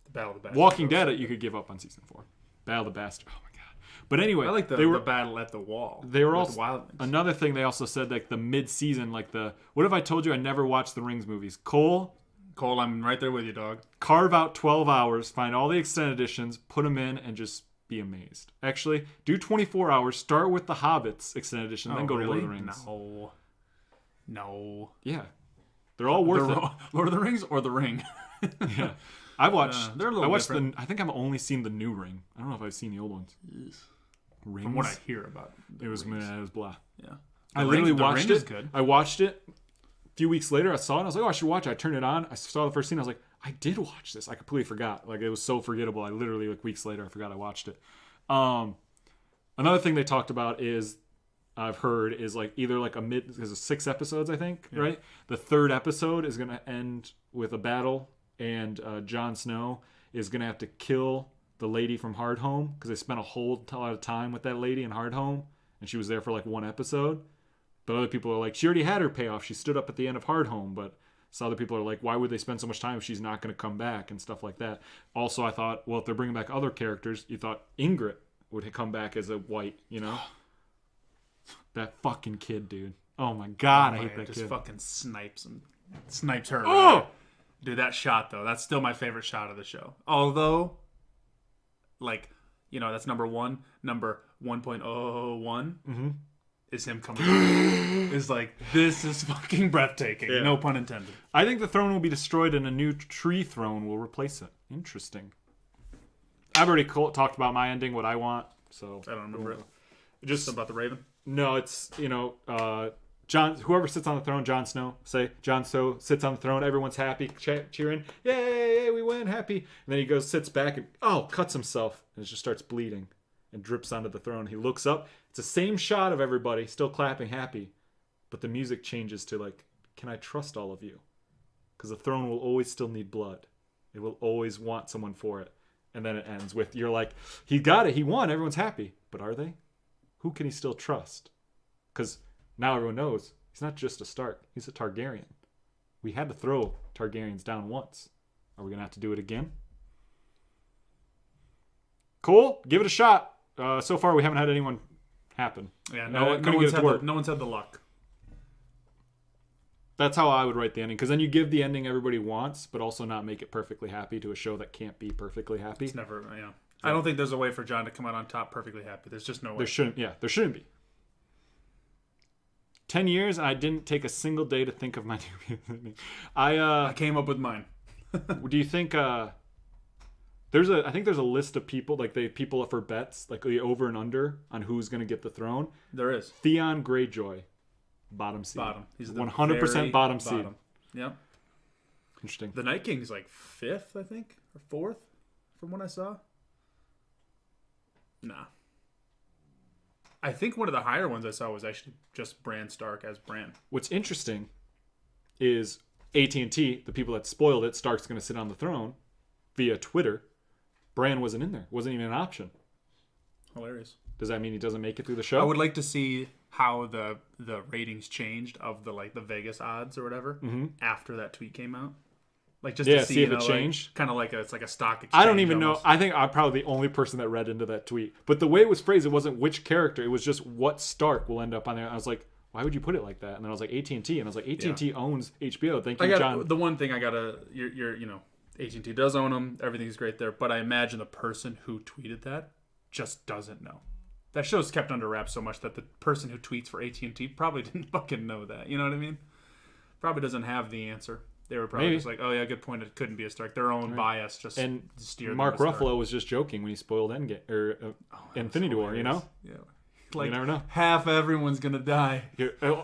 The Battle of the Bastards. Walking Dead, you could give up on season 4. Battle of the Bastards. Oh my god. But anyway, I like the battle at the wall. They were also another thing. They also said like the mid-season, like what if I told you I never watched the Rings movies? Cole, I'm right there with you, dog. Carve out 12 hours, find all the extended editions, put them in, and just be amazed. Actually, do 24 hours. Start with the Hobbits extended edition, then go to Lord of the Rings. No. Yeah, they're all worth it. Lord of the Rings or The Ring. Yeah, I've watched. They're a little different. I think I've only seen the new Ring. I don't know if I've seen the old ones. Rings? From what I hear about it was blah. Yeah, I literally watched it. Good. I watched it. A few weeks later, I saw it. And I was like, "Oh, I should watch it." I turned it on. I saw the first scene. I was like, "I did watch this." I completely forgot. Like it was so forgettable. I literally weeks later, I forgot I watched it. Another thing they talked about is I've heard is like either like there's 6 episodes, I think, right? The 3rd episode is gonna end with a battle, and Jon Snow is gonna have to kill the lady from Hardhome because they spent a whole lot of time with that lady in Hardhome, and she was there for like 1 episode. But other people are like, she already had her payoff. She stood up at the end of Hardhome. But some other people are like, why would they spend so much time if she's not going to come back and stuff like that? Also, I thought, well, if they're bringing back other characters, you thought Ygritte would come back as a white, you know? That fucking kid, dude. Oh my god, I hate that kid. Just fucking snipes her. Oh! Right? Dude, that shot though, that's still my favorite shot of the show. Although, like, you know, that's number 1. Number 1.001 is him coming. Is like, this is fucking breathtaking. Yeah. No pun intended. I think the throne will be destroyed and a new tree throne will replace it. Interesting. I've already talked about my ending, what I want. So I don't remember it. Just about the Raven. No, it's whoever sits on the throne, Jon Snow. Say Jon Snow sits on the throne. Everyone's happy, cheering. Yay, we win, happy. And then he sits back and cuts himself and just starts bleeding. and drips onto the throne. He looks up. It's the same shot of everybody still clapping happy, but the music changes to like, can I trust all of you? Because the throne will always still need blood. It will always want someone for it. And then it ends with, you're like, he got it, he won, everyone's happy. But are they? Who can he still trust? Because now everyone knows he's not just a Stark, he's a Targaryen. We had to throw Targaryens down once. Are we going to have to do it again? Cool, give it a shot. So far we haven't had anyone happen. Yeah, no one's had the luck. That's how I would write the ending, because then you give the ending everybody wants, but also not make it perfectly happy to a show that can't be perfectly happy. It's never, yeah. I don't think there's a way for Jon to come out on top perfectly happy. There's just no way. There shouldn't be. 10 years, and I didn't take a single day to think of my new ending. I came up with mine. Do you think I think there's a list of people, like the people for bets, like the over and under on who's going to get the throne. There is. Theon Greyjoy. Bottom seed. He's the 100% bottom seed. Yep. Interesting. The Night King's like 5th, I think, or 4th, from what I saw. Nah. I think one of the higher ones I saw was actually just Bran Stark as Bran. What's interesting is AT&T, the people that spoiled it, Stark's going to sit on the throne via Twitter. Bran wasn't in there. Wasn't even an option. Hilarious. Does that mean he doesn't make it through the show? I would like to see how the ratings changed of the Vegas odds or whatever after that tweet came out. Like just to see if it changed. Kind of like it's like a stock exchange. I don't even almost. know. I think I'm probably the only person that read into that tweet. But the way it was phrased, it wasn't which character. It was just what Stark will end up on there. I was like, why would you put it like that? And then I was like, AT&T, and I was like, AT&T owns HBO. Thank you, John. The one thing I gotta, AT&T does own them. Everything's great there. But I imagine the person who tweeted that just doesn't know. That show's kept under wraps so much that the person who tweets for AT&T probably didn't fucking know that. You know what I mean? Probably doesn't have the answer. They were probably just like, oh yeah, good point. It couldn't be a Stark. Their own bias just steered. Mark them to Ruffalo was just joking when he spoiled Endgame or Infinity War. You know? Yeah. Like, you never know. Half everyone's gonna die.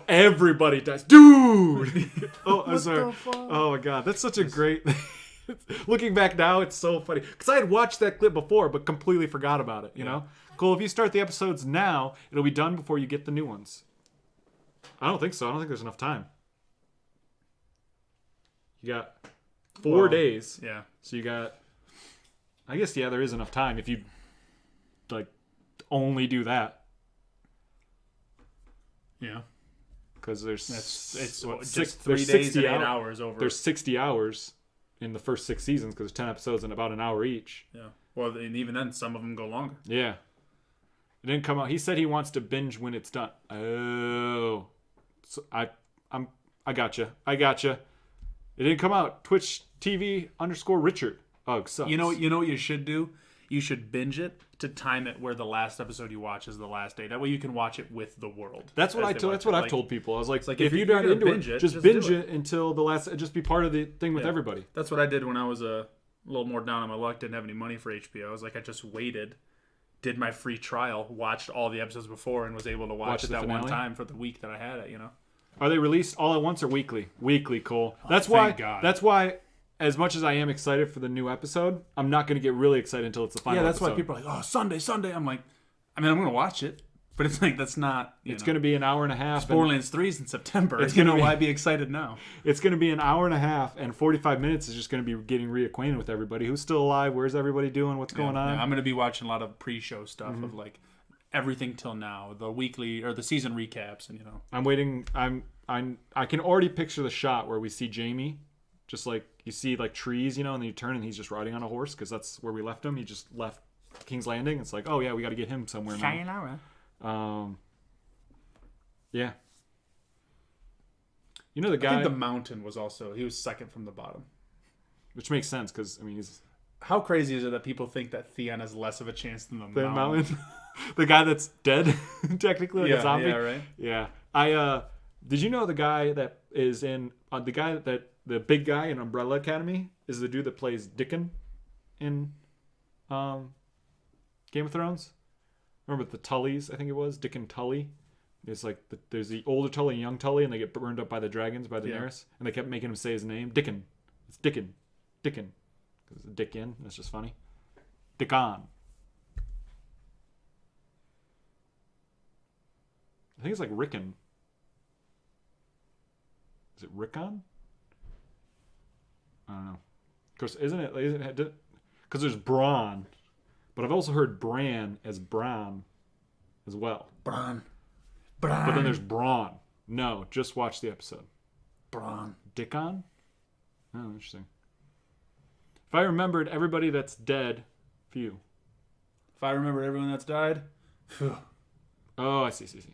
Everybody dies, dude. Oh, I'm sorry. Oh my god, that's such a great. Looking back now, it's so funny because I had watched that clip before, but completely forgot about it. You know? Cool. If you start the episodes now, it'll be done before you get the new ones. I don't think so. I don't think there's enough time. You got 4 days. Yeah. So you got. I guess there is enough time if you only do that. Yeah. Because there's just 3 days and 8 hours over. There's 60 hours in the first 6 seasons because there's 10 episodes and about an hour each. Yeah. Well, and even then, some of them go longer. Yeah. It didn't come out. He said he wants to binge when it's done. Oh. So I gotcha. It didn't come out. Twitch TV _Richard. Ugh, sucks. You know what you should do? You should binge it to time it where the last episode you watch is the last day. That way you can watch it with the world. That's what I've told people. I was like if you're not into binge it, just binge it until the last. Just be part of the thing with everybody. That's what I did when I was a little more down on my luck. Didn't have any money for HBO. I was like, I just waited, did my free trial, watched all the episodes before, and was able to watch it that finale? one time for the week that I had it. Are they released all at once or weekly? Weekly, Cole. That's thank God. That's why. As much as I am excited for the new episode, I'm not going to get really excited until it's the final. Yeah, that's episode. why people are like, "Oh, Sunday." I'm like, I'm going to watch it, but it's like that's not. It's going to be an hour and a half. Borderlands 3's in September. Why be excited now? It's going to be an hour and a half, and 45 minutes is just going to be getting reacquainted with everybody. Who's still alive? Where's everybody doing? What's going on? Yeah, I'm going to be watching a lot of pre-show stuff of like everything till now, the weekly or the season recaps, and I'm waiting. I can already picture the shot where we see Jaime. Just like you see like trees, and then you turn and he's just riding on a horse because that's where we left him. He just left King's Landing. It's like, oh yeah, we got to get him somewhere now. Yeah. The guy. I think the Mountain was also, he was second from the bottom. Which makes sense because, he's... How crazy is it that people think that Theon has less of a chance than the Mountain? The guy that's dead, technically, like a zombie? Yeah, right? Yeah. Did you know the guy that is in... the big guy in Umbrella Academy is the dude that plays Dickon in Game of Thrones? Remember the Tullys, I think it was? Dickon Tully. There's there's the older Tully and young Tully, and they get burned up by the dragons, by Daenerys. And they kept making him say his name. Dickon. It's Dickon. Because Dick in. That's just funny. Dickon. I think it's like Rickon. Is it Rickon? I don't know. Of course, isn't it? Because there's Braun, but I've also heard Bran as Bran as well. Braun. But then there's Braun. No, just watch the episode. Braun. Dickon? Oh, interesting. If I remembered everybody that's dead, phew. If I remember everyone that's died, phew. Oh, I see. It's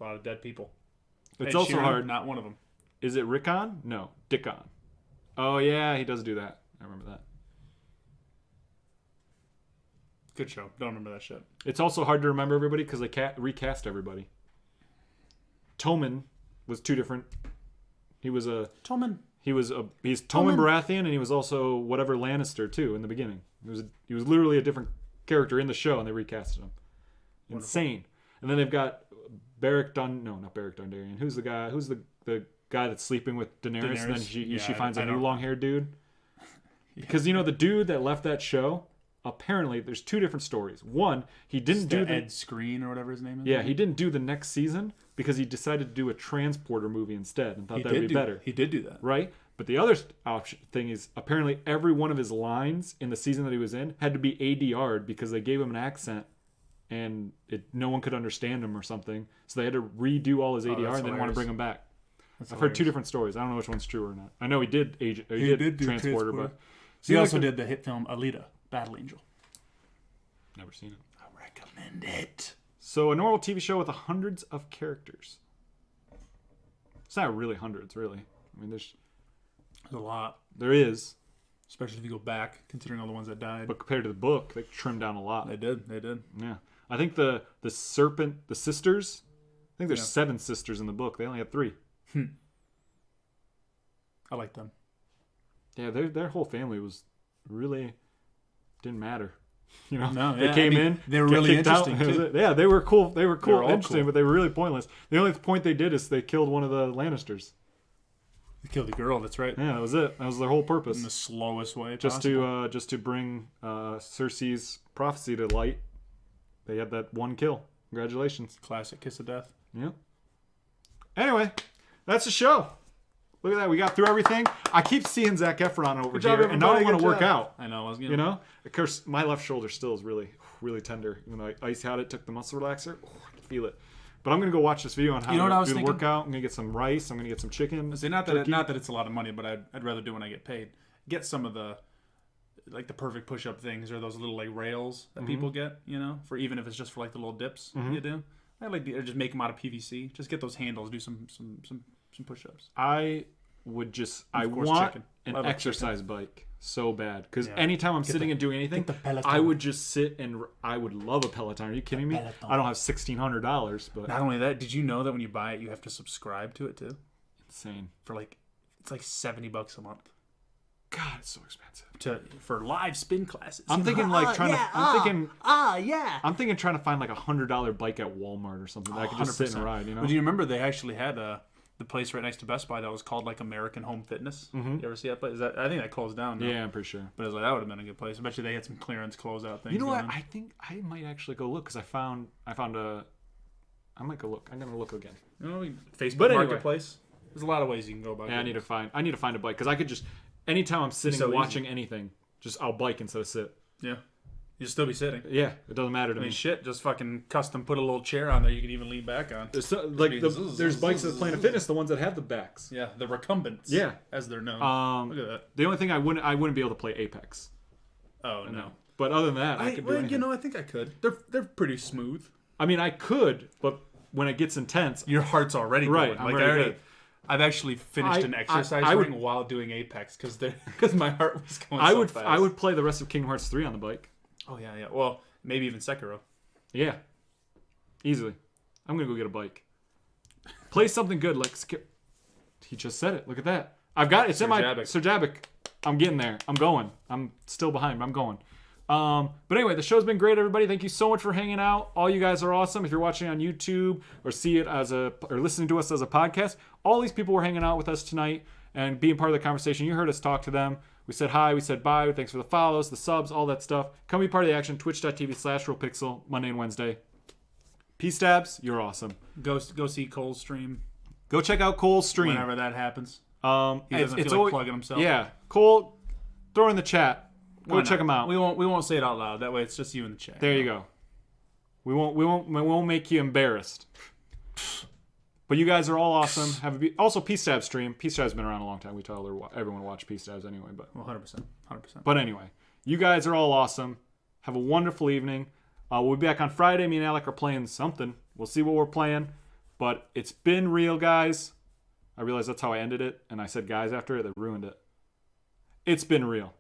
a lot of dead people. It's Ed also Sheeran, hard. Not one of them. Is it Rickon? No, Dickon. Oh, yeah, he does do that. I remember that. Good show. Don't remember that shit. It's also hard to remember everybody because they recast everybody. Tommen was two different. He's Tommen Baratheon, and he was also whatever Lannister too in the beginning. He was literally a different character in the show, and they recasted him. Insane. And then they've got not Beric Dondarrion. Who's the guy? Who's the guy that's sleeping with Daenerys? And then she finds a new long-haired dude. Because the dude that left that show. Apparently, there's two different stories. One, he didn't do Ed Skrein or whatever his name is. Yeah, he didn't do the next season because he decided to do a Transporter movie instead and thought that would be better. He did do that. Right? But the other thing is apparently every one of his lines in the season that he was in had to be ADR'd because they gave him an accent and no one could understand him or something. So they had to redo all his ADR and then want to bring him back. I've heard two different stories. I don't know which one's true or not. I know he did Transporter, but he also did the hit film Alita. Battle Angel. Never seen it. I recommend it. So a normal TV show with hundreds of characters. It's not really hundreds, really. I mean, there's a lot. There is. Especially if you go back, considering all the ones that died. But compared to the book, they trimmed down a lot. They did. Yeah. I think the sisters, I think there's 7 sisters in the book. They only had 3. I like them. Yeah, their whole family was really... didn't matter. They came in. They were really interesting too. Yeah, they were cool. They were cool, interesting, cool. But they were really pointless. The only point they did is they killed one of the Lannisters. They killed the girl. That's right. Yeah, that was it. That was their whole purpose. In the slowest way possible. Just to bring Cersei's prophecy to light. They had that one kill. Congratulations. Classic kiss of death. Yeah. Anyway, that's the show. Look at that. We got through everything. I keep seeing Zac Efron over here, and now I want to work out. I know. Of course, my left shoulder still is really, really tender. Even though I ice had it, took the muscle relaxer. I can feel it. But I'm going to go watch this video on how to do the workout. I'm going to get some rice. I'm going to get some chicken. See, not that it's a lot of money, but I'd rather do when I get paid. Get some of the perfect push-up things or those little rails that people get, for even if it's just for the little dips you do. I just make them out of PVC. Just get those handles. Do some push-ups. I want an exercise bike so bad because anytime I'm sitting and doing anything, I would just sit and I would love a Peloton. Are you kidding me? Peloton. I don't have $1,600, but not only that, did you know that when you buy it, you have to subscribe to it too? Insane. For it's $70 a month. God, it's so expensive. For live spin classes. I'm thinking trying to find a $100 bike at Walmart or something that I could just sit and ride. But do you remember they actually had the place right next to Best Buy that was called American Home Fitness? You ever see that place? I think that closed down now. Yeah, I'm pretty sure. But it was that would have been a good place. I bet you they had some clearance closeout things. You know what? I think I might actually go look because I found a. I might go look. I'm gonna look again. Facebook Marketplace. There's a lot of ways you can go about it. Yeah, I need to find a bike because I could just anytime I'm sitting watching anything, I'll bike instead of sit. Yeah. You'll still be sitting. Yeah, it doesn't matter to me. Shit, just fucking custom put a little chair on there you can even lean back on. There's bikes at Planet Fitness, the ones that have the backs. Yeah, the recumbents. Yeah, as they're known. Look at that. The only thing I wouldn't be able to play Apex. Oh no. But other than that, I could do anything. I think I could. They're pretty smooth. I mean, I could, but when it gets intense, your heart's already right. Going. I've actually finished an exercise ring while doing Apex because my heart was going so fast. I would play the rest of Kingdom Hearts 3 on the bike. Oh yeah. Well, maybe even Sekiro. Yeah, easily. I'm gonna go get a bike. Play something good like Skip. He just said it. Look at that. I've got it's in my Serjabik. I'm getting there. I'm going. I'm still behind, but I'm going. But anyway, the show's been great, everybody. Thank you so much for hanging out. All you guys are awesome. If you're watching on YouTube or see it or listening to us as a podcast, all these people were hanging out with us tonight and being part of the conversation. You heard us talk to them. We said hi, we said bye, thanks for the follows, the subs, all that stuff. Come be part of the action, twitch.tv/RealPixel, Monday and Wednesday. P-Stabs, you're awesome. Go see Cole's stream Go check out Cole's stream. whenever that happens. He It's doesn't feel like always, plugging himself. Yeah, Cole, throw in the chat. Go Why check not? him out. We won't say it out loud. That way, it's just you in the chat. There you go. We won't make you embarrassed. But you guys are all awesome. Also P-Stab stream. P-Stab's been around a long time. We tell everyone to watch P-Stabs anyway. But 100%. But anyway, you guys are all awesome. Have a wonderful evening. We'll be back on Friday. Me and Alec are playing something. We'll see what we're playing. But it's been real, guys. I realize that's how I ended it, and I said guys after it. That ruined it. It's been real.